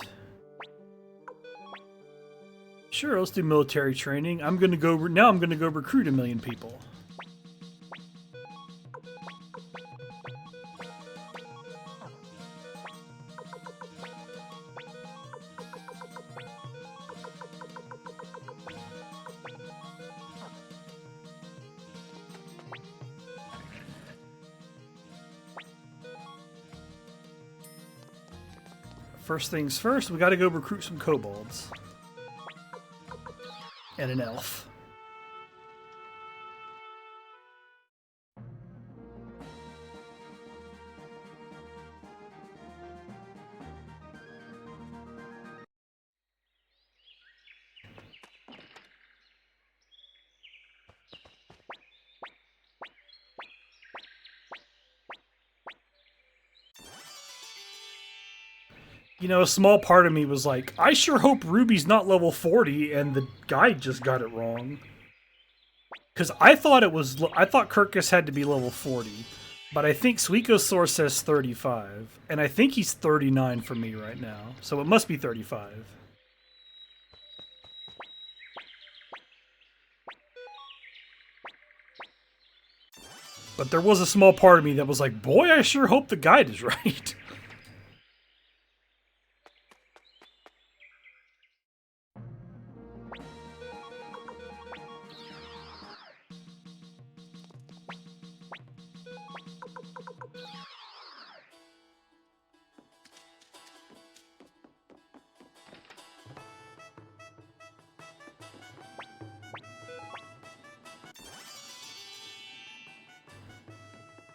Sure, let's do military training. Now I'm gonna go recruit 1 million people. First things first, we gotta go recruit some kobolds. And an elf. You know, a small part of me was like, I sure hope Ruby's not level 40, and the guide just got it wrong. Because I thought Kirkus had to be level 40, but I think Suiko's source says 35, and I think he's 39 for me right now, so it must be 35. But there was a small part of me that was like, boy, I sure hope the guide is right.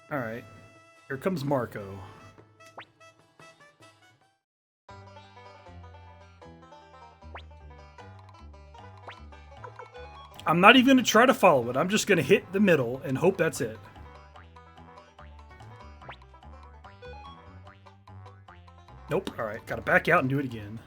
Alright, here comes Marco. I'm not even going to try to follow it. I'm just going to hit the middle and hope that's it. Nope. Alright, gotta back out and do it again.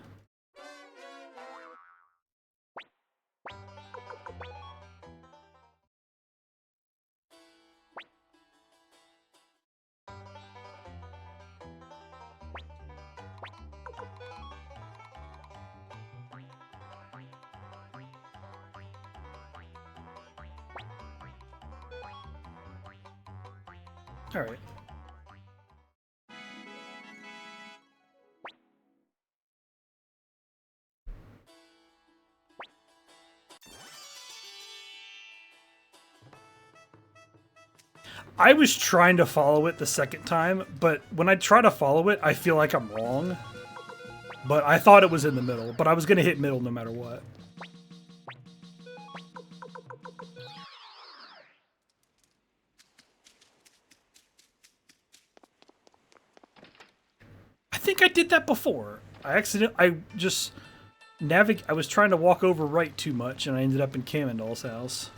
Alright. I was trying to follow it the second time, but when I try to follow it, I feel like I'm wrong. But I thought it was in the middle, but I was going to hit middle no matter what. I think I did that before. I was trying to walk over right too much, and I ended up in Kamendal's house.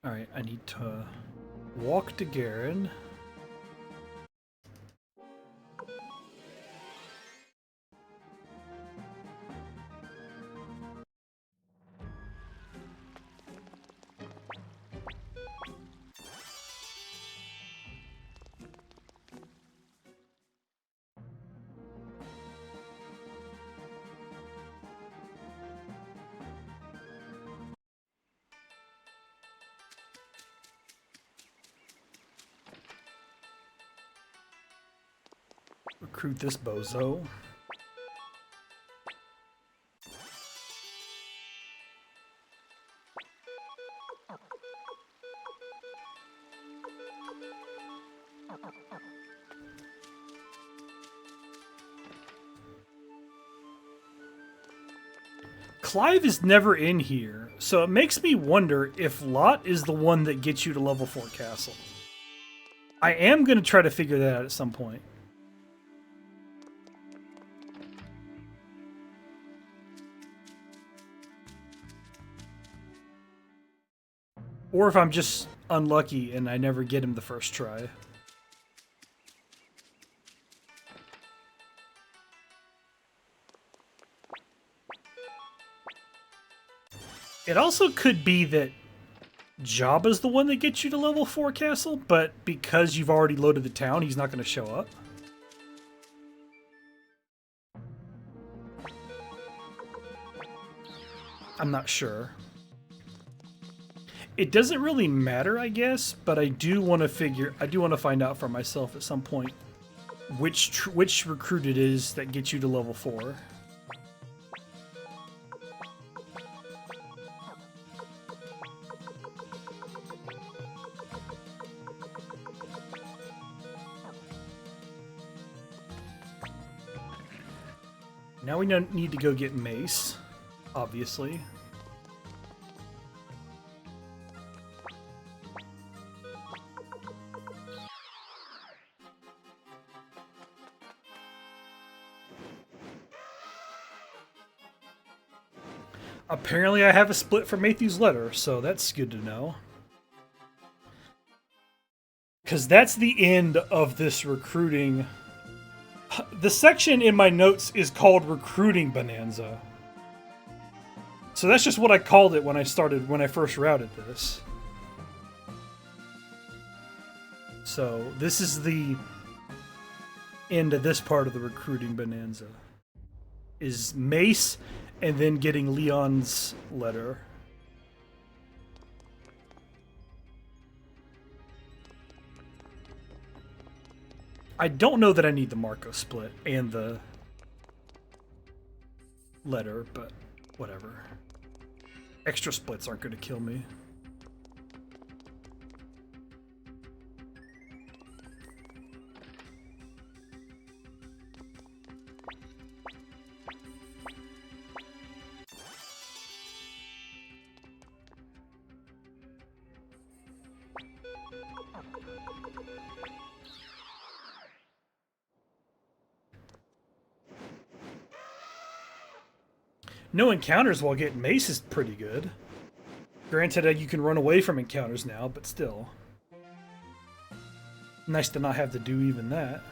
Alright, I need to walk to Garen. Recruit this bozo. Clive is never in here, so it makes me wonder if Lot is the one that gets you to level 4 castle. I am going to try to figure that out at some point. Or if I'm just unlucky and I never get him the first try. It also could be that Jabba's the one that gets you to level 4 castle, but because you've already loaded the town, he's not going to show up. I'm not sure. It doesn't really matter, I guess, but I do want to find out for myself at some point which recruit it is that gets you to level 4. Now we need to go get Mace, obviously. Apparently I have a split for Matthew's letter, so that's good to know. Because that's the end of this recruiting. The section in my notes is called Recruiting Bonanza. So that's just what I called it when I first routed this. So this is the end of this part of the Recruiting Bonanza. Is Mace and then getting Leon's letter. I don't know that I need the Marco split and the letter, but whatever. Extra splits aren't going to kill me. No encounters while getting Mace is pretty good. Granted, you can run away from encounters now, but still. Nice to not have to do even that.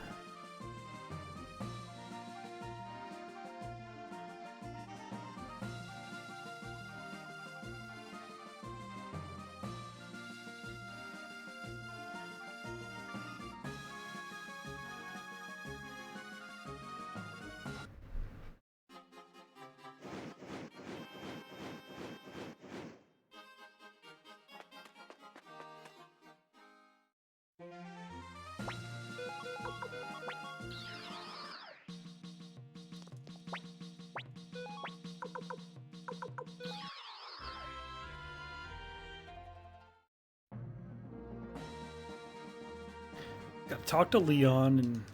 Gotta talk to Leon and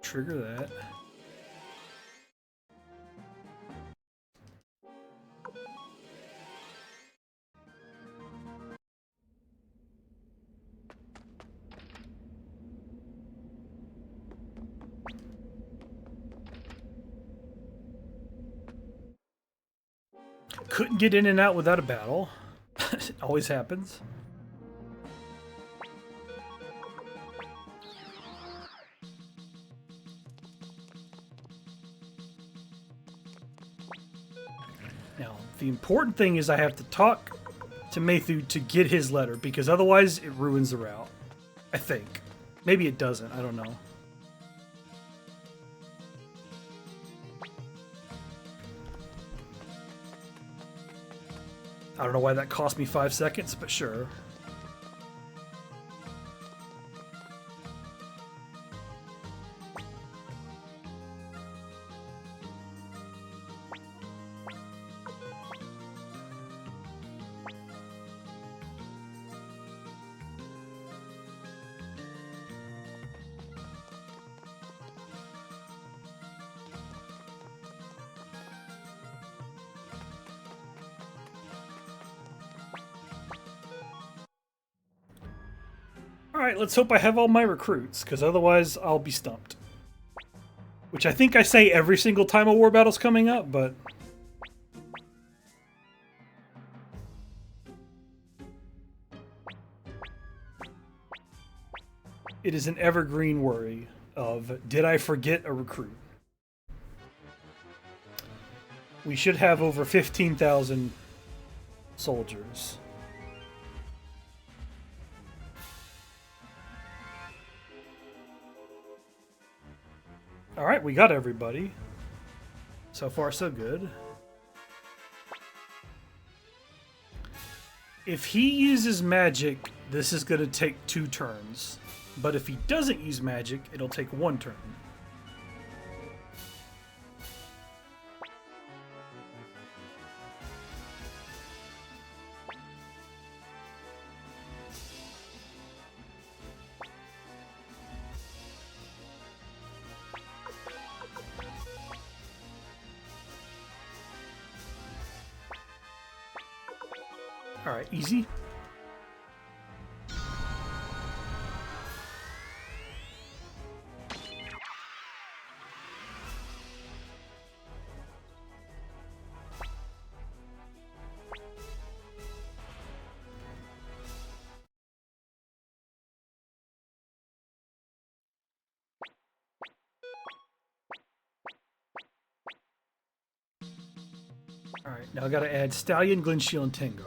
trigger that. Couldn't get in and out without a battle. It always happens. Now, the important thing is I have to talk to Matthew to get his letter, because otherwise it ruins the route. I think. Maybe it doesn't. I don't know. I don't know why that cost me 5 seconds, but sure. Alright, let's hope I have all my recruits, because otherwise I'll be stumped. Which I think I say every single time a war battle's coming up, but... it is an evergreen worry of, did I forget a recruit? We should have over 15,000 soldiers. Alright, we got everybody. So far, so good. If he uses magic, this is going to take 2 turns. But if he doesn't use magic, it'll take 1 turn. Alright, easy. Alright, now I gotta add Stallion, Glensheel, and Tengar.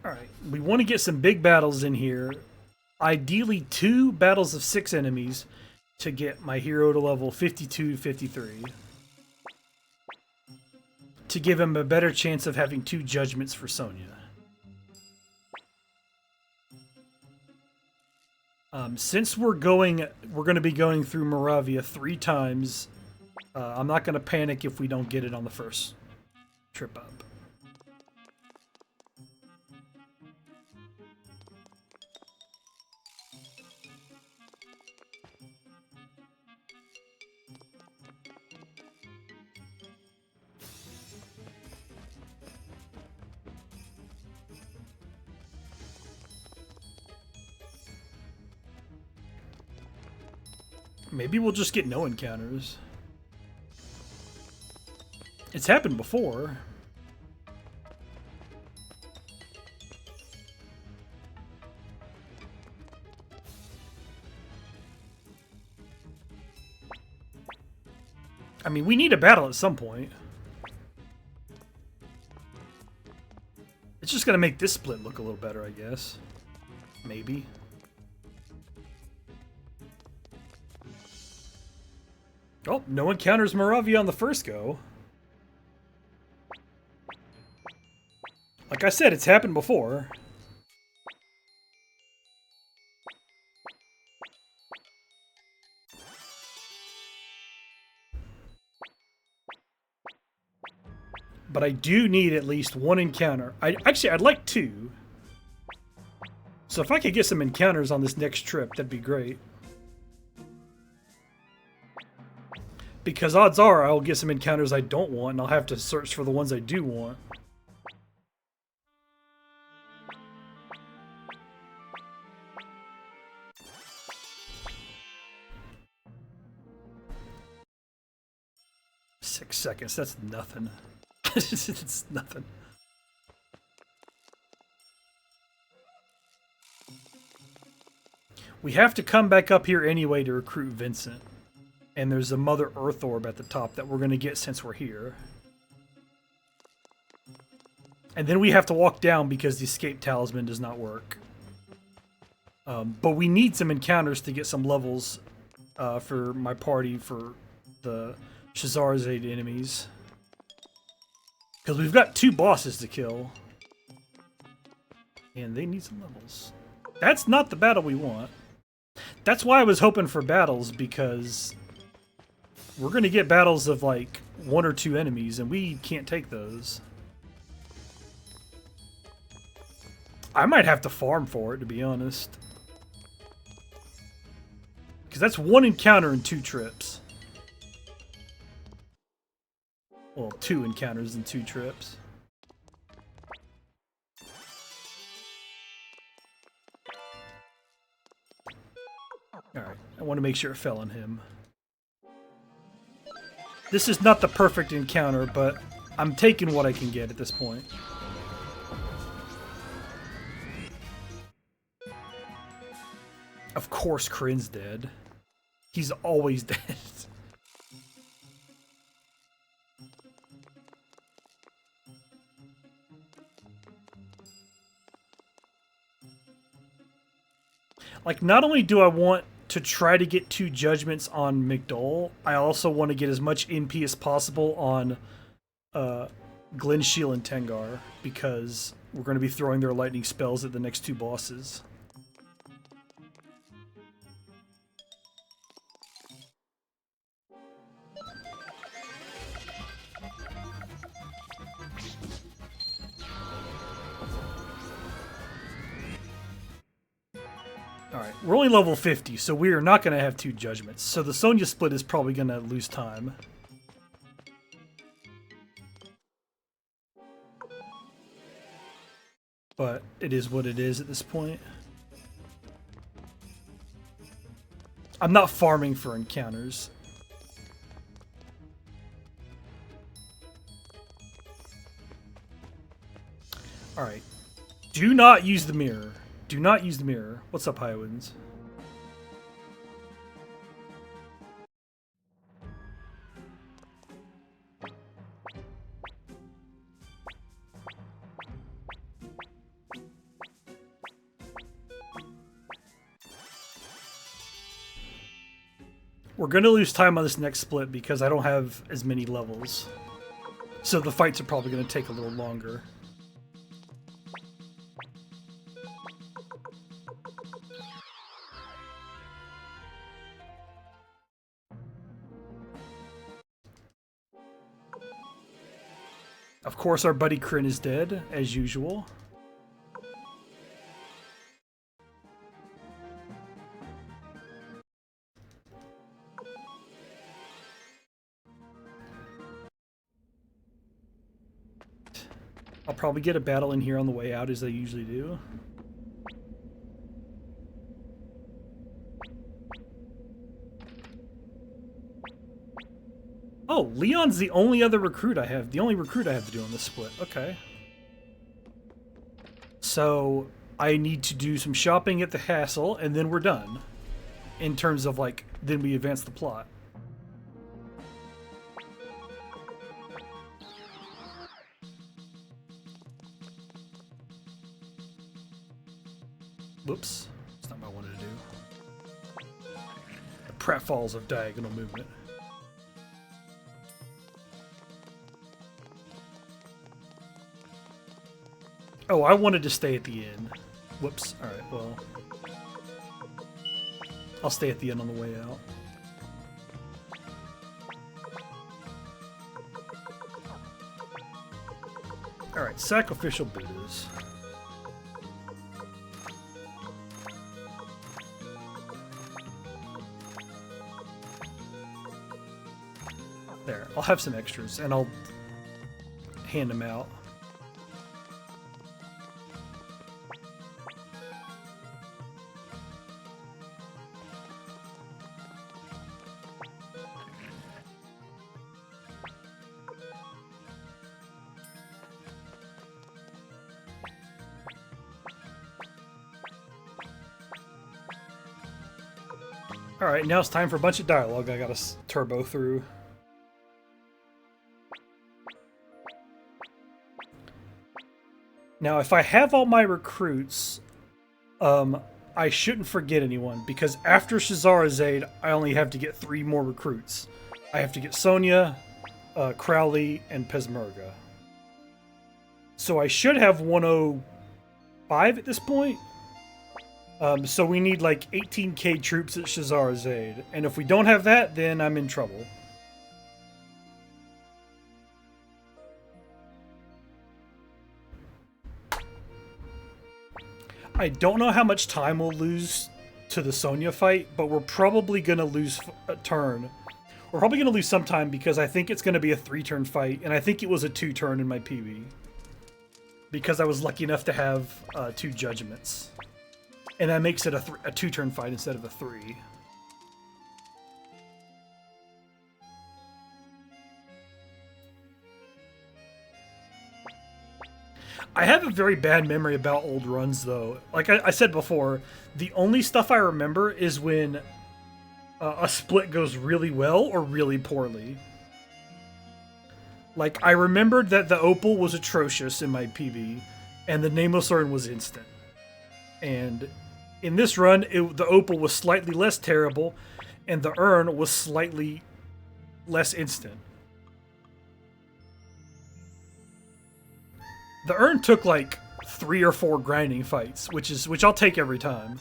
Alright, we want to get some big battles in here. Ideally 2 battles of 6 enemies to get my hero to level 52, 53. To give him a better chance of having 2 judgments for Sonya. Since we're going to be going through Moravia 3 times, I'm not going to panic if we don't get it on the first trip up. Maybe we'll just get no encounters. It's happened before. I mean, we need a battle at some point. It's just gonna make this split look a little better, I guess. Maybe. Oh, no one counters Moravia on the first go. Like I said, it's happened before. But I do need at least 1 encounter. I'd like 2. So if I could get some encounters on this next trip, that'd be great. Because odds are I'll get some encounters I don't want, and I'll have to search for the ones I do want. Six seconds, that's nothing. It's nothing. We have to come back up here anyway to recruit Vincent. And there's a Mother Earth Orb at the top that we're going to get since we're here. And then we have to walk down because the escape talisman does not work. But we need some encounters to get some levels for my party for the Charizard enemies. Because we've got 2 bosses to kill. And they need some levels. That's not the battle we want. That's why I was hoping for battles, because we're going to get battles of like 1 or 2 enemies, and we can't take those. I might have to farm for it, to be honest. Because that's 1 encounter and 2 trips. Well, 2 encounters and 2 trips. Alright, I want to make sure it fell on him. This is not the perfect encounter, but I'm taking what I can get at this point. Of course Kryn's dead. He's always dead. Like, not only do I want to try to get 2 judgments on McDole, I also want to get as much NP as possible on Glenshiel and Tengar, because we're going to be throwing their lightning spells at the next 2 bosses. Alright, we're only level 50, so we are not going to have 2 judgments. So the Sonya split is probably going to lose time. But it is what it is at this point. I'm not farming for encounters. Alright. Do not use the mirror. Do not use the mirror. What's up, Highwinds? We're going to lose time on this next split because I don't have as many levels. So the fights are probably going to take a little longer. Of course, our buddy Kryn is dead, as usual. I'll probably get a battle in here on the way out, as I usually do. Oh, Leon's the only other recruit I have. The only recruit I have to do on this split. Okay. So, I need to do some shopping at the Hassle, and then we're done. In terms of, like, then we advance the plot. Whoops. That's not what I wanted to do. The pratfalls of diagonal movement. Oh, I wanted to stay at the inn. Whoops. Alright, well. I'll stay at the inn on the way out. Alright, sacrificial Buddhas. There, I'll have some extras, and I'll hand them out. Alright, now it's time for a bunch of dialogue I gotta turbo through. Now, if I have all my recruits, I shouldn't forget anyone, because after Shazarazaid, I only have to get 3 more recruits. I have to get Sonya, Crowley, and Peshmerga. So I should have 105 at this point. So we need like 18k troops at Shazarazaid, and if we don't have that, then I'm in trouble. I don't know how much time we'll lose to the Sonya fight, but we're probably going to lose a turn. We're probably going to lose some time because I think it's going to be a 3-turn fight, and I think it was a 2-turn in my PB. Because I was lucky enough to have 2 judgments. And that makes it a 2-turn fight instead of a 3. I have a very bad memory about old runs, though. Like I said before, the only stuff I remember is when a split goes really well or really poorly. Like, I remembered that the Opal was atrocious in my PB, and the Nameless Urn was instant. And in this run, the Opal was slightly less terrible, and the Urn was slightly less instant. The Urn took like 3 or 4 grinding fights, which I'll take every time.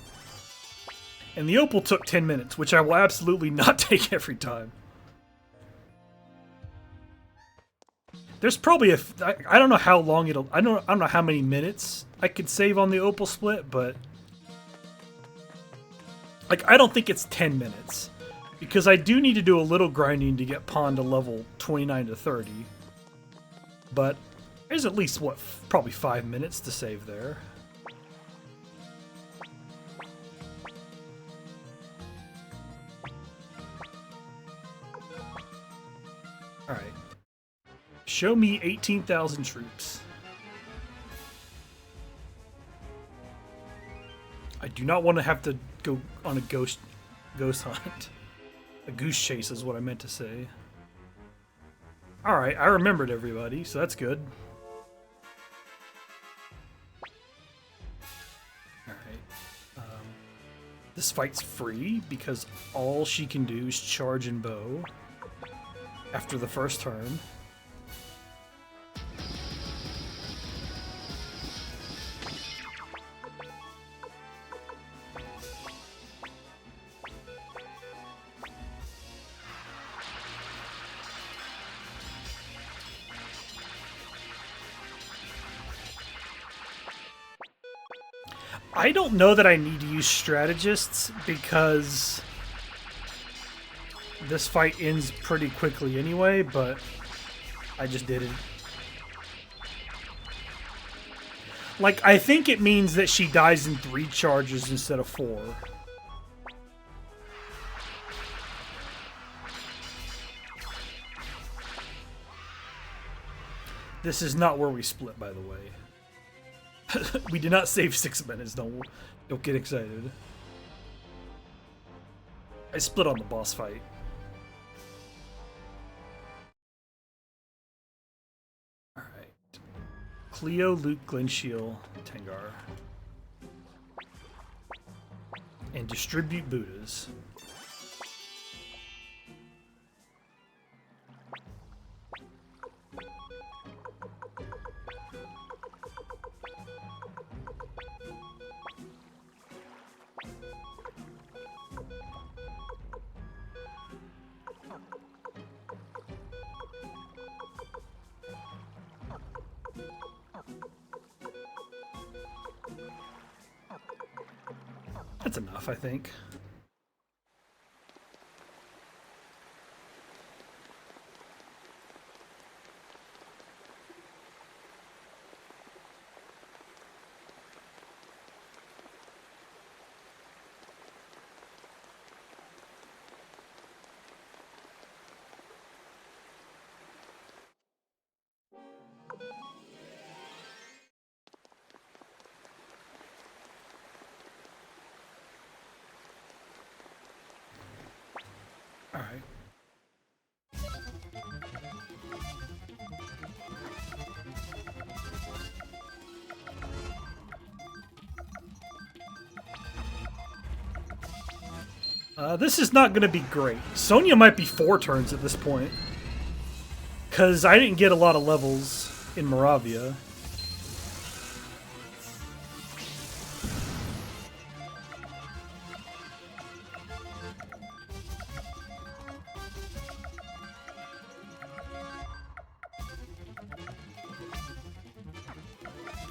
And the Opal took 10 minutes, which I will absolutely not take every time. There's probably I don't know how long it'll... I don't know how many minutes I could save on the Opal split, but... Like, I don't think it's 10 minutes. Because I do need to do a little grinding to get Pawn to level 29 to 30. But there's at least, what, probably 5 minutes to save there. Alright. Show me 18,000 troops. I do not want to have to go on a ghost hunt. A goose chase is what I meant to say. Alright, I remembered everybody, so that's good. Alright. This fight's free because all she can do is charge and bow after the first turn. I don't know that I need to use strategists because this fight ends pretty quickly anyway, but I just did it. Like, I think it means that she dies in 3 charges instead of 4. This is not where we split, by the way. We did not save 6 minutes, don't get excited. I split on the boss fight. Alright. Cleo, Luke, Glenshiel, Tengar. And distribute Buddhas. That's enough, I think. Alright. This is not going to be great. Sonya might be 4 turns at this point. Because I didn't get a lot of levels in Moravia.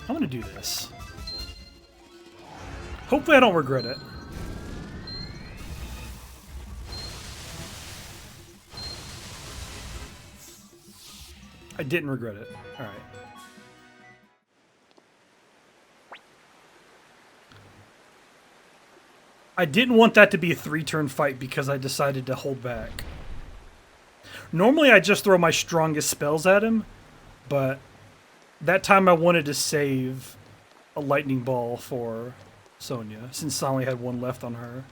I'm gonna do this. Hopefully I don't regret it. I didn't regret it. Alright. I didn't want that to be a 3-turn fight because I decided to hold back. Normally I just throw my strongest spells at him, but that time I wanted to save a lightning ball for Sonya, since I only had one left on her.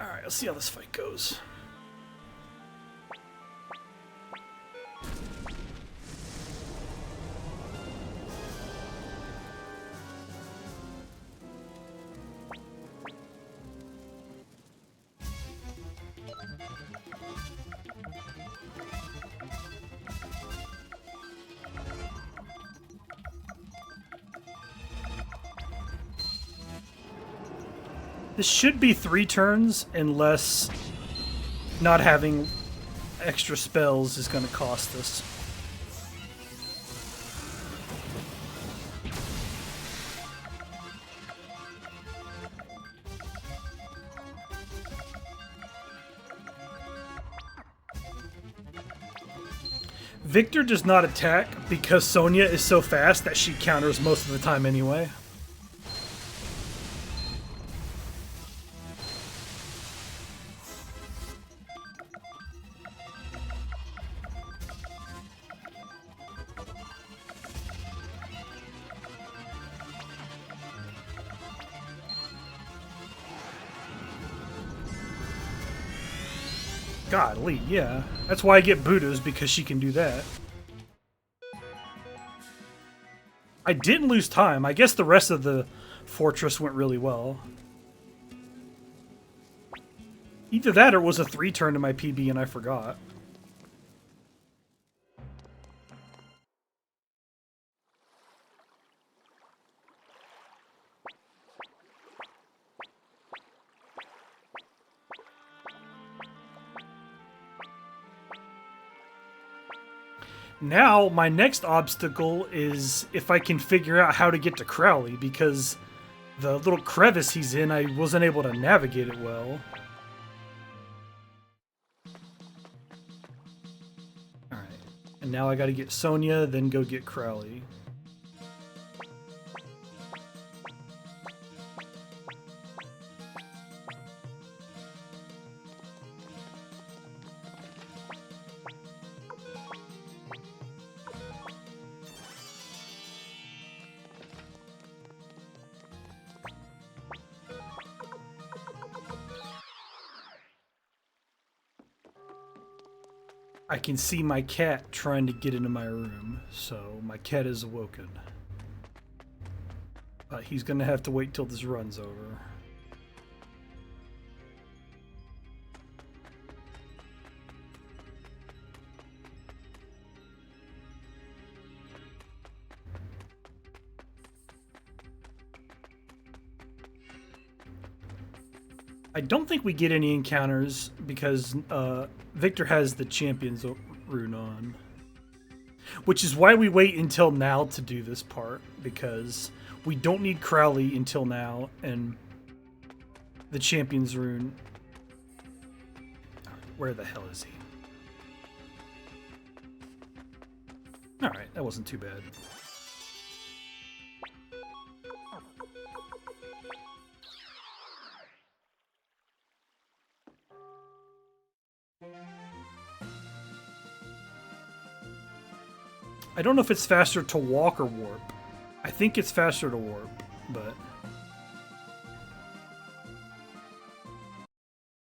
Alright, let's see how this fight goes. This should be 3 turns, unless not having extra spells is going to cost us. Victor does not attack because Sonya is so fast that she counters most of the time anyway. Godly, yeah. That's why I get Buddhas, because she can do that. I didn't lose time. I guess the rest of the fortress went really well. Either that or it was a 3-turn to my PB and I forgot. Now, my next obstacle is if I can figure out how to get to Crowley, because the little crevice he's in, I wasn't able to navigate it well. Alright, and now I gotta get Sonya, then go get Crowley. I can see my cat trying to get into my room, so my cat is awoken. But he's gonna have to wait till this run's over. I don't think we get any encounters because Victor has the Champion's rune on. Which is why we wait until now to do this part, because we don't need Crowley until now, and the Champion's rune... Where the hell is he? Alright, that wasn't too bad. I don't know if it's faster to walk or warp. I think it's faster to warp, but...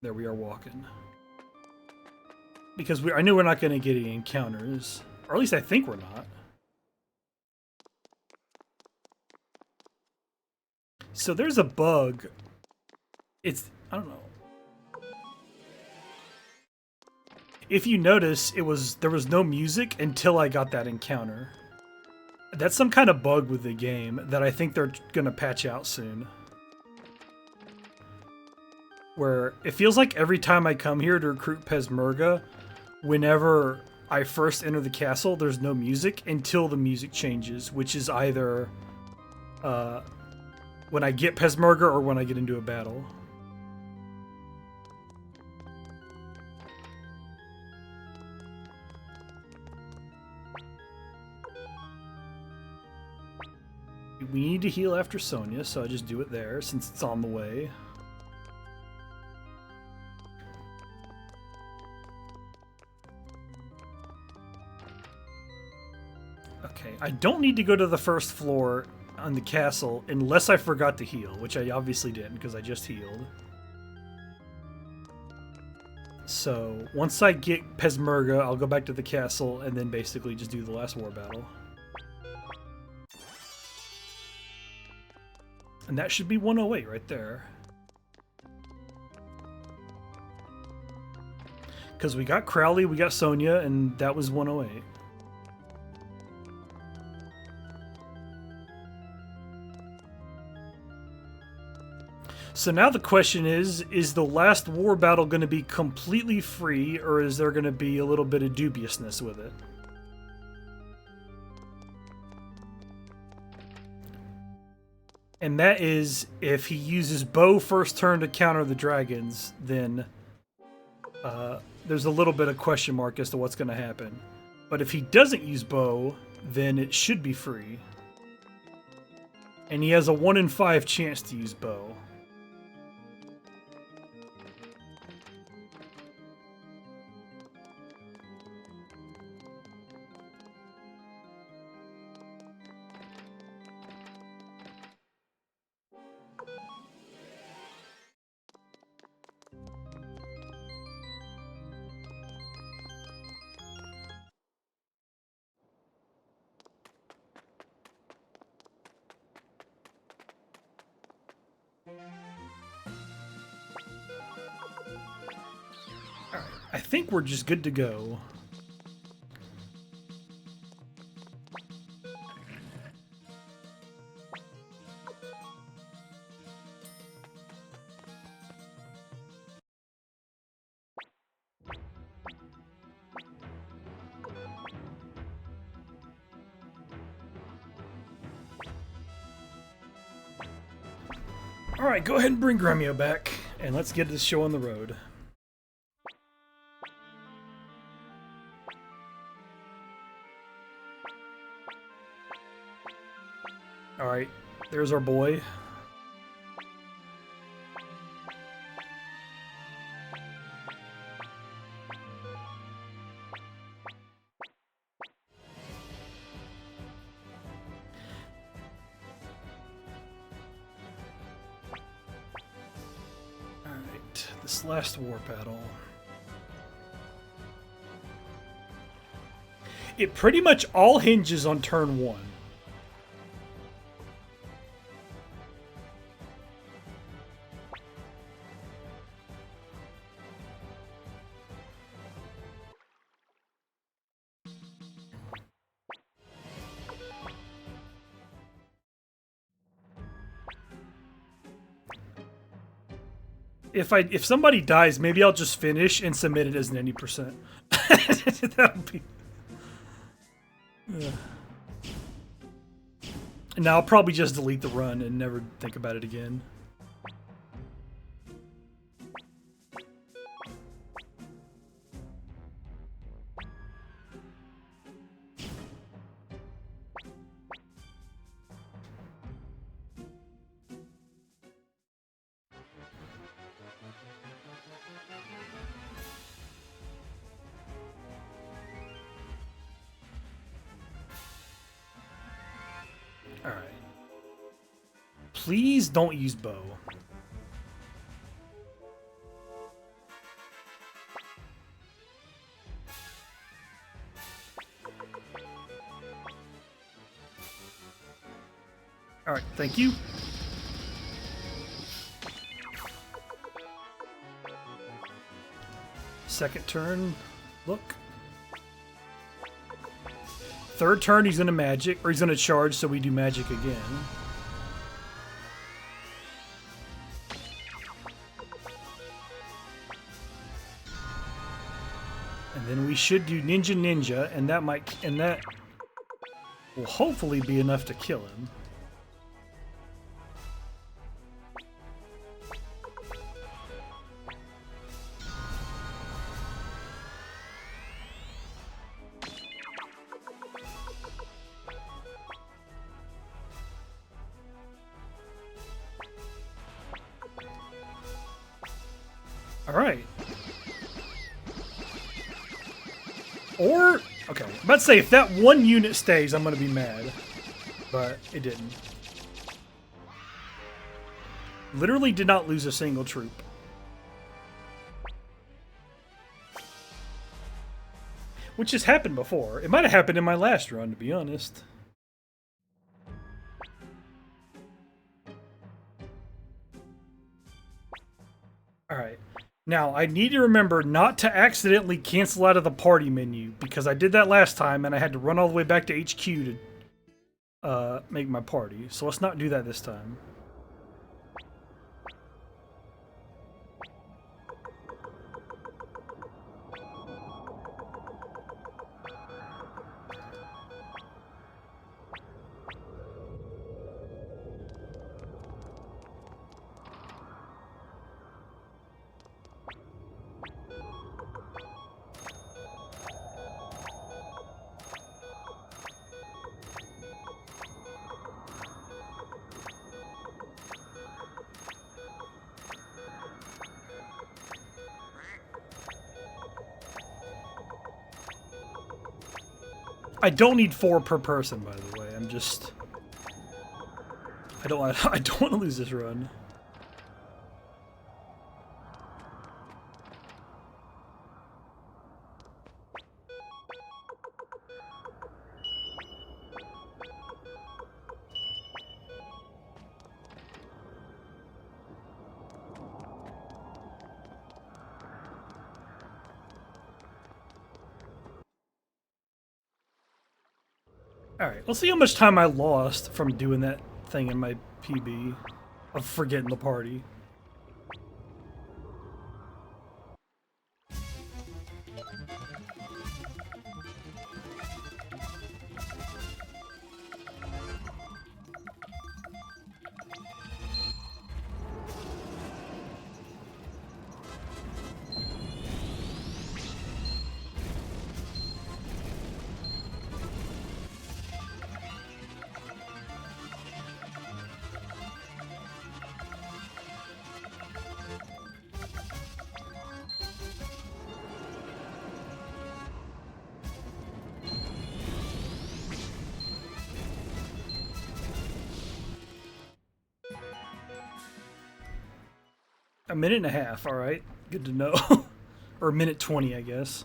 There we are walking. Because I knew we're not going to get any encounters. Or at least I think we're not. So there's a bug. It's... I don't know. if you notice, there was no music until I got that encounter. That's some kind of bug with the game that I think they're gonna patch out soon. Where it feels like every time I come here to recruit Peshmerga, whenever I first enter the castle, there's no music until the music changes, which is either when I get Peshmerga or when I get into a battle. We need to heal after Sonia, so I just do it there since it's on the way. Okay, I don't need to go to the first floor on the castle unless I forgot to heal, which I obviously didn't because I just healed. So once I get Peshmerga, I'll go back to the castle and then basically just do the last war battle. And that should be 108 right there. Because we got Crowley, we got Sonia, and that was 108. So now the question is the last war battle going to be completely free, or is there going to be a little bit of dubiousness with it? And that is, if he uses bow first turn to counter the dragons, then there's a little bit of question mark as to what's going to happen. But if he doesn't use bow, then it should be free. And he has a 1 in 5 chance to use bow. I think we're just good to go. Alright, go ahead and bring Gremio back, and let's get this show on the road. Alright, there's our boy. Alright, this last war battle. It pretty much all hinges on turn 1. If somebody dies, maybe I'll just finish and submit it as 90%. That would be. And now I'll probably just delete the run and never think about it again. Alright. Please don't use bow. Alright, thank you. Second turn. Look. Third turn, he's gonna magic, or he's gonna charge, so we do magic again. And then we should do Ninja Ninja, and that will hopefully be enough to kill him. All right. Or, okay, I'm about to say, if that one unit stays, I'm going to be mad. But it didn't. Literally did not lose a single troop. Which has happened before. It might have happened in my last run, to be honest. Alright. Now, I need to remember not to accidentally cancel out of the party menu, because I did that last time and I had to run all the way back to HQ to make my party. So let's not do that this time. I don't need 4 per person, by the way. I'm just... I don't want to lose this run. Alright, let's see how much time I lost from doing that thing in my PB of forgetting the party. A minute and a half, alright. Good to know. Or a minute 20, I guess.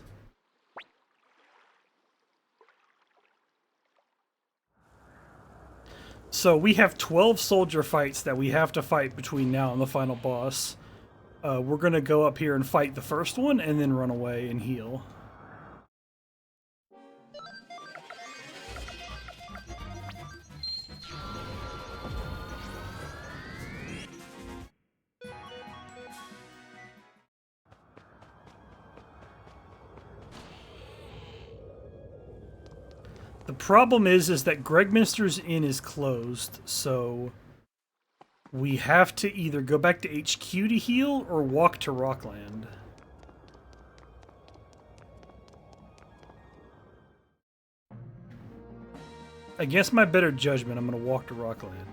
So we have 12 soldier fights that we have to fight between now and the final boss. We're going to go up here and fight the first one and then run away and heal. The problem is that Gregminster's Inn is closed, so we have to either go back to HQ to heal or walk to Rockland. Against my better judgment, I'm going to walk to Rockland.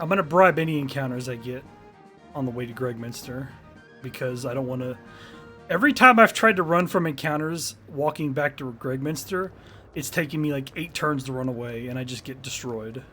I'm going to bribe any encounters I get on the way to Gregminster, because I don't want to... Every time I've tried to run from encounters walking back to Gregminster, it's taking me like 8 turns to run away, and I just get destroyed.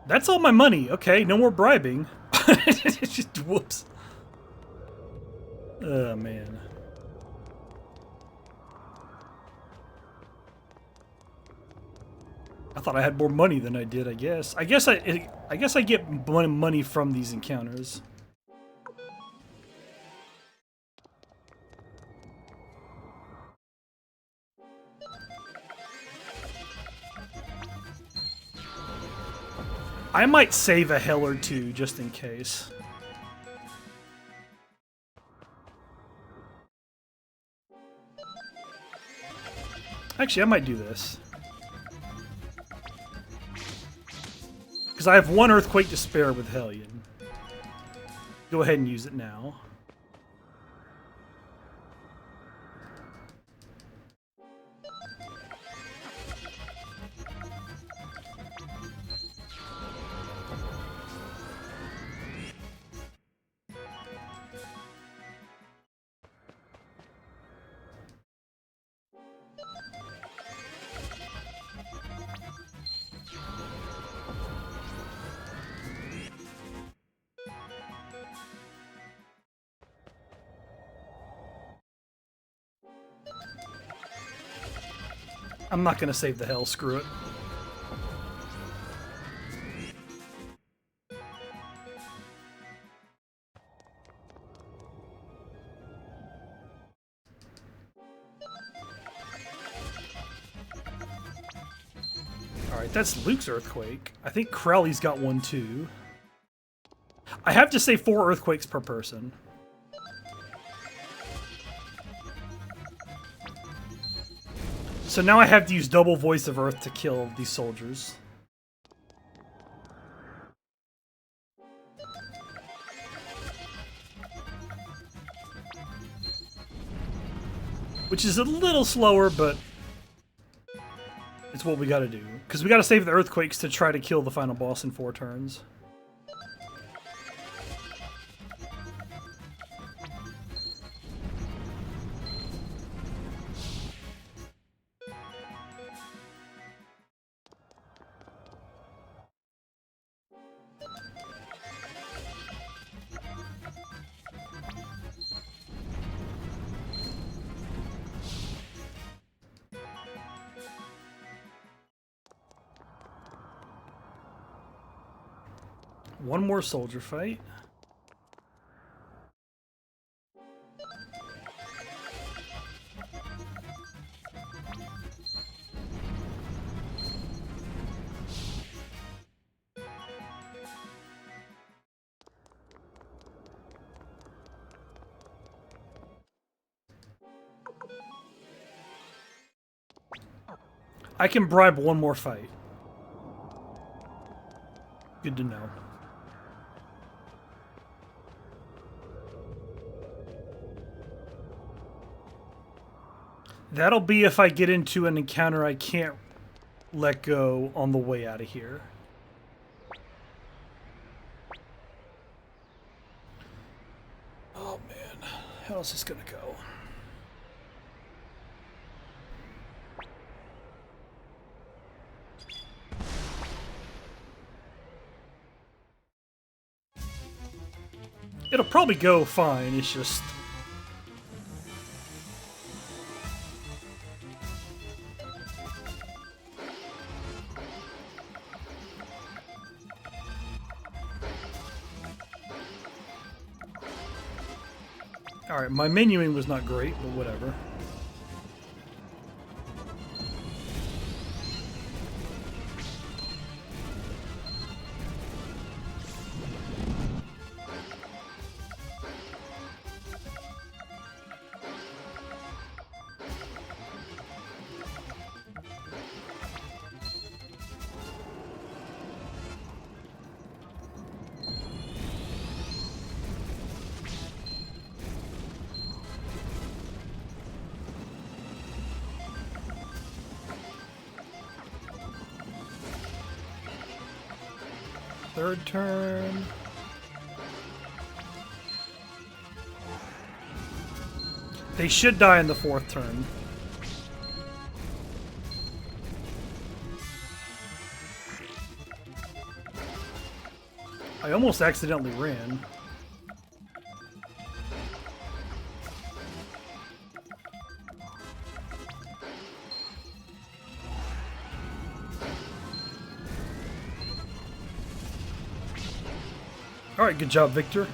That's all my money. Okay, no more bribing. Just whoops. Oh man. I thought I had more money than I did. I guess. I guess I get money from these encounters. I might save a hell or two just in case. Actually, I might do this. Because I have one Earthquake to spare with Hellion. Go ahead and use it now. I'm not gonna save the hell, screw it. Alright, that's Luke's Earthquake. I think Crowley's got one too. I have to say 4 Earthquakes per person. So now I have to use double Voice of Earth to kill these soldiers. Which is a little slower, but it's what we gotta do. Because we gotta save the Earthquakes to try to kill the final boss in 4 turns. One more soldier fight. I can bribe one more fight. Good to know. That'll be if I get into an encounter I can't let go on the way out of here. Oh man, how is this gonna go? It'll probably go fine, it's just... Alright, my menuing was not great, but whatever. Third turn. They should die in the 4th turn. I almost accidentally ran. Alright, good job, Victor.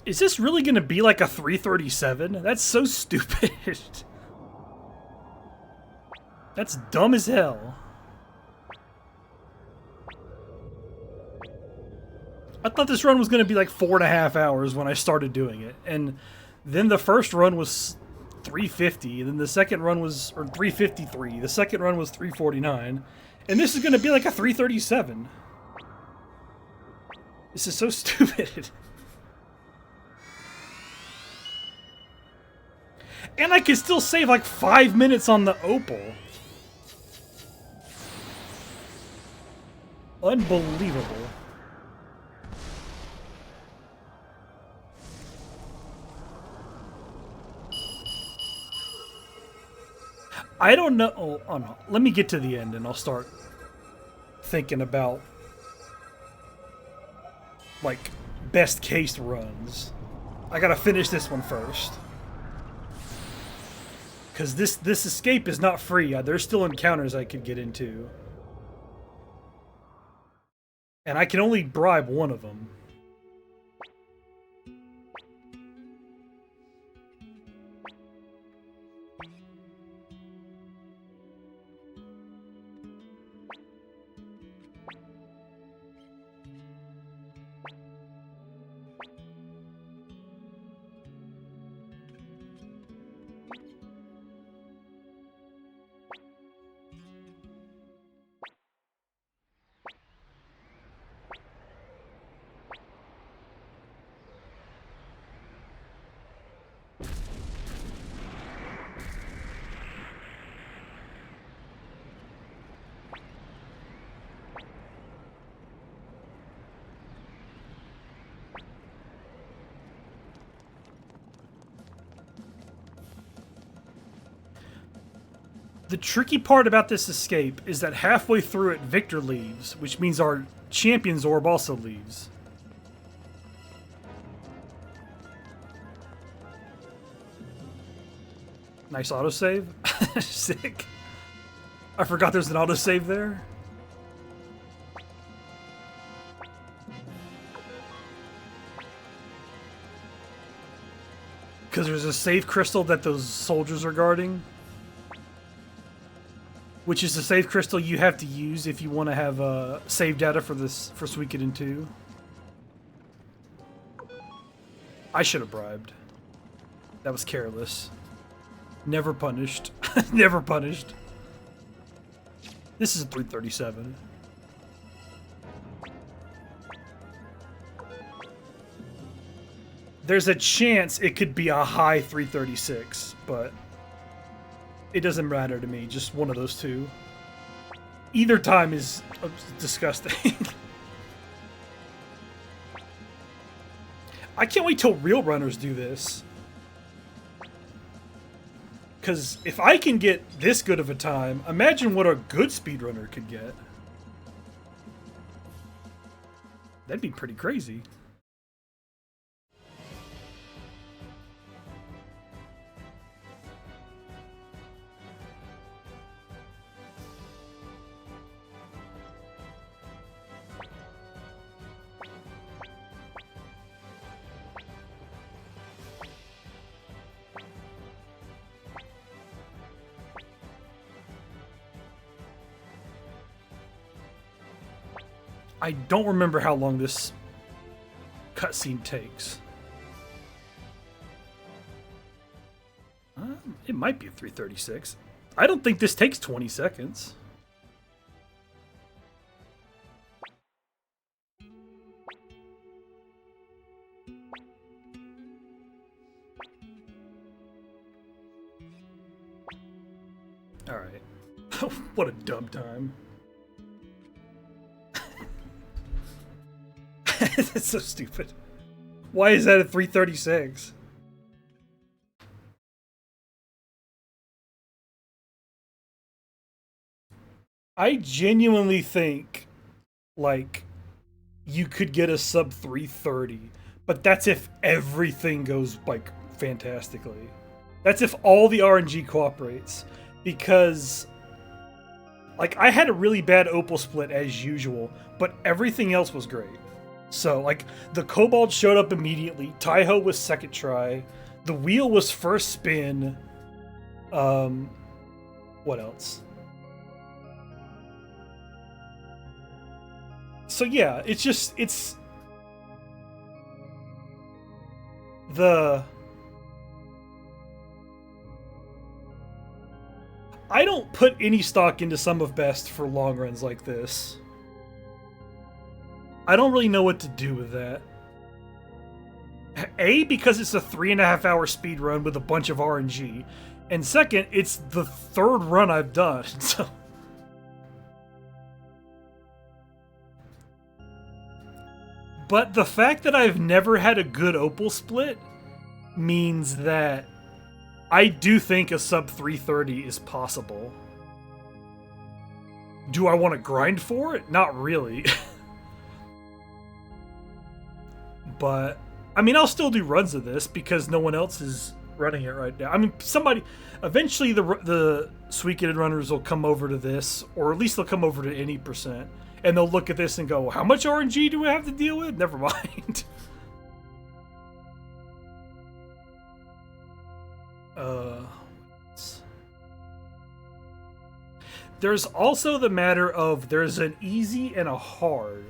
Is this really going to be like a 337? That's so stupid. That's dumb as hell. I thought this run was going to be like 4.5 hours when I started doing it. And then the first run was 350, and then the second run was, or 353. The second run was 349. And this is going to be like a 337. This is so stupid. And I can still save like 5 minutes on the Opal. Unbelievable. I don't know. Oh no. Let me get to the end and I'll start thinking about like best case runs. I gotta finish this one first. Because this escape is not free. There's still encounters I could get into. And I can only bribe one of them. The tricky part about this escape is that halfway through it, Victor leaves, which means our champion's orb also leaves. Nice autosave. Sick. I forgot there's an autosave there. Because there's a save crystal that those soldiers are guarding. Which is the save crystal you have to use if you want to have save data for Suikoden 2. I should have bribed. That was careless. Never punished. Never punished. This is a 337. There's a chance it could be a high 336, but it doesn't matter to me, just one of those two. Either time is disgusting. I can't wait till real runners do this. Because if I can get this good of a time, imagine what a good speedrunner could get. That'd be pretty crazy. I don't remember how long this cutscene takes. It might be a 336. I don't think this takes 20 seconds. Alright. What a dumb time. That's so stupid. Why is that a 336? I genuinely think like you could get a sub 330, but that's if everything goes like fantastically. That's if all the RNG cooperates, because like I had a really bad opal split as usual, but everything else was great. So like the Cobalt showed up immediately. Taiho was second try. The wheel was first spin. What else? So yeah, it's the I don't put any stock into Sum of Best for long runs like this. I don't really know what to do with that. A, because it's a 3.5 hour speed run with a bunch of RNG, and second, it's the third run I've done. So, but the fact that I've never had a good opal split means that I do think a sub 330 is possible. Do I want to grind for it? Not really. But I mean, I'll still do runs of this because no one else is running it right now. I mean, somebody eventually the Suikoden runners will come over to this, or at least they'll come over to any percent, and they'll look at this and go, "How much RNG do we have to deal with?" Never mind. There's also the matter of there's an easy and a hard.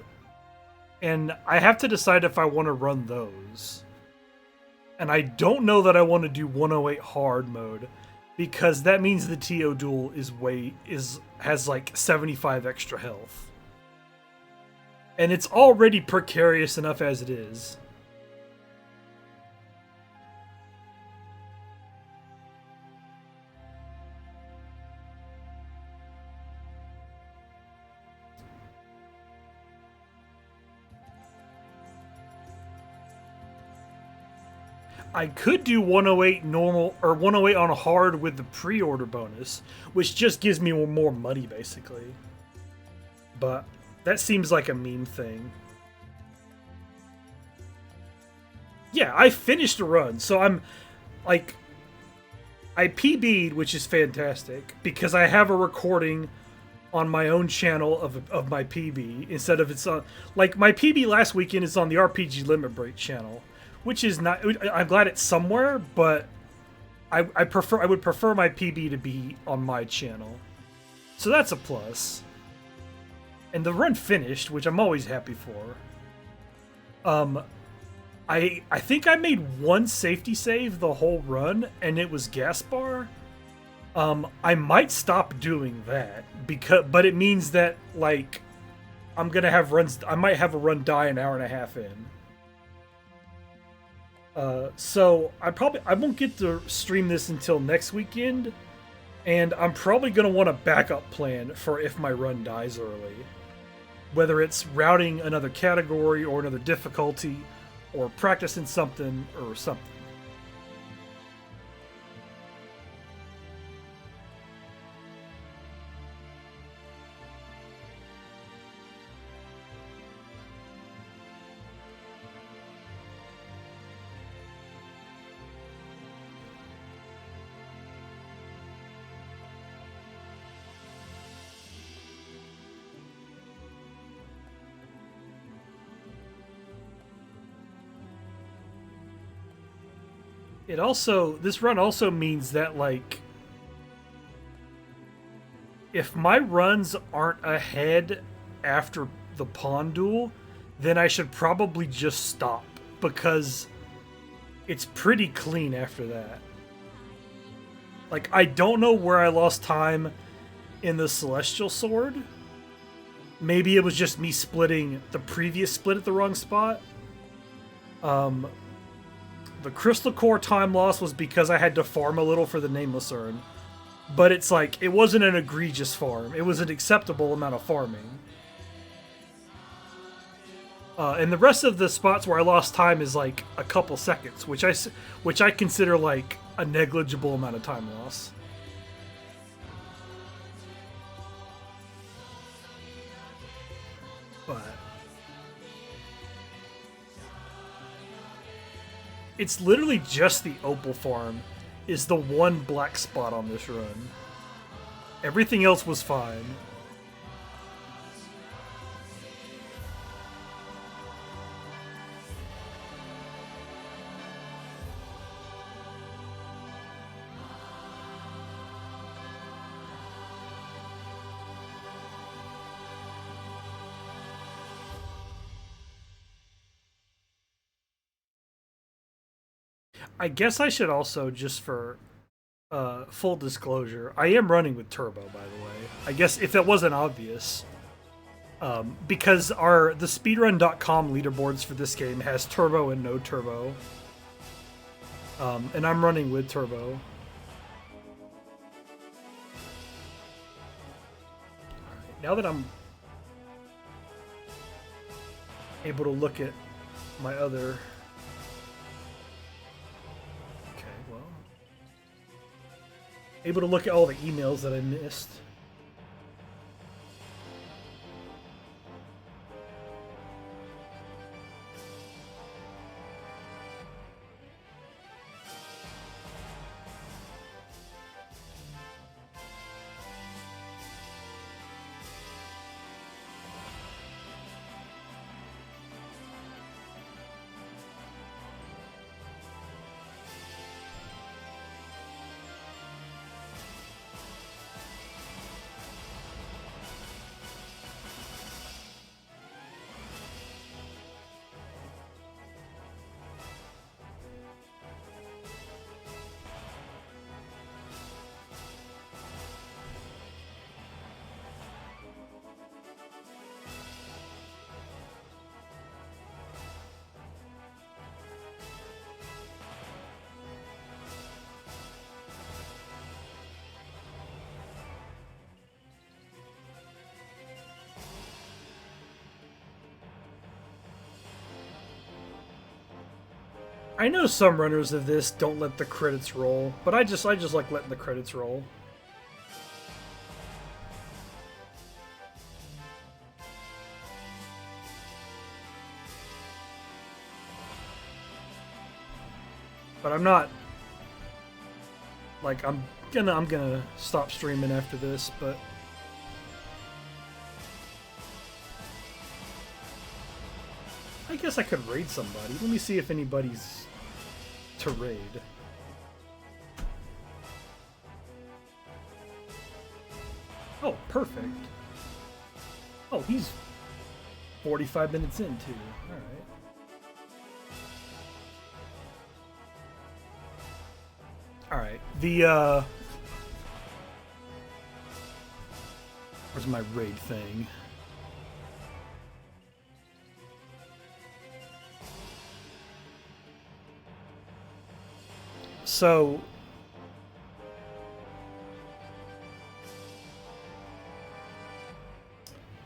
And I have to decide if I want to run those. And I don't know that I want to do 108 hard mode, because that means the TO duel has like 75 extra health. And it's already precarious enough as it is. I could do 108 normal or 108 on hard with the pre-order bonus, which just gives me more money basically. But that seems like a meme thing. Yeah, I finished a run, so I'm like I PB'd, which is fantastic because I have a recording on my own channel of my PB instead of it's on like my PB last weekend is on the RPG Limit Break channel. Which is not. I'm glad it's somewhere, but I would prefer my PB to be on my channel, so that's a plus. And the run finished, which I'm always happy for. I think I made one safety save the whole run, and it was Gaspar. I might stop doing that but it means that like I'm gonna have runs. I might have a run die an hour and a half in. So I won't get to stream this until next weekend, and I'm probably going to want a backup plan for if my run dies early. Whether it's routing another category or another difficulty, or practicing something or something. This run also means that, like, if my runs aren't ahead after the pawn duel, then I should probably just stop, because it's pretty clean after that. Like, I don't know where I lost time in the Celestial Sword. Maybe it was just me splitting the previous split at the wrong spot. The Crystal Core time loss was because I had to farm a little for the Nameless Urn. But it's like, it wasn't an egregious farm. It was an acceptable amount of farming. And the rest of the spots where I lost time is like a couple seconds, which I consider like a negligible amount of time loss. But it's literally just the Opal Farm is the one black spot on this run. Everything else was fine. I guess I should also, just for full disclosure, I am running with Turbo, by the way. I guess if that wasn't obvious. Because the speedrun.com leaderboards for this game has Turbo and no Turbo. And I'm running with Turbo. Now that I'm able to look at my other... able to look at all the emails that I missed. I know some runners of this don't let the credits roll, but I just like letting the credits roll. But I'm not like I'm gonna stop streaming after this, but I guess I could raid somebody. Let me see if anybody's to raid. Oh, perfect. Oh, he's 45 minutes in too. Alright. Alright, where's my raid thing? So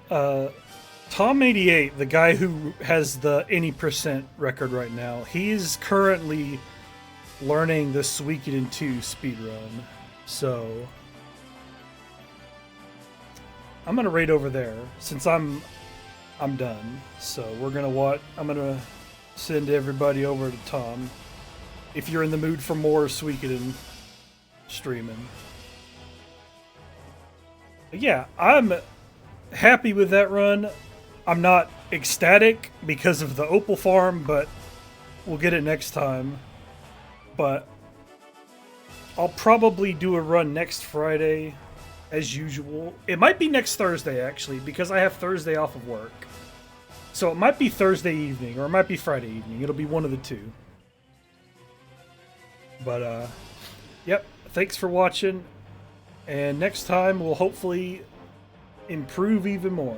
Tom88, the guy who has the any percent record right now, he's currently learning the Suikoden 2 speedrun. So I'm gonna raid over there since I'm done. So we're gonna I'm gonna send everybody over to Tom. If you're in the mood for more Suikoden streaming. But yeah, I'm happy with that run. I'm not ecstatic because of the Opal Farm, but we'll get it next time. But I'll probably do a run next Friday, as usual. It might be next Thursday, actually, because I have Thursday off of work. So it might be Thursday evening, or it might be Friday evening. It'll be one of the two. But, yep, thanks for watching, and next time we'll hopefully improve even more.